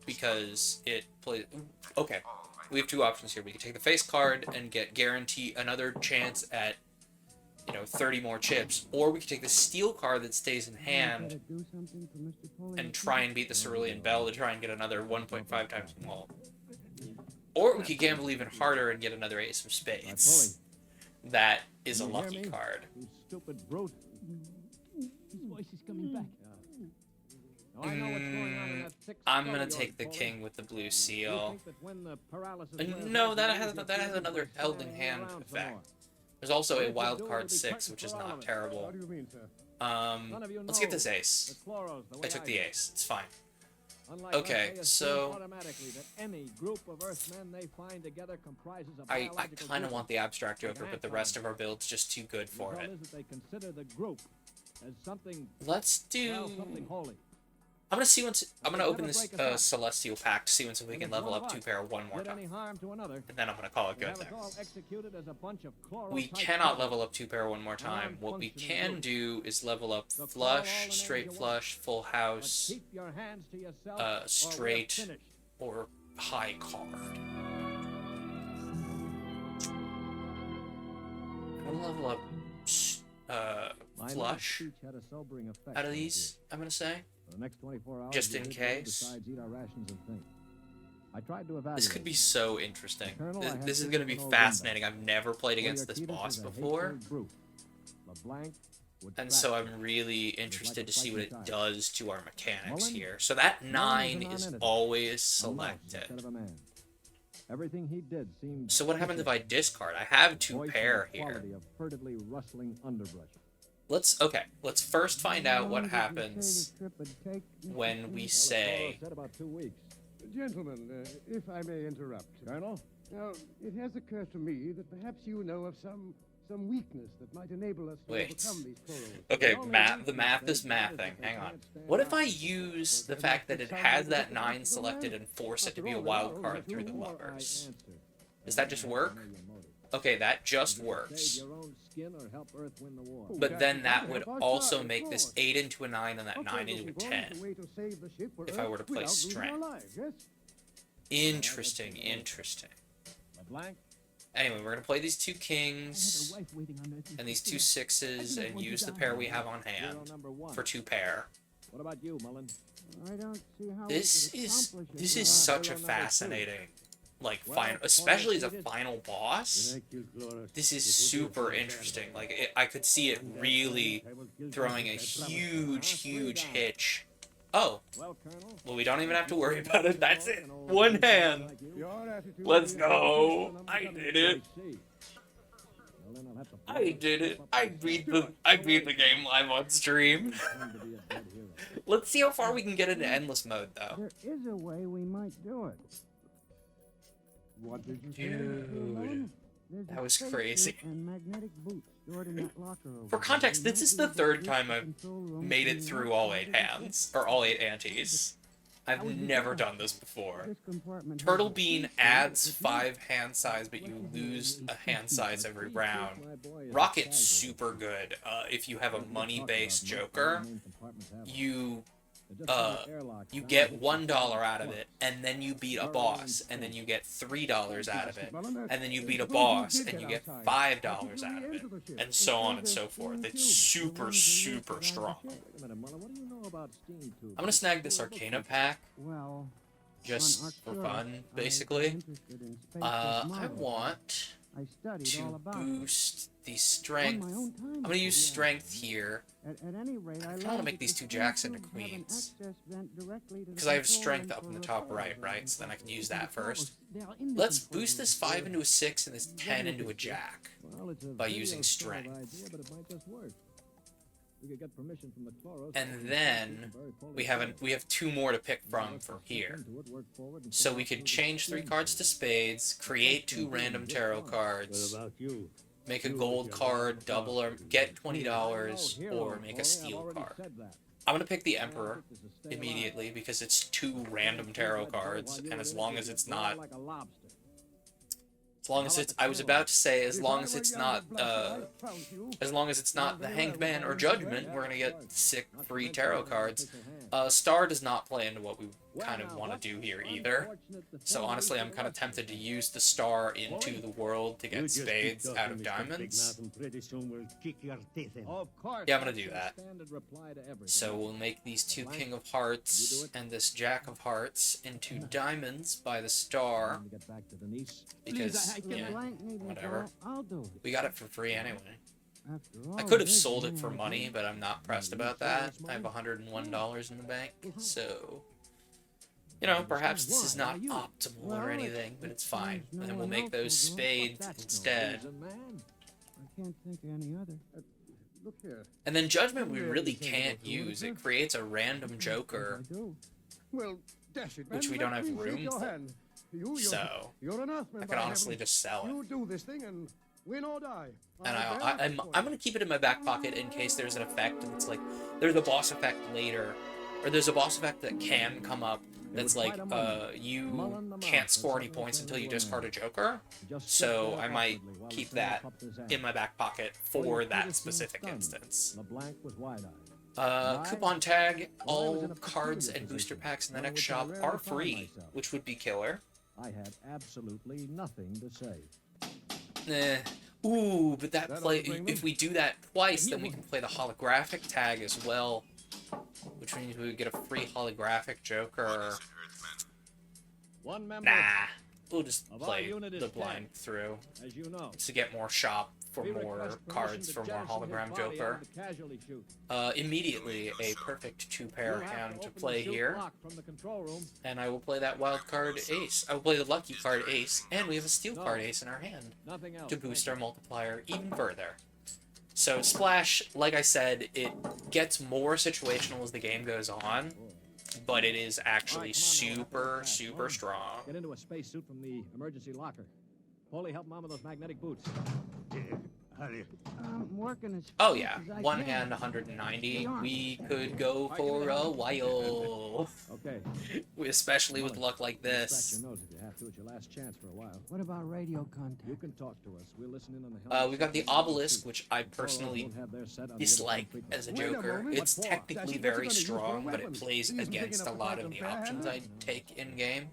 [SPEAKER 2] because it plays... Okay, we have two options here. We can take the face card and get guarantee another chance at, 30 more chips, or we can take the steel card that stays in hand and try and beat the Cerulean Bell to try and get another 1.5 times more. Or we could gamble even harder and get another Ace of Spades. That is a lucky card.
[SPEAKER 4] Stupid brute. His voice is coming back. I know what's going on in that thick
[SPEAKER 2] I'm gonna
[SPEAKER 4] skull
[SPEAKER 2] take the
[SPEAKER 4] of yours,
[SPEAKER 2] king with the blue
[SPEAKER 4] You
[SPEAKER 2] seal.
[SPEAKER 4] think that when the paralysis wears
[SPEAKER 2] No,
[SPEAKER 4] off,
[SPEAKER 2] that
[SPEAKER 4] you
[SPEAKER 2] has
[SPEAKER 4] will
[SPEAKER 2] another
[SPEAKER 4] just
[SPEAKER 2] held in
[SPEAKER 4] stand
[SPEAKER 2] hand
[SPEAKER 4] around some
[SPEAKER 2] effect.
[SPEAKER 4] more.
[SPEAKER 2] There's also
[SPEAKER 4] What
[SPEAKER 2] a
[SPEAKER 4] if you
[SPEAKER 2] wild
[SPEAKER 4] do,
[SPEAKER 2] card
[SPEAKER 4] it'll be
[SPEAKER 2] 6,
[SPEAKER 4] curtain
[SPEAKER 2] which is
[SPEAKER 4] for all
[SPEAKER 2] not
[SPEAKER 4] of us.
[SPEAKER 2] terrible.
[SPEAKER 10] What do you mean, sir?
[SPEAKER 4] None of you
[SPEAKER 2] Let's get
[SPEAKER 4] know
[SPEAKER 2] this ace.
[SPEAKER 4] the chloros the way
[SPEAKER 2] I took
[SPEAKER 4] I
[SPEAKER 2] the
[SPEAKER 4] do.
[SPEAKER 2] ace. It's fine.
[SPEAKER 4] Unlike
[SPEAKER 2] Okay,
[SPEAKER 4] us, they assume
[SPEAKER 2] so
[SPEAKER 4] automatically that any group of Earthmen they find together comprises a
[SPEAKER 2] I
[SPEAKER 4] biological
[SPEAKER 2] kind of
[SPEAKER 4] group.
[SPEAKER 2] want the abstract
[SPEAKER 4] Like
[SPEAKER 2] Joker,
[SPEAKER 4] an
[SPEAKER 2] but the
[SPEAKER 4] ant
[SPEAKER 2] rest of
[SPEAKER 4] colony.
[SPEAKER 2] our build's just too good
[SPEAKER 4] The
[SPEAKER 2] for
[SPEAKER 4] result
[SPEAKER 2] it.
[SPEAKER 4] is that they consider the group as something,
[SPEAKER 2] Let's
[SPEAKER 4] well,
[SPEAKER 2] do...
[SPEAKER 4] something holy.
[SPEAKER 2] I'm gonna open this
[SPEAKER 4] break us up.
[SPEAKER 2] Celestial Pack to see if we
[SPEAKER 4] And
[SPEAKER 2] can
[SPEAKER 4] if
[SPEAKER 2] level
[SPEAKER 4] one
[SPEAKER 2] up
[SPEAKER 4] of
[SPEAKER 2] 2
[SPEAKER 4] us
[SPEAKER 2] pair one more
[SPEAKER 4] did any
[SPEAKER 2] time.
[SPEAKER 4] harm to another,
[SPEAKER 2] And then I'm gonna call it
[SPEAKER 4] they
[SPEAKER 2] good
[SPEAKER 4] have us
[SPEAKER 2] there.
[SPEAKER 4] all executed as a bunch of chloro
[SPEAKER 2] We
[SPEAKER 4] type
[SPEAKER 2] cannot
[SPEAKER 4] devils.
[SPEAKER 2] level up 2 pair one more time. What we
[SPEAKER 4] Non-functioning
[SPEAKER 2] can
[SPEAKER 4] group.
[SPEAKER 2] do is level up
[SPEAKER 4] So call all the
[SPEAKER 2] flush,
[SPEAKER 4] names
[SPEAKER 2] straight
[SPEAKER 4] you want,
[SPEAKER 2] flush, full
[SPEAKER 4] But
[SPEAKER 2] house,
[SPEAKER 4] keep your hands to yourself, or we're
[SPEAKER 2] straight,
[SPEAKER 4] finished.
[SPEAKER 2] or high card. I'm gonna level up
[SPEAKER 4] My last
[SPEAKER 2] flush
[SPEAKER 4] speech had a sobering effect
[SPEAKER 2] out of
[SPEAKER 4] on
[SPEAKER 2] these, I'm gonna say.
[SPEAKER 4] For the next 24 hours,
[SPEAKER 2] Just
[SPEAKER 4] we
[SPEAKER 2] in
[SPEAKER 4] did little
[SPEAKER 2] case.
[SPEAKER 4] besides eat our rations and think. I tried to evaluate.
[SPEAKER 2] This could be so interesting.
[SPEAKER 4] Colonel, I had
[SPEAKER 2] This is
[SPEAKER 4] dreams
[SPEAKER 2] gonna be
[SPEAKER 4] of an old
[SPEAKER 2] fascinating. I've never played
[SPEAKER 4] William
[SPEAKER 2] against this
[SPEAKER 4] Keatis
[SPEAKER 2] boss
[SPEAKER 4] was a
[SPEAKER 2] before,
[SPEAKER 4] hateful brute. LeBlanc would
[SPEAKER 2] and
[SPEAKER 4] track
[SPEAKER 2] so
[SPEAKER 4] him.
[SPEAKER 2] I'm really interested to see what it
[SPEAKER 4] fighting
[SPEAKER 2] does to our mechanics
[SPEAKER 4] Mullen?
[SPEAKER 2] here. So that
[SPEAKER 4] Mullen
[SPEAKER 2] 9
[SPEAKER 4] was a
[SPEAKER 2] is
[SPEAKER 4] non-entity.
[SPEAKER 2] always
[SPEAKER 4] A mouse
[SPEAKER 2] selected.
[SPEAKER 4] instead of a man. Everything he did seemed
[SPEAKER 2] So what happens if I discard? I have 2
[SPEAKER 4] voice and
[SPEAKER 2] pair
[SPEAKER 4] the
[SPEAKER 2] here.
[SPEAKER 4] quality of furtively rustling underbrush.
[SPEAKER 2] Let's first find out what happens when we say...
[SPEAKER 4] Said about 2 weeks.
[SPEAKER 10] Gentlemen, if I may interrupt.
[SPEAKER 4] Colonel?
[SPEAKER 10] Now, it has occurred to me that perhaps you know of some weakness that might enable us to
[SPEAKER 2] Wait.
[SPEAKER 10] overcome these quarrels.
[SPEAKER 2] Okay, the math is mathing. Hang on. What if I use the fact that it has that 9 selected and force it to be a wild card through the lovers? Does that just work? Okay, that just works.
[SPEAKER 4] Save your own skin or help Earth win the war.
[SPEAKER 2] But then that would also make this 8 into a 9 and that 9 into a 10. If I were to play strength. Interesting, interesting.
[SPEAKER 4] LeBlanc?
[SPEAKER 2] Anyway, we're gonna play these 2
[SPEAKER 6] I have
[SPEAKER 2] kings
[SPEAKER 6] a wife waiting on Earth.
[SPEAKER 2] and these 2 6s and use the pair we have on hand
[SPEAKER 4] Hero number 1.
[SPEAKER 2] for 2 pair.
[SPEAKER 4] What about you, Mullen?
[SPEAKER 5] I don't see how
[SPEAKER 2] This
[SPEAKER 5] we could
[SPEAKER 2] is
[SPEAKER 5] accomplish it
[SPEAKER 2] this is
[SPEAKER 5] without-
[SPEAKER 2] such a
[SPEAKER 4] Hero number 2.
[SPEAKER 2] fascinating, like,
[SPEAKER 4] Well,
[SPEAKER 2] final, especially as a
[SPEAKER 4] Paul,
[SPEAKER 2] final boss. This is super interesting. Like, I could see it really throwing a huge hitch. Oh,
[SPEAKER 4] Well, Colonel,
[SPEAKER 2] well, we don't even have to worry about it. That's it. One hand. Let's go. I did it. I did it. I beat the game live on stream. Let's see how far we can get into endless mode, though.
[SPEAKER 5] There is a way we might do it.
[SPEAKER 10] What did you
[SPEAKER 2] Dude.
[SPEAKER 5] There's
[SPEAKER 2] That
[SPEAKER 5] a
[SPEAKER 2] was
[SPEAKER 5] spacesuit
[SPEAKER 2] crazy.
[SPEAKER 5] And magnetic boots stored in that locker over
[SPEAKER 2] For
[SPEAKER 5] there.
[SPEAKER 2] context,
[SPEAKER 5] We
[SPEAKER 2] this
[SPEAKER 5] might
[SPEAKER 2] is
[SPEAKER 5] be
[SPEAKER 2] the
[SPEAKER 5] able to
[SPEAKER 2] third
[SPEAKER 5] reach
[SPEAKER 2] time
[SPEAKER 5] the
[SPEAKER 2] I've
[SPEAKER 5] control room
[SPEAKER 2] made it
[SPEAKER 5] and
[SPEAKER 2] through
[SPEAKER 5] not
[SPEAKER 2] all
[SPEAKER 5] be
[SPEAKER 2] 8
[SPEAKER 5] able to
[SPEAKER 2] hands, or all 8 antes. I've never done this before.
[SPEAKER 5] This compartment has
[SPEAKER 2] Turtle
[SPEAKER 5] a
[SPEAKER 2] Bean
[SPEAKER 5] key to it
[SPEAKER 2] adds
[SPEAKER 5] with
[SPEAKER 2] 5 hand size, but you lose a hand size every round. Rocket's super good. If you have a money-based Joker, you get $1 out of it, and then you beat a boss, and then you get $3 out of it, and then you beat a boss, and you get $5 out of it, and so on and so forth. It's super strong. I'm gonna snag this Arcana pack,
[SPEAKER 5] Well,
[SPEAKER 2] just
[SPEAKER 5] on
[SPEAKER 2] for
[SPEAKER 5] Arcturus,
[SPEAKER 2] fun,
[SPEAKER 5] I'm
[SPEAKER 2] basically.
[SPEAKER 5] interested in space
[SPEAKER 2] I
[SPEAKER 5] models.
[SPEAKER 2] want
[SPEAKER 5] I studied
[SPEAKER 2] to
[SPEAKER 5] all about it.
[SPEAKER 2] boost the
[SPEAKER 5] On
[SPEAKER 2] strength.
[SPEAKER 5] my own time,
[SPEAKER 2] I'm gonna use
[SPEAKER 5] yeah.
[SPEAKER 2] strength here,
[SPEAKER 5] At any rate, I
[SPEAKER 2] kinda wanna make these 2 jacks into queens. Because I have strength up in the top right, so then I can use that first. Let's boost this 5 into a 6 and this 10 into a jack by using strength. And then we have 2 more to pick from here. So we could change 3 cards to spades, create 2 random tarot cards, make a gold card, double or get $20, or make a steel card. I'm gonna pick the Emperor immediately because it's 2 random tarot cards, and as long as it's not As long as it's, I was about to say, as long as it's not the Hanged Man or Judgment, we're gonna get sick free tarot cards. Star does not play into what we kind of want to do here either. So honestly, I'm kind of tempted to use the star into the world to get spades out of diamonds. Yeah, I'm gonna do that. So we'll make these two King of Hearts and this Jack of Hearts into diamonds by the star. Because, yeah, whatever. We got it for free anyway. I could have sold it for money, but I'm not pressed about that. I have $101 in the bank, so... You know, perhaps this is not optimal or anything, but it's fine. And then we'll make those spades instead.
[SPEAKER 8] I can't think of any other.
[SPEAKER 9] Look here.
[SPEAKER 2] And then Judgment we really can't use. It creates a random joker,
[SPEAKER 9] Well, dash it, man.
[SPEAKER 2] which we don't have room
[SPEAKER 9] your
[SPEAKER 2] for.
[SPEAKER 9] hand.
[SPEAKER 2] So,
[SPEAKER 9] You're an Earthman,
[SPEAKER 2] I could
[SPEAKER 9] by
[SPEAKER 2] honestly
[SPEAKER 9] heaven.
[SPEAKER 2] just sell it.
[SPEAKER 9] You do this thing and win or die.
[SPEAKER 2] And I'm gonna keep it in my back pocket in case there's an effect and it's like, there's a boss effect later, or there's a boss effect that can come up that's like, you can't score any points until you discard a joker, so I might keep that in my back pocket for that specific instance. Coupon tag, all cards and booster packs in the next shop are free, which would be killer.
[SPEAKER 8] I had absolutely nothing to say.
[SPEAKER 2] Ooh, but that play, if we do that twice, then we can play the holographic tag as well, which means we would get a free holographic joker. Nah, we'll just play the blind through to get more shop for more cards for more hologram joker. Immediately a perfect two-pair hand to play here, and I will play that wild card ace. I will play the lucky card ace, and we have a steel card ace in our hand to boost our multiplier even further. So Splash, like I said, it gets more situational as the game goes on, but it is actually super, super strong.
[SPEAKER 4] Get into a spacesuit from the emergency locker. Paulie, help Mom with those magnetic boots.
[SPEAKER 8] I'm working as
[SPEAKER 2] Oh yeah,
[SPEAKER 8] fast as I
[SPEAKER 2] one
[SPEAKER 8] can.
[SPEAKER 2] hand 190. We could go for a while.
[SPEAKER 4] Okay.
[SPEAKER 2] Especially with luck like
[SPEAKER 4] Scratch
[SPEAKER 2] this.
[SPEAKER 4] your nose if you have to. It's your last chance for a while.
[SPEAKER 8] What about radio contact?
[SPEAKER 4] You can talk to us. We'll listen in on the help.
[SPEAKER 2] We've got the obelisk, which I personally dislike as a joker. It's technically very strong, but it plays against a lot of the options I take in game.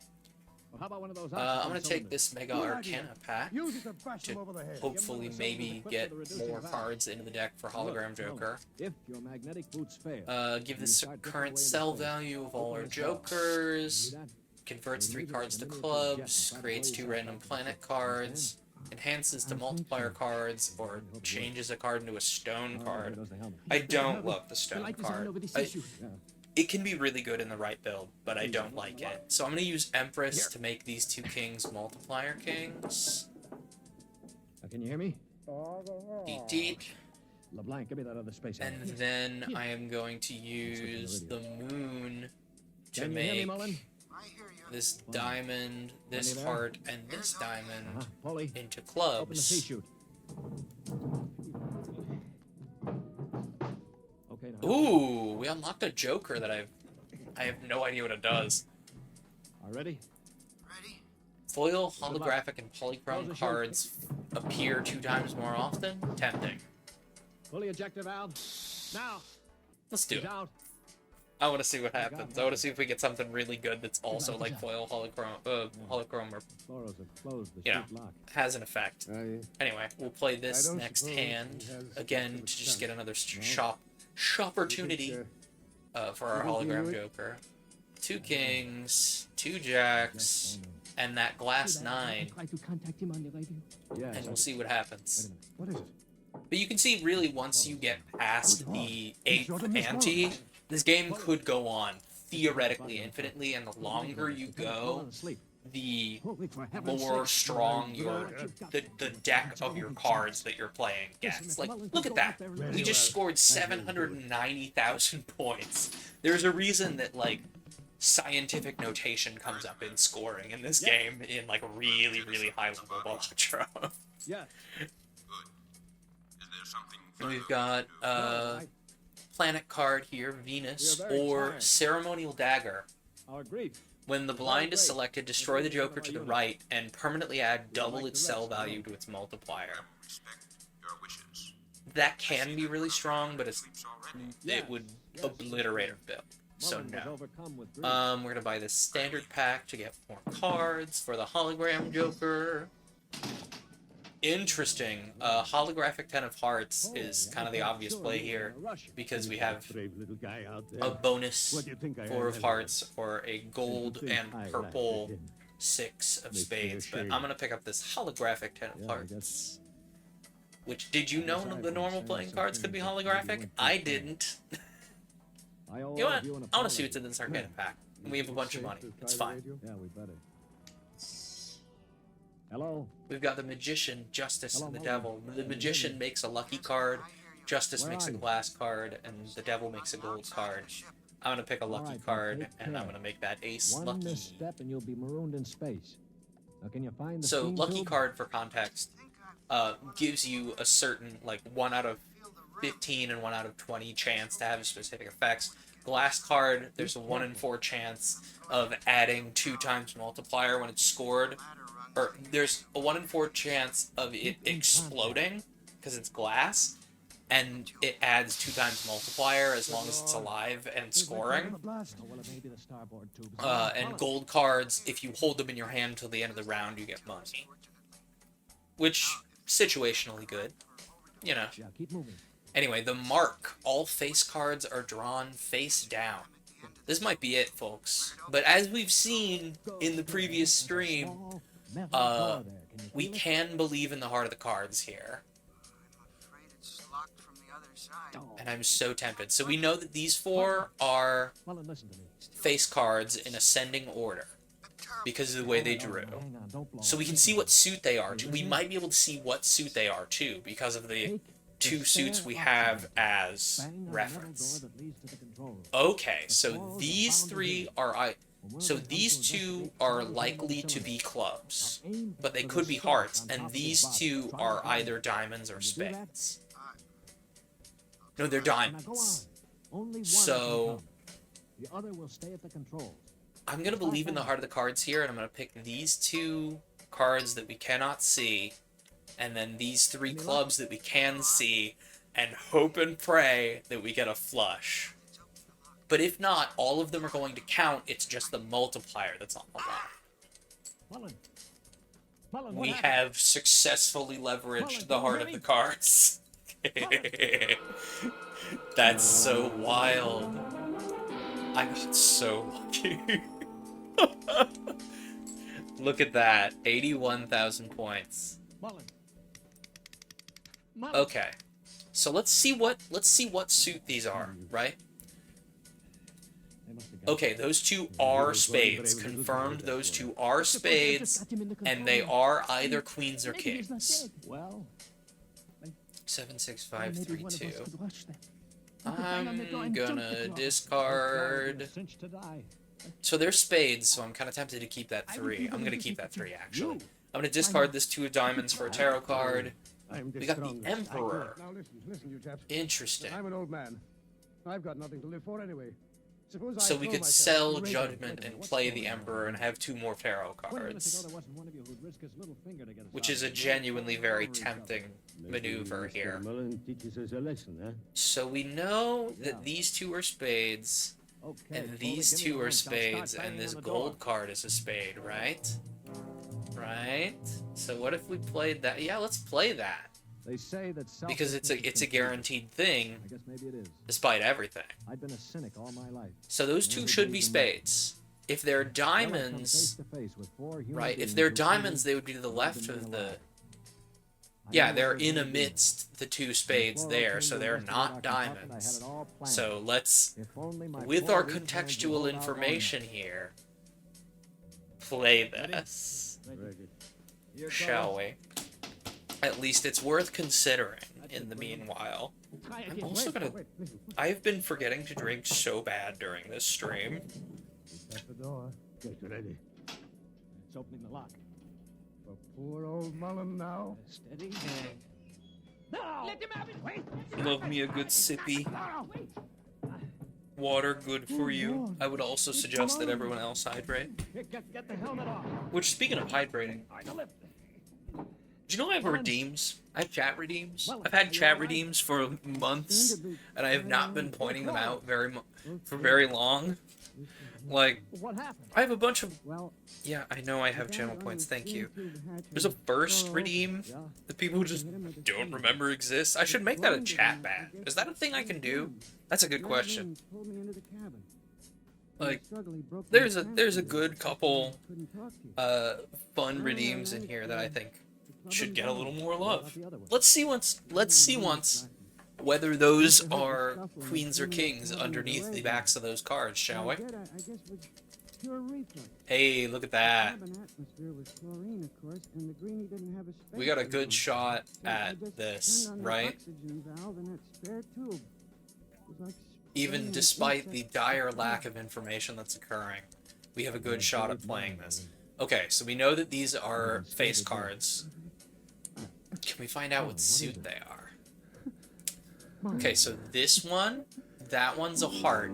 [SPEAKER 4] Well, how about one of those
[SPEAKER 2] I'm gonna take this Mega Arcana pack to hopefully maybe get more cards into the deck for Hologram Joker.
[SPEAKER 4] If your magnetic boots fail,
[SPEAKER 2] Give this current sell value of all our jokers, converts 3 cards to clubs, creates 2 random planet cards, enhances to multiplier cards, or changes a card into a stone card. I don't love the stone card. It can be really good in the right build, but I don't like it. So I'm going to use Empress to make these 2 kings multiplier kings.
[SPEAKER 4] can you hear me?
[SPEAKER 2] Deet deet.
[SPEAKER 4] LeBlanc, give me that other space.
[SPEAKER 2] And then I am going to use the moon to
[SPEAKER 4] Can you hear me,
[SPEAKER 2] make
[SPEAKER 4] Mullen?
[SPEAKER 2] this diamond, this heart, and this diamond
[SPEAKER 4] Paulie,
[SPEAKER 2] into
[SPEAKER 4] open the sea
[SPEAKER 2] clubs.
[SPEAKER 4] chute. Okay, now.
[SPEAKER 2] Ooh, we unlocked a joker that I have no idea what it does.
[SPEAKER 4] All ready?
[SPEAKER 2] Foil, holographic, and polychrome cards appear 2 times more often. Tempting.
[SPEAKER 4] Fully ejector valve. Now.
[SPEAKER 2] Let's do
[SPEAKER 4] He's
[SPEAKER 2] it.
[SPEAKER 4] out.
[SPEAKER 2] I want to see what happens. I want to see if we get something really good that's also like foil, holochrome, or
[SPEAKER 4] Boros have closed the
[SPEAKER 2] you know,
[SPEAKER 4] chute lock.
[SPEAKER 2] has an effect. Anyway, we'll play this next hand again to just get another shop opportunity for our hologram joker. 2 kings, 2 jacks, and that glass 9,
[SPEAKER 8] Try to contact him on the radio.
[SPEAKER 4] Yeah.
[SPEAKER 2] and we'll see what happens.
[SPEAKER 8] What is it?
[SPEAKER 2] But you can see, really, once you get past the 8th ante, this game could go on theoretically infinitely, and the longer you go, the more strong the deck of your cards that you're playing gets. Like, look at that. We just scored 790,000 points. There's a reason that, like, scientific notation comes up in scoring in this game in, like, really, really high-level Balatro.
[SPEAKER 4] Yeah.
[SPEAKER 2] We've got planet card here, Venus, or Ceremonial Dagger.
[SPEAKER 4] Our grief.
[SPEAKER 2] When the blind is selected, destroy the Joker to the right and permanently add double its cell value to its multiplier. That can be really strong, but it would obliterate our build. So no. We're gonna buy this standard pack to get more cards for the hologram Joker. Interesting. Holographic 10 of Hearts is kind of the obvious play here because we have a bonus 4 of Hearts or a gold and purple 6 of Spades. But I'm gonna pick up this holographic 10 of Hearts. Which, did you know the normal playing cards could be holographic? I didn't. You know what? I want to see what's in this arcade pack. And we have a bunch of money. It's fine.
[SPEAKER 4] Yeah, we better. Hello?
[SPEAKER 2] We've got the Magician, Justice, and the Devil. The Magician makes a lucky card, Justice makes a glass card, and the Devil makes a gold card. I'm gonna pick a lucky card, and I'm gonna make that ace
[SPEAKER 4] One
[SPEAKER 2] lucky.
[SPEAKER 4] misstep and you'll be marooned in space. Now, can you find the
[SPEAKER 2] So,
[SPEAKER 4] steam
[SPEAKER 2] lucky
[SPEAKER 4] tube?
[SPEAKER 2] card, for context, gives you a certain, like, 1 out of 15 and 1 out of 20 chance to have specific effects. Glass card, there's a 1 in 4 chance of adding 2 times multiplier when it's scored. Or there's a 1 in 4 chance of it exploding, because it's glass, and it adds 2 times multiplier as long as it's alive and scoring. And gold cards, if you hold them in your hand till the end of the round, you get money. Which, situationally good. You know. Anyway, the mark. All face cards are drawn face down. This might be it, folks. But as we've seen in the previous stream, we can believe in the heart of the cards here. And I'm so tempted. So we know that these 4 are face cards in ascending order because of the way they drew. So we can see what suit they are too. We might be able to see what suit they are too because of the 2 suits we have as reference. Okay, so these 3 are... So these 2 are likely to be clubs, but they could be hearts, and these 2 are either diamonds or spades. No, they're diamonds. So I'm gonna believe in the heart of the cards here, and I'm gonna pick these 2 cards that we cannot see, and then these 3 clubs that we can see, and hope and pray that we get a flush. But if not, all of them are going to count. It's just the multiplier that's on the line. We have successfully leveraged the heart of the cards. That's so wild. I got so lucky. Look at that. 81,000 points. Okay. So let's see what suit these are, right? Okay, those 2 are spades. Confirmed those 2 are spades, and they are either queens or kings. 76532. I'm gonna discard. So they're spades, so I'm kind of tempted to keep that 3. I'm gonna keep that 3, actually. I'm gonna discard this 2 of diamonds for a tarot card. We got the Emperor.
[SPEAKER 9] Now listen, you chaps.
[SPEAKER 2] Interesting.
[SPEAKER 9] I'm an old man. I've got nothing to live for anyway.
[SPEAKER 2] So we could sell Judgment and play the Emperor and have 2 more tarot cards. Which is a genuinely very tempting maneuver here. So we know that these 2 are spades, and these 2 are spades, and this gold card is a spade, right? Right? So what if we played that? Yeah, let's play that.
[SPEAKER 4] They say that
[SPEAKER 2] because it's a guaranteed thing,
[SPEAKER 4] I guess maybe it is.
[SPEAKER 2] Despite everything.
[SPEAKER 4] I've been a cynic all my life.
[SPEAKER 2] So those 2 should be spades. If they're diamonds, right? If they're diamonds, they would be to the left of the. Yeah, they're in amidst the 2 spades there, so they're not diamonds. So let's, with our contextual information here, play this, shall we? At least it's worth considering in the meanwhile. I'm also gonna... I've been forgetting to drink so bad during this stream.
[SPEAKER 9] Shut the door. Get ready.
[SPEAKER 4] It's opening the lock.
[SPEAKER 9] For poor old Mullen now.
[SPEAKER 4] Steady. No! Let him have it! Wait!
[SPEAKER 2] Love me a good sippy. water good for you? I would also suggest that everyone else hydrate.
[SPEAKER 4] Get the helmet off.
[SPEAKER 2] Which, speaking of hydrating, do you know I have redeems? I have chat redeems. I've had chat redeems for months, and I have not been pointing them out for very long. Like,
[SPEAKER 4] What happened?
[SPEAKER 2] I have a bunch of...
[SPEAKER 5] Well,
[SPEAKER 2] Yeah, I know I have channel points, thank you. There's a burst redeem that people who just don't remember exists. I should make that a chat ban. Is that a thing I can do? That's a good question. Like, there's a good couple fun redeems in here that I think should get a little more love. Let's see once whether those are queens or kings underneath the backs of those cards, shall we? Hey, look at that. We got a good shot at this, right? Even despite the dire lack of information that's occurring, we have a good shot at playing this. Okay, so we know that these are face cards. Can we find out what suit they are? Okay, so this one, that one's a heart,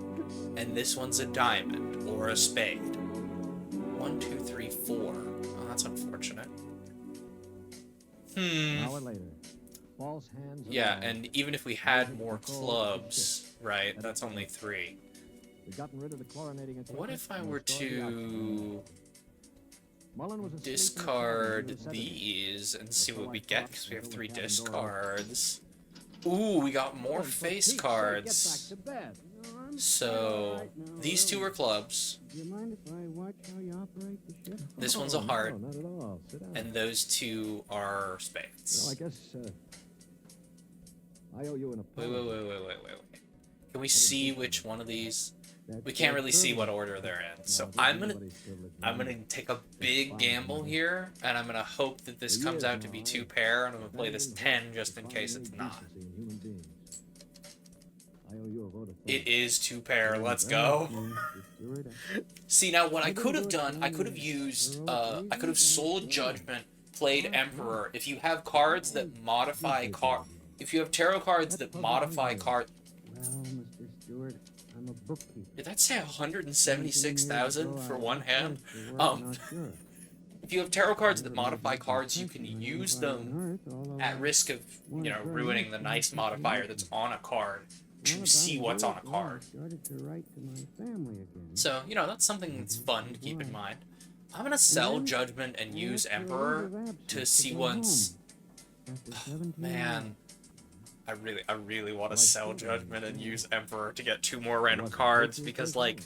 [SPEAKER 2] and this one's a diamond, or a spade. 1, 2, 3, 4. Oh, that's unfortunate.
[SPEAKER 4] Hour later. False hands.
[SPEAKER 2] Yeah, and even if we had more clubs, right, that's only 3.
[SPEAKER 4] We've gotten rid of the chlorinating.
[SPEAKER 2] What if I were to discard these and see what we get, because we have 3 discards. Ooh, we got more face cards. So, these 2 are clubs. This one's a heart. And those 2 are spades.
[SPEAKER 4] I guess I owe you an apology.
[SPEAKER 2] Wait. Can we see which one of these? We can't really see what order they're in. So I'm gonna take a big gamble here, and I'm gonna hope that this comes out to be 2 pair, and I'm gonna play this 10 just in case it's not. It is 2 pair. Let's go. See, now what I could have done, I could have used, I could have sold Judgment, played Emperor. If you have cards that modify if you have tarot cards that modify card. Did that say 176,000 for one hand? If you have tarot cards that modify cards, you can use them at risk of, you know, ruining the nice modifier that's on a card to see what's on a card. So, you know, that's something that's fun to keep in mind. I'm gonna sell Judgment and use Emperor to see what's... Man, I really want to sell Judgment and use Emperor to get 2 more random cards, because, like,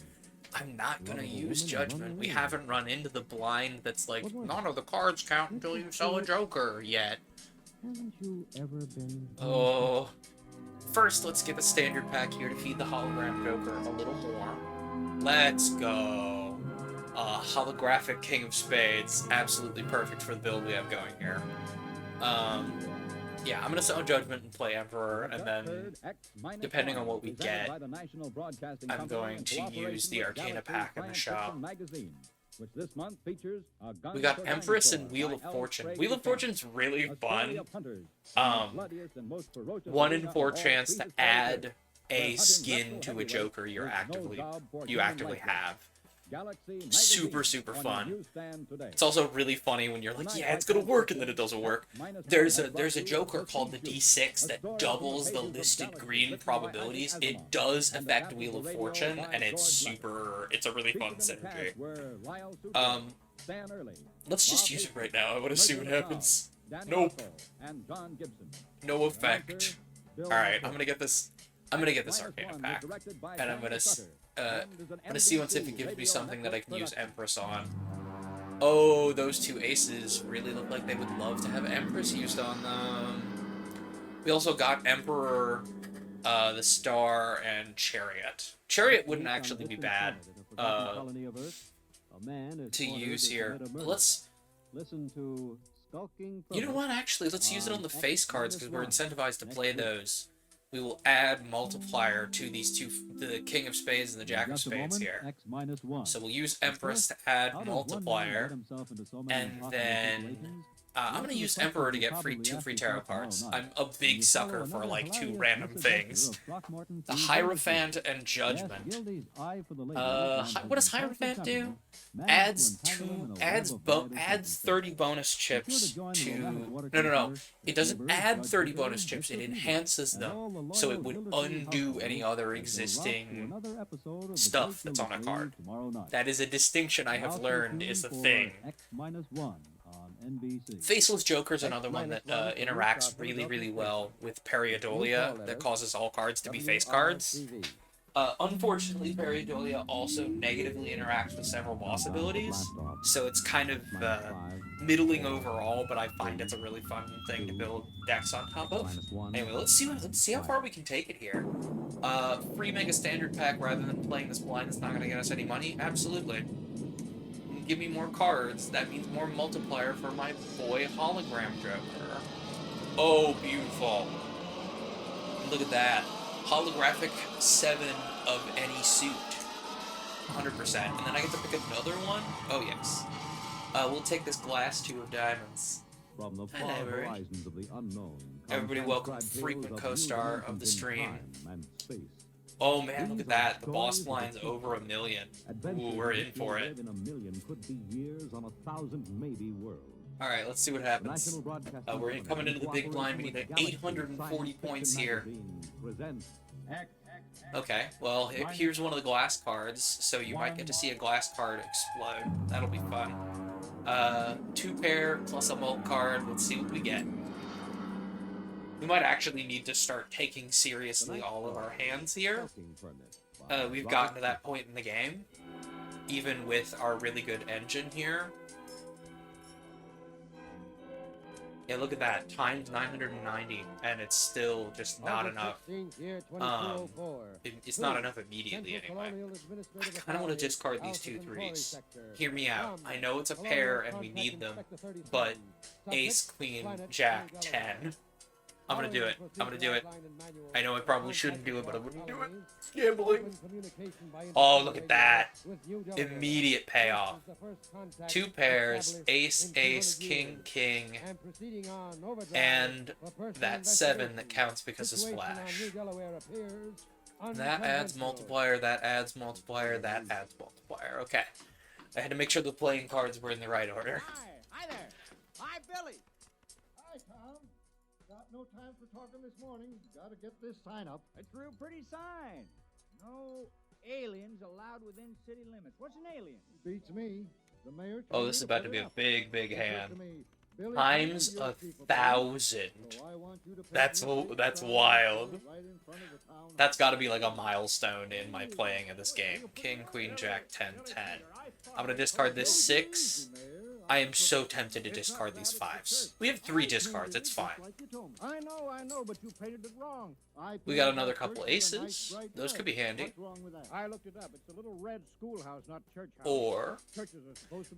[SPEAKER 2] I'm not gonna use Judgment. We haven't run into the blind that's like, none of the cards count until you sell a Joker yet. Oh. First, let's get a standard pack here to feed the hologram Joker a little more. Let's go. Holographic King of Spades. Absolutely perfect for the build we have going here. Yeah, I'm gonna sell Judgment and play Emperor, and then, depending on what we get, I'm going to use the Arcana pack in the shop. We got Empress and Wheel of Fortune. Wheel of Fortune's really fun. 1 in 4 chance to add a skin to a Joker you actively have. Super fun. It's also really funny when you're like, yeah, it's gonna work, and then it doesn't work. There's a Joker called the D6 that doubles the listed green probabilities. It does affect Wheel of Fortune, and it's a really fun synergy. Let's just use it right now. I want to see what happens. Nope. No effect. Alright, I'm gonna get this Arcana pack, and I'm gonna see once if it gives me something that I can use Empress on. Oh, those 2 aces really look like they would love to have Empress used on them. We also got Emperor, the Star, and Chariot. Chariot wouldn't actually be bad to use here. You know what, actually, let's use it on the face cards, because we're incentivized to play those. We will add multiplier to these 2, the King of Spades and the Jack of Spades here. So we'll use Empress to add multiplier, and then I'm gonna use Emperor to get two free tarot cards. I'm a big sucker for, like, 2 random things. The Hierophant and Judgment. What does Hierophant do? Adds 30 bonus chips to... No. It doesn't add 30 bonus chips, it enhances them, so it would undo any other existing stuff that's on a card. That is a distinction I have learned is a thing. Faceless Joker's another one that interacts really, really well with Pareidolia that causes all cards to be face cards. Unfortunately, Pareidolia also negatively interacts with several boss abilities, so it's kind of middling overall, but I find it's a really fun thing to build decks on top of. Anyway, let's see how far we can take it here. Free Mega Standard Pack rather than playing this blind that's not going to get us any money? Absolutely. Give me more cards. That means more multiplier for my boy Hologram Joker. Oh, beautiful. Look at that. Holographic 7 of any suit. 100%. And then I get to pick another one? Oh, yes. We'll take this glass 2 of diamonds.
[SPEAKER 7] From the far
[SPEAKER 2] Hello,
[SPEAKER 7] horizons of the unknown.
[SPEAKER 2] everybody welcome frequent co-star of the stream. Oh man, look at that. The boss blind's over 1 million. Ooh, we're in for it. Alright, let's see what happens. We're coming into the big blind. We need 840 points here. Okay, well, here's one of the glass cards, so you might get to see a glass card explode. That'll be fun. 2 pair plus a mult card. Let's see what we get. We might actually need to start taking seriously all of our hands here. We've gotten to that point in the game, even with our really good engine here. Yeah, look at that, times 990, and it's still just not enough. It's not enough immediately, anyway. I kind of want to discard these 2 3s. Hear me out. I know it's a pair and we need them, but Ace, Queen, Jack, 10. I'm gonna do it. I'm gonna do it. I know I probably shouldn't do it, but I'm gonna do it. Gambling. Oh, look at that. Immediate payoff. 2 pairs, ace, ace, king, king, and that 7 that counts because of splash. That adds multiplier, that adds multiplier, that adds multiplier. Okay. I had to make sure the playing cards were in the right order.
[SPEAKER 8] Hi there. Hi, Billy. Hi, Tom. Got no time for talking this morning. Gotta get this sign up. It's a real pretty sign. No aliens allowed within city limits. What's an alien? Beats me. The mayor.
[SPEAKER 2] Oh, this is about to be a big, big hand. Times 1,000. That's wild. That's got to be like a milestone in my playing of this game. King, Queen, Jack, 10, 10. I'm gonna discard this 6. I am so tempted to discard these 5s. We have 3 discards, it's fine.
[SPEAKER 8] I know, but you painted it wrong.
[SPEAKER 2] We got another couple aces. Those could be handy.
[SPEAKER 8] I looked it up. It's a little red schoolhouse, not church house.
[SPEAKER 2] Or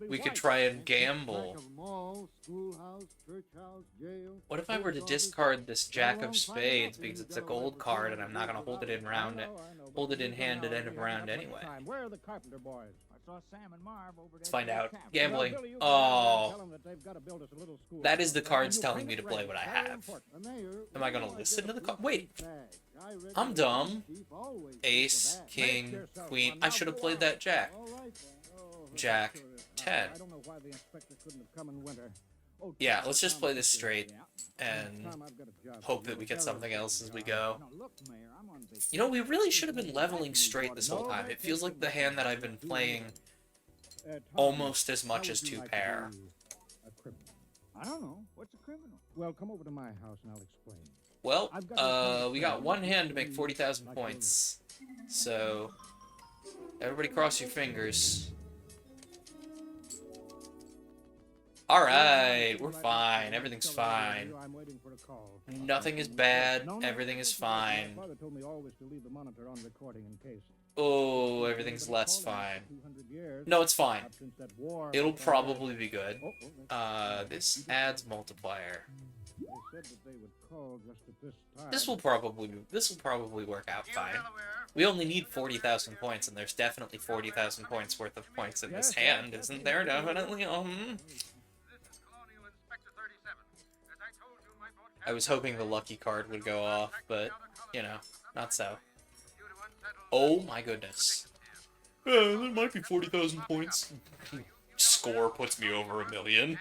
[SPEAKER 2] we could try and gamble. What if I were to discard this Jack of Spades because it's a gold card and I'm not gonna hold it in hand at end of round anyway?
[SPEAKER 8] Where are the carpenter boys? I saw Sam and Marv over
[SPEAKER 2] Let's find out. Gambling. Oh. That is the cards telling me to play what I have. Am I gonna listen to the card? Wait. I'm dumb. Ace, King, Queen. I should have played that Jack. Jack, 10. Yeah, let's just play this straight and hope that we get something else as we go. You know, we really should have been leveling straight this whole time. It feels like the hand that I've been playing almost as much as 2 pair.
[SPEAKER 8] I don't know. What's a criminal? Well, come over to my house and I'll explain.
[SPEAKER 2] Well, we got 1 hand to make 40,000 points. So, everybody cross your fingers. Alright, we're fine. Everything's fine. Nothing is bad. Everything is fine. Oh, everything's less fine. No, it's fine. It'll probably be good. This adds multiplier. This will probably work out fine. We only need 40,000 points, and there's definitely 40,000 points worth of points in this hand, isn't there? Definitely. I was hoping the lucky card would go off, but, you know, not so. Oh my goodness. There might be 40,000 points. Score puts me over 1,000,000.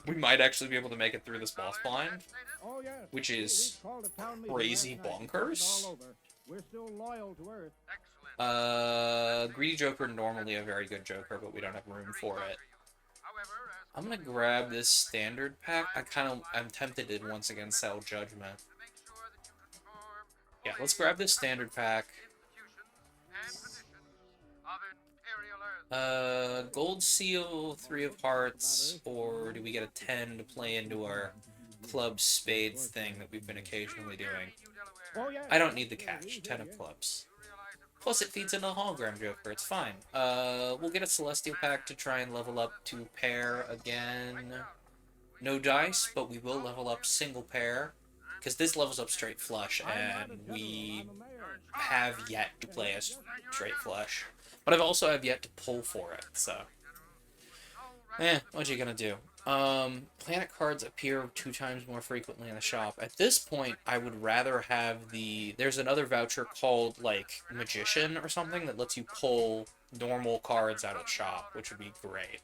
[SPEAKER 2] We might actually be able to make it through this boss blind, which is crazy bonkers.
[SPEAKER 8] We're still loyal to Earth.
[SPEAKER 2] Greedy Joker, normally a very good Joker, but we don't have room for it. I'm gonna grab this standard pack. I'm tempted to once again sell Judgment. Yeah, let's grab this standard pack. Gold Seal, 3 of Hearts, or do we get a 10 to play into our Club Spades thing that we've been occasionally doing? I don't need the cash, 10 of Clubs. Plus it feeds into a Hologram Joker, it's fine. We'll get a Celestial pack to try and level up to pair again. No dice, but we will level up single pair, because this levels up straight flush, and we have yet to play a straight flush. But I've also have yet to pull for it, so... what you gonna do? Planet cards appear 2 times more frequently in the shop. At this point, I would rather have the... There's another voucher called, like, Magician or something that lets you pull normal cards out of the shop, which would be great.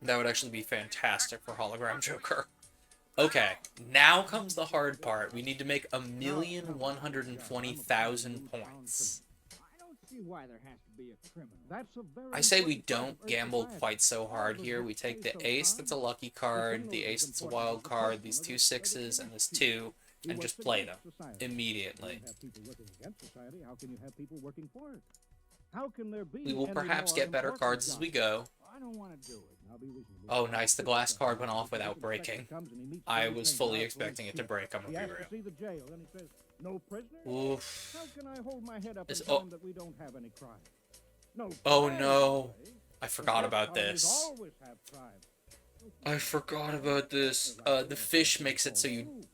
[SPEAKER 2] That would actually be fantastic for Hologram Joker. Okay, now comes the hard part. We need to make 1,120,000 points.
[SPEAKER 8] Why there has to be a criminal.
[SPEAKER 2] I say we don't gamble quite so hard here. We take the ace that's a lucky card, the ace that's a wild card, these 2 6s, and this 2, and just play them immediately. We will perhaps get better cards as we go. Oh, nice. The glass card went off without breaking. I was fully expecting it to break, I'm gonna be real.
[SPEAKER 8] No prisoner?
[SPEAKER 2] Oof.
[SPEAKER 8] How can I hold my head up and
[SPEAKER 2] oh.
[SPEAKER 8] that we don't have any crime? No.
[SPEAKER 2] Oh no. I forgot about this. I forgot about this. The fish makes it so you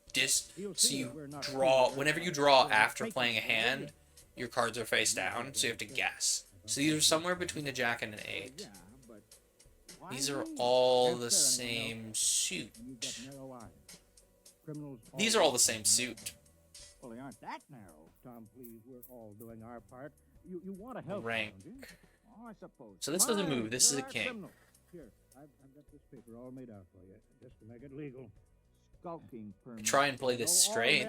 [SPEAKER 2] draw whenever you draw after playing a hand, your cards are face down, so you have to guess. So these are somewhere between a jack and an 8. These are all the same suit. These are all the same suit.
[SPEAKER 8] Well, they aren't that narrow. Tom, please, we're all doing our part. You want to help.
[SPEAKER 2] Rank.
[SPEAKER 8] Oh, I suppose.
[SPEAKER 2] So this doesn't move. This is a king.
[SPEAKER 8] Here, I've got this paper all made out for you, just to make it legal. Skulking permit.
[SPEAKER 2] Try and play this straight.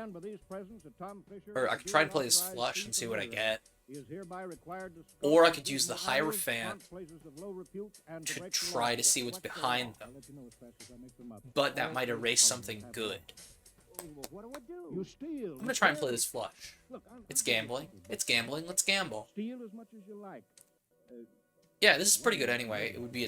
[SPEAKER 2] Or I could try and play this flush and see what I get. Or I could use the Hierophant to try to see what's behind them. But that might erase something good.
[SPEAKER 8] What do I do?
[SPEAKER 2] I'm gonna try and play this flush. It's gambling. It's gambling. Let's gamble.
[SPEAKER 8] Steal as much as you like.
[SPEAKER 2] Yeah, this is pretty good anyway. It would be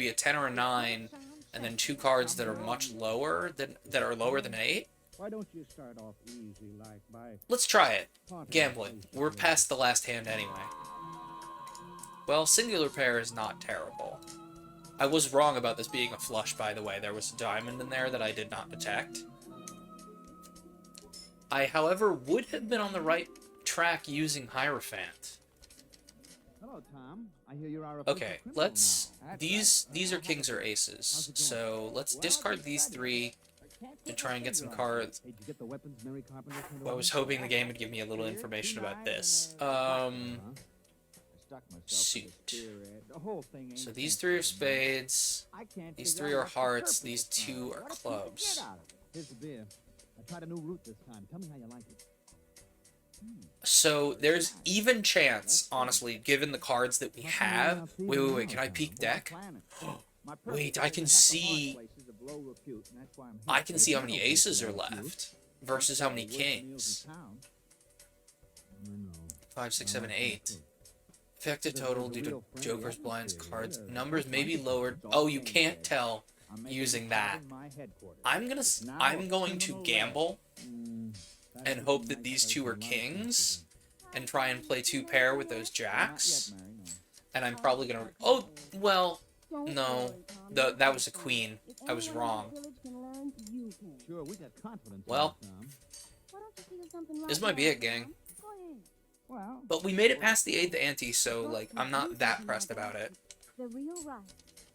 [SPEAKER 2] a 10 or a 9, and then 2 cards that are much lower than an 8.
[SPEAKER 8] Why don't you start off easy, like by...
[SPEAKER 2] Let's try it. Gambling. We're past the last hand anyway. Well, singular pair is not terrible. I was wrong about this being a flush, by the way. There was a diamond in there that I did not detect. I, however, would have been on the right track using Hierophant.
[SPEAKER 8] Hello, Tom. I hear you're our
[SPEAKER 2] okay, let's... These are kings or aces. So let's discard these 3 to try and get some cards. Well, I was hoping the game would give me a little information about this. Suit. So these 3 are spades, these 3 are hearts, these 2 are clubs.
[SPEAKER 8] Here's the beer. I tried a new route this time. Tell me how you like it.
[SPEAKER 2] So there's even chance, honestly, given the cards that we have. Wait, can I peek deck? Wait, I can see how many aces are left versus how many kings. 5, 6, 7, 8. Effective total due to Joker's blinds cards. Numbers may be lowered. Oh, you can't tell using that. I'm going to gamble and hope that these 2 are kings and try and play 2 pair with those jacks. And I'm probably going to... Oh, well, no. That was a queen. I was wrong. Well, this might be it, gang. But we made it past the 8th ante, so, like, I'm not that pressed about it.
[SPEAKER 12] The real right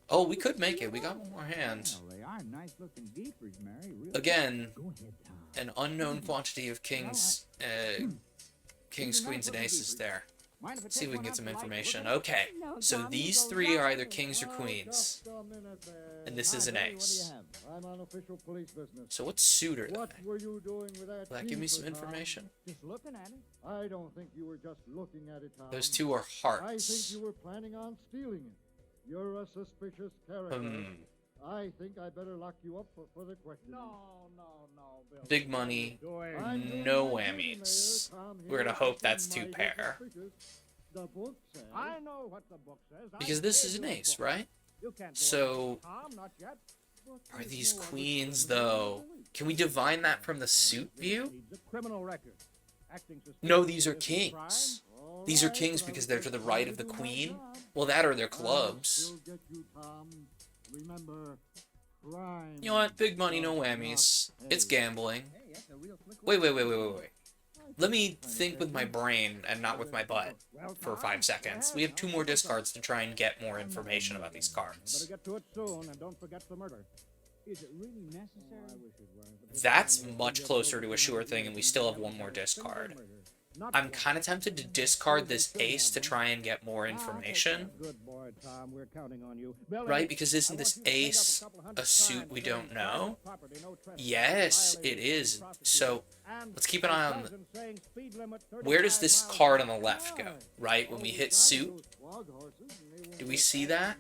[SPEAKER 2] Oh, we could make it. We got one more hand.
[SPEAKER 8] Well, they are nice-looking geepers, Mary. Really.
[SPEAKER 2] Again,
[SPEAKER 4] Go ahead, Tom.
[SPEAKER 2] an unknown quantity of kings, kings, queens, and aces there.
[SPEAKER 8] Mind if I
[SPEAKER 2] See
[SPEAKER 8] take
[SPEAKER 2] if we can
[SPEAKER 8] one
[SPEAKER 2] get
[SPEAKER 8] out
[SPEAKER 2] some
[SPEAKER 8] the light?
[SPEAKER 2] information.
[SPEAKER 8] Look
[SPEAKER 2] Okay,
[SPEAKER 6] No,
[SPEAKER 2] so
[SPEAKER 6] Tom,
[SPEAKER 2] these
[SPEAKER 6] go
[SPEAKER 2] three are
[SPEAKER 6] down.
[SPEAKER 2] either kings or queens. And this is an
[SPEAKER 8] Billy, what do you
[SPEAKER 2] ace.
[SPEAKER 8] have?
[SPEAKER 9] I'm on official police business.
[SPEAKER 2] So what suit are
[SPEAKER 9] What
[SPEAKER 2] they?
[SPEAKER 9] were you doing with that?
[SPEAKER 2] Will that give me some
[SPEAKER 9] keeper, Tom?
[SPEAKER 2] information?
[SPEAKER 8] Just looking at it.
[SPEAKER 9] I don't think you were just looking at it, Tom.
[SPEAKER 2] Those two are
[SPEAKER 9] I think
[SPEAKER 2] hearts.
[SPEAKER 9] you were planning on stealing it. You're a suspicious character. I think I better lock you up for further questioning.
[SPEAKER 8] No, Bill.
[SPEAKER 2] Big money,
[SPEAKER 9] I'm doing
[SPEAKER 2] no
[SPEAKER 9] my duty,
[SPEAKER 2] whammies.
[SPEAKER 9] Mayor. Tom
[SPEAKER 2] We're
[SPEAKER 9] here
[SPEAKER 2] gonna hope
[SPEAKER 9] to
[SPEAKER 2] that's
[SPEAKER 9] defend
[SPEAKER 2] two
[SPEAKER 9] my
[SPEAKER 2] pair.
[SPEAKER 9] suspicious. The book says.
[SPEAKER 8] I know what the book says.
[SPEAKER 2] Because this is an ace, right?
[SPEAKER 8] You can't go
[SPEAKER 2] So,
[SPEAKER 8] Tom, not yet.
[SPEAKER 2] are these queens, though? Can we divine that from the suit view?
[SPEAKER 8] Needs a criminal record. Acting
[SPEAKER 2] No, these are
[SPEAKER 8] suspiciously is a
[SPEAKER 2] kings.
[SPEAKER 8] crime.
[SPEAKER 2] These are kings because they're to the right of the queen. Well, that or their clubs.
[SPEAKER 9] I'll get you, Tom. Remember, crime.
[SPEAKER 2] You know what? Big money, no whammies. It's gambling.
[SPEAKER 8] Hey, that's a real slick
[SPEAKER 2] Wait. Let me think with my brain and not with my butt for 5 seconds. We have 2 more discards to try and get more information about these
[SPEAKER 8] Better
[SPEAKER 2] cards.
[SPEAKER 8] get to it soon, and don't forget the murder. Is it really necessary? I wish it were.
[SPEAKER 2] That's much closer to a sure thing, and we still have 1 more discard. I'm kind of tempted to discard this ace to try and get more information.
[SPEAKER 8] Good boy, Tom. We're counting on you. Billy,
[SPEAKER 2] Right, because isn't
[SPEAKER 8] I
[SPEAKER 2] this
[SPEAKER 8] want you to clean up
[SPEAKER 2] ace
[SPEAKER 8] a couple hundred
[SPEAKER 2] a suit
[SPEAKER 8] crimes
[SPEAKER 2] we
[SPEAKER 8] saying
[SPEAKER 2] don't know?
[SPEAKER 8] private property, no trespassing,
[SPEAKER 2] Yes, it
[SPEAKER 8] violating
[SPEAKER 2] is.
[SPEAKER 8] prosecuted,
[SPEAKER 2] So,
[SPEAKER 8] and
[SPEAKER 2] let's keep an eye on
[SPEAKER 8] dozen saying speed limit
[SPEAKER 2] where does
[SPEAKER 8] 35
[SPEAKER 2] this
[SPEAKER 8] miles
[SPEAKER 2] card
[SPEAKER 8] an
[SPEAKER 2] on the left go?
[SPEAKER 8] hour.
[SPEAKER 2] Right, when we hit suit? Do we see that?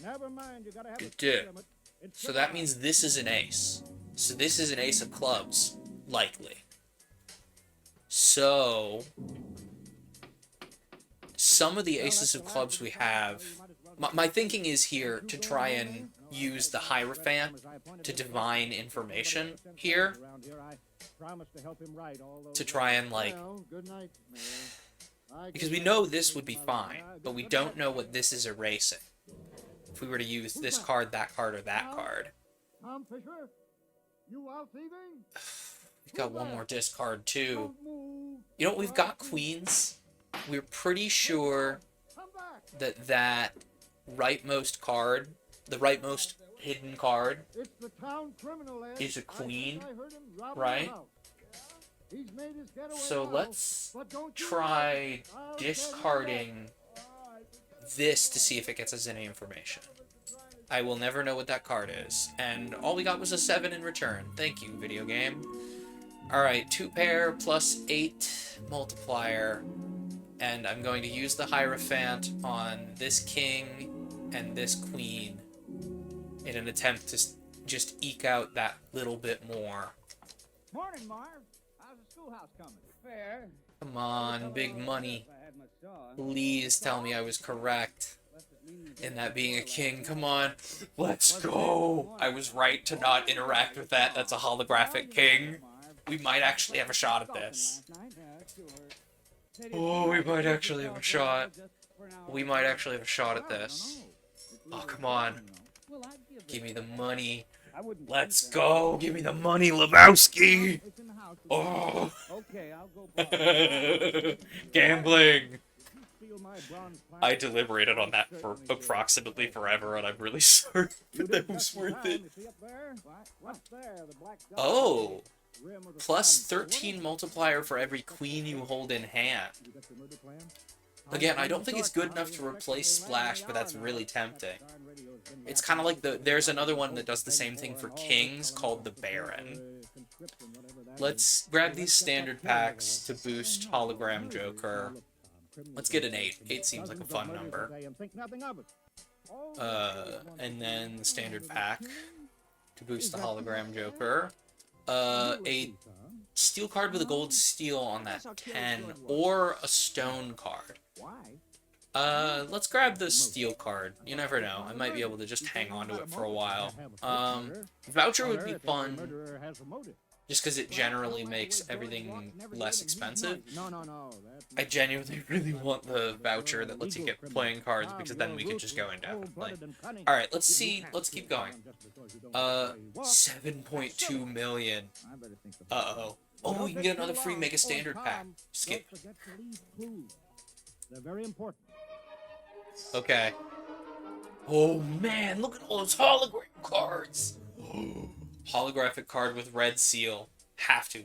[SPEAKER 8] Never mind, you gotta have a
[SPEAKER 2] It
[SPEAKER 8] speed
[SPEAKER 2] did.
[SPEAKER 8] limit. It's
[SPEAKER 2] So that means this is an ace. So this is an ace of clubs, likely. So, some of the aces of clubs we have... My thinking is here to try and use the Hierophant to divine information here.
[SPEAKER 8] Around here, I promised to help him write all those
[SPEAKER 2] To try and, like...
[SPEAKER 9] Well, good night, Mayor.
[SPEAKER 2] Because we know this would be fine, but we don't know what this is erasing. If we were to use this card, or that card.
[SPEAKER 9] Tom Fisher, you out thieving?
[SPEAKER 2] We've got 1 more discard, too.
[SPEAKER 9] Don't move.
[SPEAKER 2] You know what? We've got queens. We're pretty sure
[SPEAKER 9] Come back.
[SPEAKER 2] that rightmost card, the rightmost hidden card,
[SPEAKER 9] It's the town criminal, Ed.
[SPEAKER 2] is a
[SPEAKER 9] I think
[SPEAKER 2] queen,
[SPEAKER 9] I heard him robbing
[SPEAKER 2] right?
[SPEAKER 9] the house. He's made his getaway
[SPEAKER 2] So
[SPEAKER 9] now,
[SPEAKER 2] let's
[SPEAKER 9] but don't you
[SPEAKER 2] try
[SPEAKER 9] worry. I'll
[SPEAKER 2] discarding this to see if it gets us any information. I will never know what that card is, and all we got was a 7 in return. Thank you, video game. Alright, 2 pair plus 8 multiplier, and I'm going to use the Hierophant on this king and this queen in an attempt to just eke out that little bit more.
[SPEAKER 8] Morning, Marv. How's the schoolhouse coming? Fair.
[SPEAKER 2] Come on, big money.
[SPEAKER 8] If I had my saw.
[SPEAKER 2] Please tell me I was correct in that being a king. Come on, let's go. I was right to not interact with that. That's a holographic king. We might actually have a shot at this. Oh, we might actually have a shot. We might actually have a shot at this. Oh, come on. Give me the money. Let's go. Give me the money, Lebowski. Oh.
[SPEAKER 8] Okay, I'll go.
[SPEAKER 2] Gambling. I deliberated on that for approximately forever, and I'm really sorry, but that was worth it. Oh. Plus 13 multiplier for every queen you hold in hand. Again, I don't think it's good enough to replace Splash, but that's really tempting. It's kind of like there's another one that does the same thing for kings called the Baron. Let's grab these standard packs to boost Hologram Joker. Let's get an 8. 8 seems like a fun number. And then the standard pack to boost the Hologram Joker. A steel card with a gold steel on that 10, or a stone card. Let's grab the steel card. You never know. I might be able to just hang on to it for a while. Voucher would be fun, just because it generally makes everything less expensive. I genuinely really want the voucher that lets you get playing cards, because then we could just go indefinitely. Alright, let's see. Let's keep going. 7.2 million. Uh-oh. Oh, we can get another free Mega Standard pack. Skip.
[SPEAKER 8] They're very important.
[SPEAKER 2] Okay. Oh man, look at all those hologram cards. Holographic card with red seal.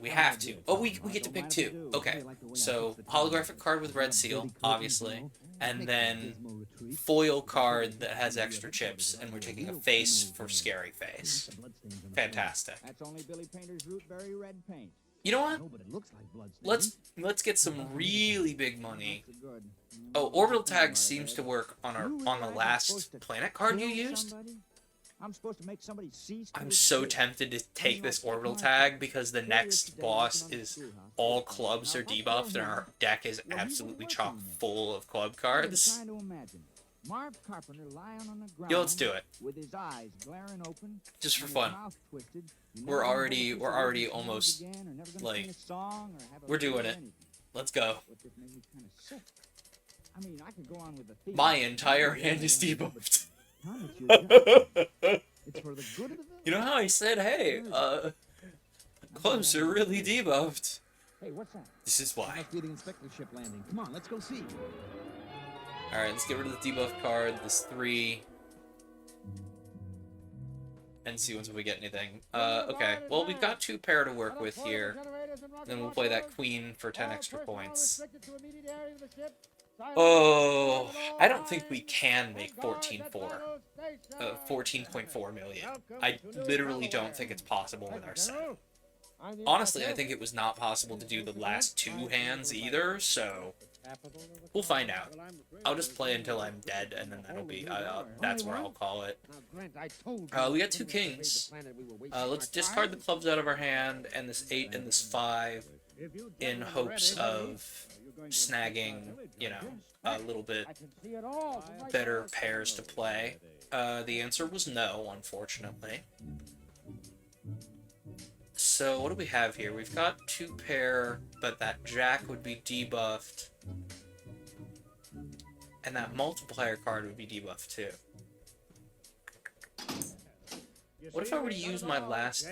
[SPEAKER 2] We have to. Oh, we get to pick two. Okay, so holographic card with red seal, obviously, and then foil card that has extra chips, and we're taking a face for scary face. Fantastic.
[SPEAKER 8] That's only Billy Painter's rootberry red paint.
[SPEAKER 2] You know what?
[SPEAKER 4] No, but it looks like bloodstains.
[SPEAKER 2] Let's get some really big money. Oh, orbital tag seems to work on the last planet card you used.
[SPEAKER 8] I'm supposed to make somebody cease.
[SPEAKER 2] I'm so tempted to take this orbital tag because the next boss is all clubs are debuffed and our deck is absolutely chock full of club cards.
[SPEAKER 8] Marv Carpenter lying on the ground.
[SPEAKER 2] Yo, let's do it.
[SPEAKER 8] With his eyes glaring open,
[SPEAKER 2] just for fun. We're already almost like we're doing it. Let's go.
[SPEAKER 8] I mean, I could go on with the theme.
[SPEAKER 2] My entire hand is debuffed. You know how I said, hey, clubs are really debuffed.
[SPEAKER 8] Hey, what's that?
[SPEAKER 2] This is why.
[SPEAKER 4] Must be the inspectorship landing. Come on, let's go see.
[SPEAKER 2] Alright, let's get rid of the debuff card, this 3. And see once we get anything. Okay. Well, we've got 2 pair to work with here. Then we'll play that queen for 10 extra points. Oh, I don't think we can make 14.4 million. I literally don't think it's possible with our set. Honestly, I think it was not possible to do the last 2 hands either, so we'll find out. I'll just play until I'm dead, and then that'll be, that's where I'll call it. We got 2 kings. Let's discard the clubs out of our hand, and this 8 and this 5, in hopes of snagging, you know, a little bit better pairs to play. The answer was no, unfortunately. So what do we have here? We've got 2 pair, but that jack would be debuffed. And that multiplier card would be debuffed too. What if I were to use my last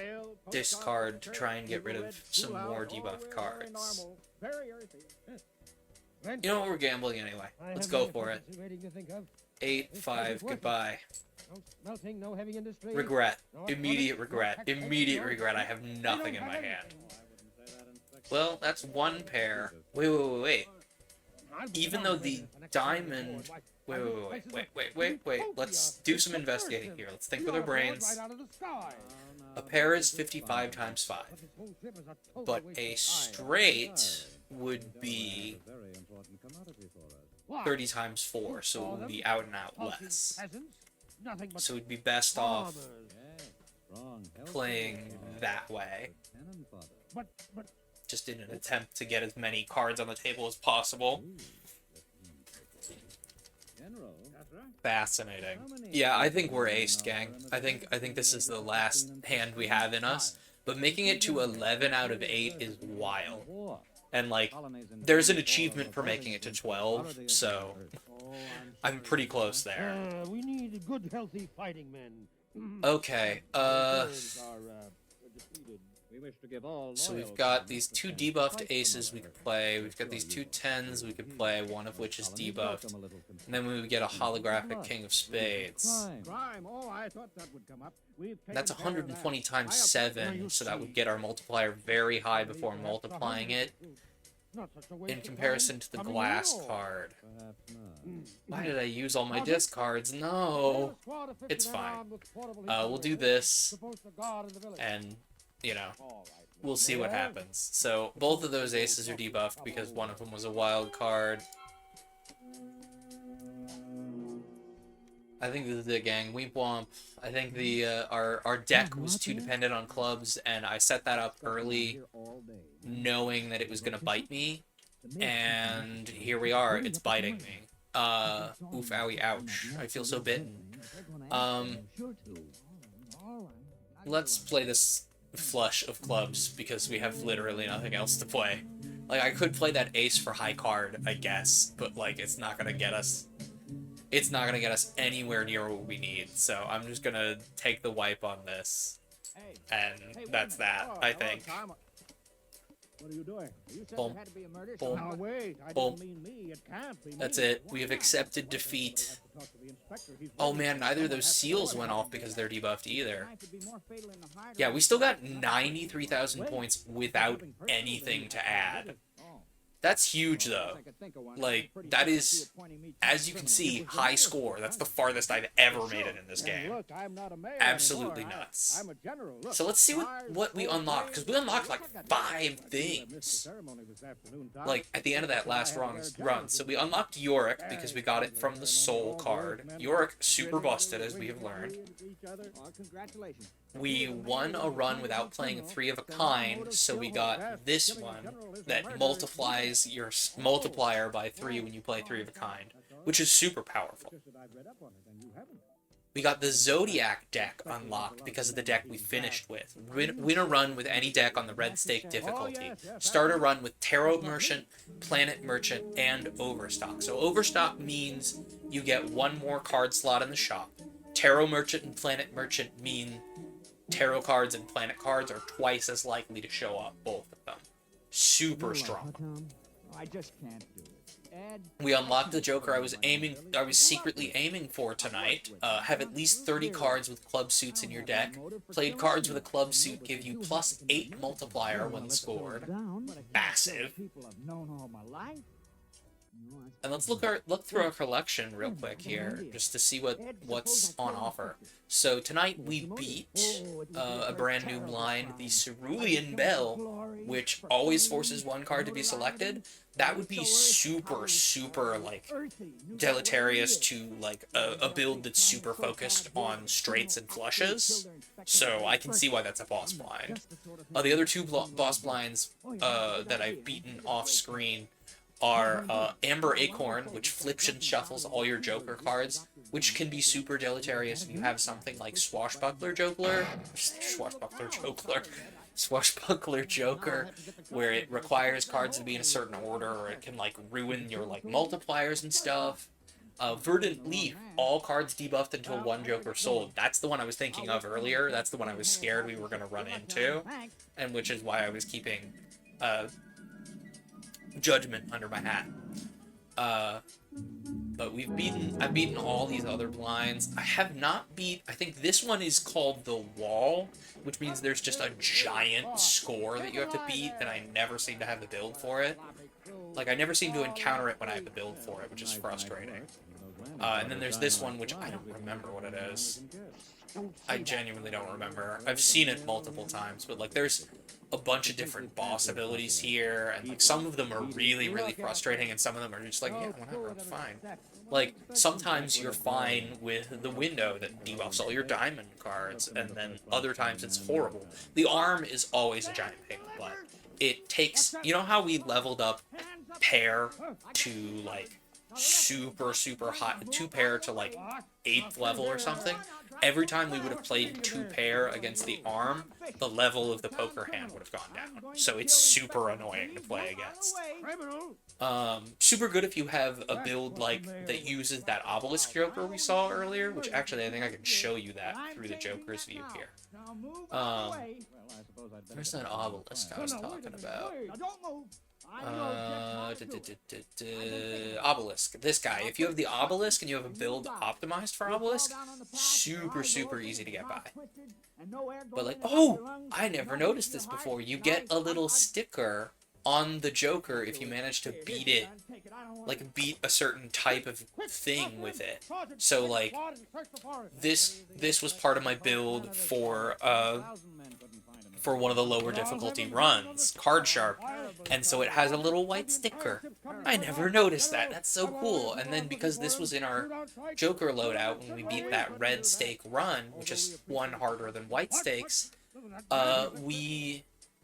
[SPEAKER 2] discard to try and get rid of some more debuff cards? You know what, we're gambling anyway. Let's go for it. 8, 5, goodbye. Regret. Immediate regret. Immediate regret. I have nothing in my hand. Well, that's 1 pair. Wait. Even though the diamond... Wait. Let's do some investigating here. Let's think with our brains. A pair is 55 times 5. But a straight would be 30 times 4, so it would be out and out less. So we'd be best off playing that way. Just in an attempt to get as many cards on the table as possible. Fascinating. Yeah, I think we're aced, gang. I think this is the last hand we have in us. But making it to 11 out of 8 is wild. And, like, there's an achievement for making it to 12, so I'm pretty close there.
[SPEAKER 1] We need good, healthy fighting men.
[SPEAKER 2] Okay, so we've got these 2 debuffed aces we could play, we've got these 2 10s we could play, one of which is debuffed, and then we would get a holographic king of spades. That's 120 times 7, so that would get our multiplier very high before multiplying it, in comparison to the glass card. Why did I use all my discards? No! It's fine. We'll do this, and, you know, we'll see what happens. So, both of those aces are debuffed because one of them was a wild card. I think this is it, gang. Weep womp. I think the our deck was too dependent on clubs, and I set that up early, knowing that it was gonna bite me, and here we are. It's biting me. Oof, owie, ouch. I feel so bitten. Let's play this flush of clubs because we have literally nothing else to play. Like, I could play that ace for high card, I guess, but like it's not gonna get us. It's not gonna get us anywhere near what we need. So I'm just gonna take the wipe on this, and that's that. I think.
[SPEAKER 8] What are you doing?
[SPEAKER 4] You said
[SPEAKER 2] Boom.
[SPEAKER 4] there had to be a murder.
[SPEAKER 2] Boom.
[SPEAKER 8] Now wait, I
[SPEAKER 2] Boom.
[SPEAKER 8] didn't mean me. It can't be me.
[SPEAKER 2] That's it. We have accepted defeat. Oh man, neither of those seals went off because they're debuffed either. Yeah, we still got 93,000 points without anything to add. That's huge, though. Like, that is, as you can see, high score. That's the farthest I've ever made it in this game. Absolutely nuts. So let's see what we unlocked, because we unlocked, like, 5 things. Like, at the end of that last run. So we unlocked Yorick, because we got it from the Soul card. Yorick, super busted, as we have learned. We won a run without playing a 3 of a kind, so we got this one that multiplies your multiplier by 3 when you play 3 of a kind, which is super powerful. We got the Zodiac deck unlocked because of the deck we finished with. Win a run with any deck on the red stake difficulty. Start a run with Tarot Merchant, Planet Merchant, and Overstock. So Overstock means you get 1 more card slot in the shop. Tarot Merchant and Planet Merchant mean tarot cards and planet cards are twice as likely to show up, both of them. Super strong.
[SPEAKER 4] I just can't do it. Ed,
[SPEAKER 2] We unlocked the Joker I was secretly aiming for tonight. Have at least 30 cards with club suits in your deck. Played cards with a club suit give you +8 multiplier when scored. Massive.
[SPEAKER 4] people I've known all my life.
[SPEAKER 2] And let's look through our collection real quick here, just to see what's on offer. So tonight we beat a brand new blind, the Cerulean Bell, which always forces 1 card to be selected. That would be super, super, like, deleterious to, like, a build that's super focused on straights and flushes. So I can see why that's a boss blind. The other 2 boss blinds that I've beaten off-screen are Amber Acorn, which flips and shuffles all your Joker cards, which can be super deleterious if you have something like Swashbuckler Joker, where it requires cards to be in a certain order, or it can, like, ruin your, like, multipliers and stuff. Verdant Leaf, all cards debuffed until 1 Joker sold. That's the one I was thinking of earlier. That's the one I was scared we were going to run into, and which is why I was keeping Judgment under my hat. But I've beaten all these other blinds. I have not I think this one is called The Wall, which means there's just a giant score that you have to beat, and I never seem to have the build for it. Like, I never seem to encounter it when I have the build for it, which is frustrating. And then there's this one, which I don't remember what it is. I genuinely don't remember. I've seen it multiple times, but, like, there's a bunch of different boss abilities here, and, like, some of them are really, really frustrating, and some of them are just like, yeah, whatever, I'm fine. Like, sometimes you're fine with the window that debuffs all your diamond cards, and then other times it's horrible. The arm is always a giant pain in the butt. It takes, you know how we leveled up pair to, like, super, super high, 2 pair to, like, 8th level or something? Every time we would have played 2 pair against the arm, the level of the poker hand would have gone down. So it's super annoying to play against. Super good if you have a build like that uses that obelisk Joker we saw earlier, which actually I think I can show you that through the Joker's view here. Where's that obelisk I was talking about? Obelisk. This guy. If you have the obelisk and you have a build optimized for obelisk, super, super easy to get by. But, like, oh, I never noticed this before. You get a little sticker on the Joker if you manage to beat it, like, beat a certain type of thing with it. So, like, this was part of my build for one of the lower difficulty runs, Card Sharp, and so it has a little white sticker. I never noticed that. That's so cool. And then because this was in our Joker loadout when we beat that red stake run, which is 1 harder than white stakes,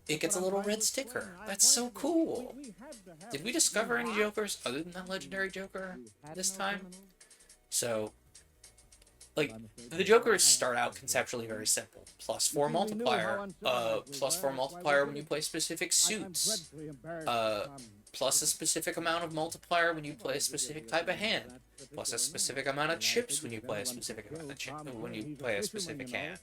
[SPEAKER 2] it gets a little red sticker. That's so cool. Did we discover any Jokers other than that legendary Joker this time? So, like, the Jokers start out conceptually very simple. +4 multiplier. +4 multiplier when you play specific suits. Plus a specific amount of multiplier when you play a specific type of hand. Plus a specific amount of chips when you play a specific amount of when you play a specific hand.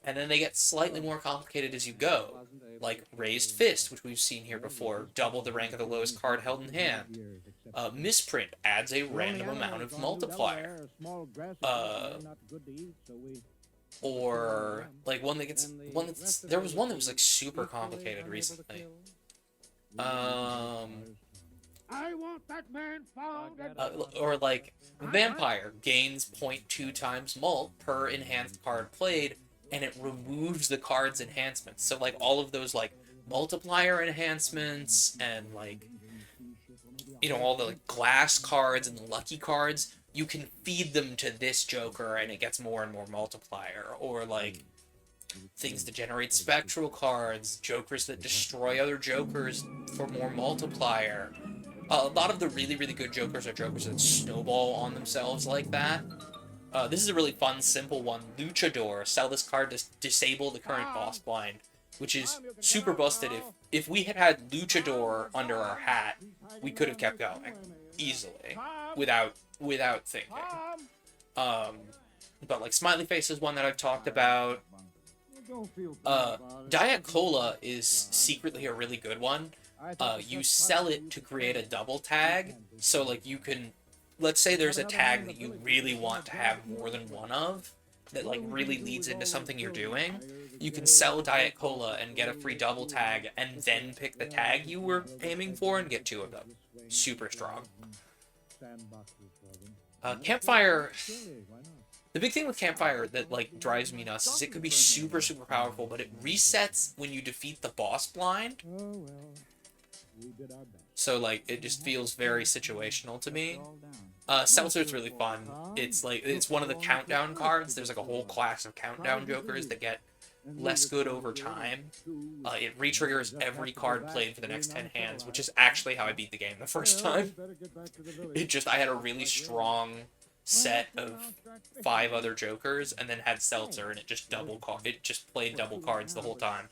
[SPEAKER 2] and then they get slightly more complicated as you go, like Raised Fist, which we've seen here before, double the rank of the lowest card held in hand. Misprint adds a random amount of multiplier. Or like there was one that was like super complicated recently.
[SPEAKER 8] I want that man found.
[SPEAKER 2] Or like Vampire gains 0.2 times mult per enhanced card played, and it removes the card's enhancements. So like all of those like multiplier enhancements and like, you know, all the like glass cards and the lucky cards, you can feed them to this Joker and it gets more and more multiplier. Or like things that generate spectral cards, Jokers that destroy other Jokers for more multiplier. A lot of the really, really good Jokers are Jokers that snowball on themselves like that. This is a really fun, simple one. Luchador. Sell this card to disable the current boss blind, which is super busted. If we had had Luchador under our hat, we could have kept going easily without thinking. But like Smiley Face is one that I've talked about. Diet Cola is secretly a really good one. You sell it to create a double tag, so like you can, let's say there's a tag that you really want to have more than one of, that like really leads into something you're doing. You can sell Diet Cola and get a free double tag, and then pick the tag you were aiming for and get 2 of them. Super strong. Campfire. The big thing with Campfire that like drives me nuts is it could be super, super powerful, but it resets when you defeat the boss blind. So like it just feels very situational to me. Seltzer's really fun. It's like it's one of the countdown cards. There's like a whole class of countdown Jokers that get less good over time. It re-triggers every card played for the next 10 hands, which is actually how I beat the game the first time. I had a really strong set of 5 other Jokers and then had Seltzer, and it just played double cards the whole time.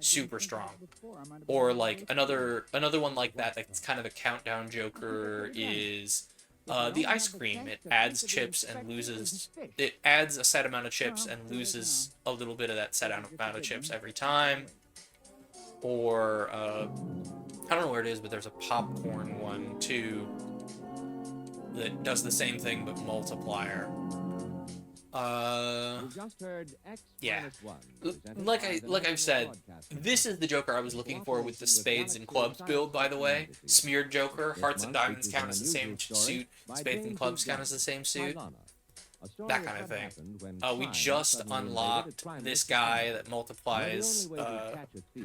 [SPEAKER 2] Super strong. Or like another one like that's kind of a countdown Joker is the ice cream. It adds chips and loses. It adds a set amount of chips and loses a little bit of that set amount of chips every time. Or I don't know where it is, but there's a popcorn one too that does the same thing but multiplier. Yeah. Like I've said, this is the Joker I was looking for with the spades and clubs build, by the way. Smeared Joker, hearts and diamonds count as the same suit, spades and clubs count as the same suit. That kind of thing. We just unlocked this guy that multiplies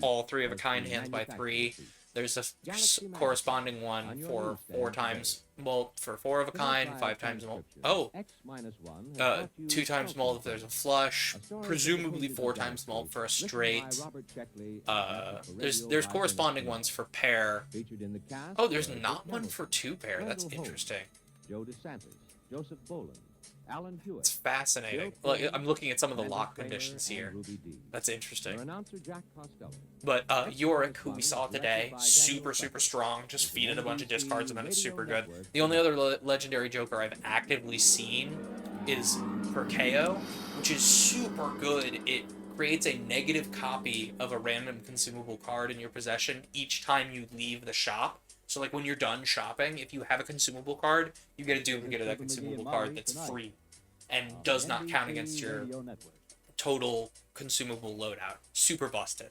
[SPEAKER 2] all 3 of a kind hands by 3. There's a corresponding one for 4 times mult for 4 of a kind, 5 times mult. 2 times mult if there's a flush. Presumably 4 times mult for a straight. There's corresponding ones for pair. Oh, there's not one for 2 pair. That's interesting. It's fascinating. Like, I'm looking at some of the lock conditions here. That's interesting. But Yorick, who we saw today, super, super strong. Just feed it a bunch of discards and then it's super good. The only other legendary Joker I've actively seen is Perkeo, which is super good. It creates a negative copy of a random consumable card in your possession each time you leave the shop. So like when you're done shopping, if you have a consumable card, you get a duplicate of that consumable card that's free and does not count against your total consumable loadout. Super busted.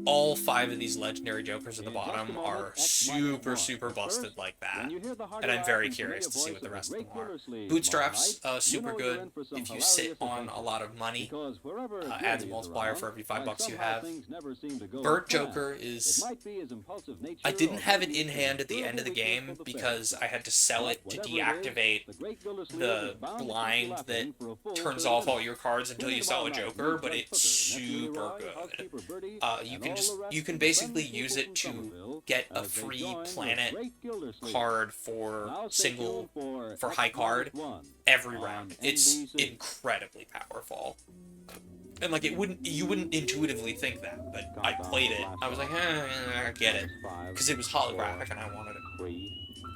[SPEAKER 2] All 5 of these legendary Jokers at the bottom are super, super busted like that. And I'm very curious to see what the rest of them are. Bootstraps, super good if you sit on a lot of money. Adds a multiplier for every $5 you have. Burt Joker is... I didn't have it in hand at the end of the game because I had to sell it to deactivate the blind that turns off all your cards until you sell a Joker, but it's super good. You can basically use it to get a free planet card for high card every round. It's incredibly powerful. And like you wouldn't intuitively think that, but I played it. I was like, I get it, because it was holographic and I wanted it.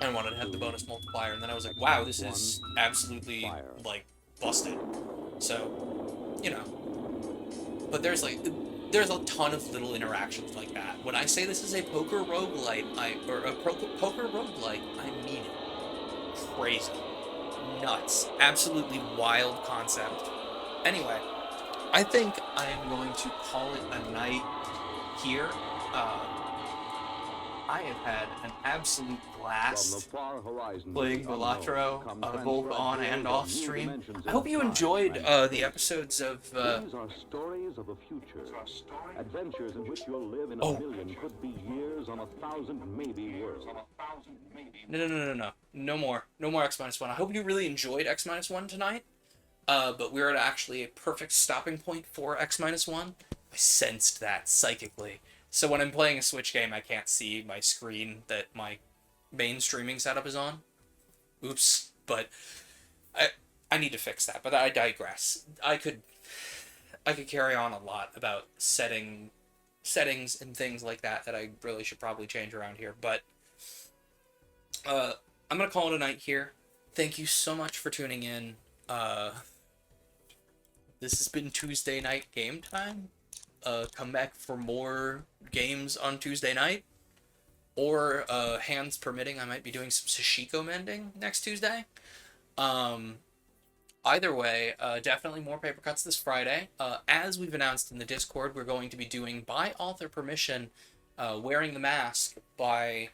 [SPEAKER 2] I wanted to have the bonus multiplier, and then I was like, wow, this is absolutely like busted. So, you know. but there's a ton of little interactions like that. When I say this is a poker roguelite, poker roguelike, I mean it. Crazy. Nuts. Absolutely wild concept. Anyway, I think I am going to call it a night here. I have had an absolute blast playing Balatro, both on and off stream. I hope you enjoyed the episodes of...
[SPEAKER 3] These are stories of the future. Adventures in which you'll live in a million, could be years on 1,000, maybe worlds.
[SPEAKER 2] No. No more X-1. I hope you really enjoyed X-1 tonight. But we're at actually a perfect stopping point for X-1. I sensed that psychically. So when I'm playing a Switch game, I can't see my screen that my main streaming setup is on. Oops. But I need to fix that. But I digress. I could carry on a lot about settings and things like that I really should probably change around here. But I'm going to call it a night here. Thank you so much for tuning in. This has been Tuesday night game time. Come back for more games on Tuesday night. Or, hands permitting, I might be doing some Sashiko mending next Tuesday. Either way, definitely more paper cuts this Friday. As we've announced in the Discord, we're going to be doing, by author permission, Wearing the Mask by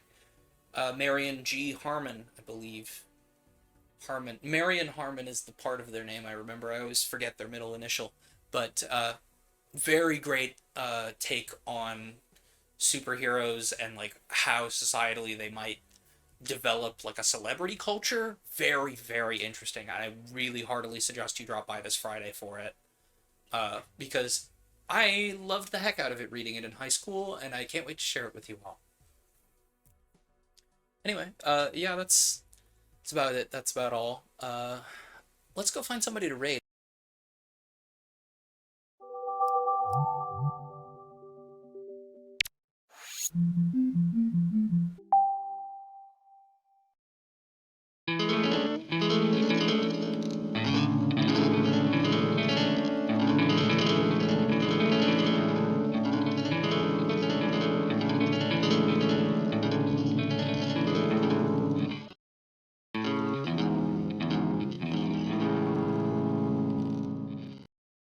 [SPEAKER 2] Marion G. Harmon, I believe. Marion Harmon is the part of their name I remember. I always forget their middle initial. But, very great take on superheroes and like how societally they might develop like a celebrity culture. Very, very interesting. I really heartily suggest you drop by this Friday for it. Because I loved the heck out of it reading it in high school, and I can't wait to share it with you all. Anyway, yeah, that's about it. That's about all. Let's go find somebody to raid.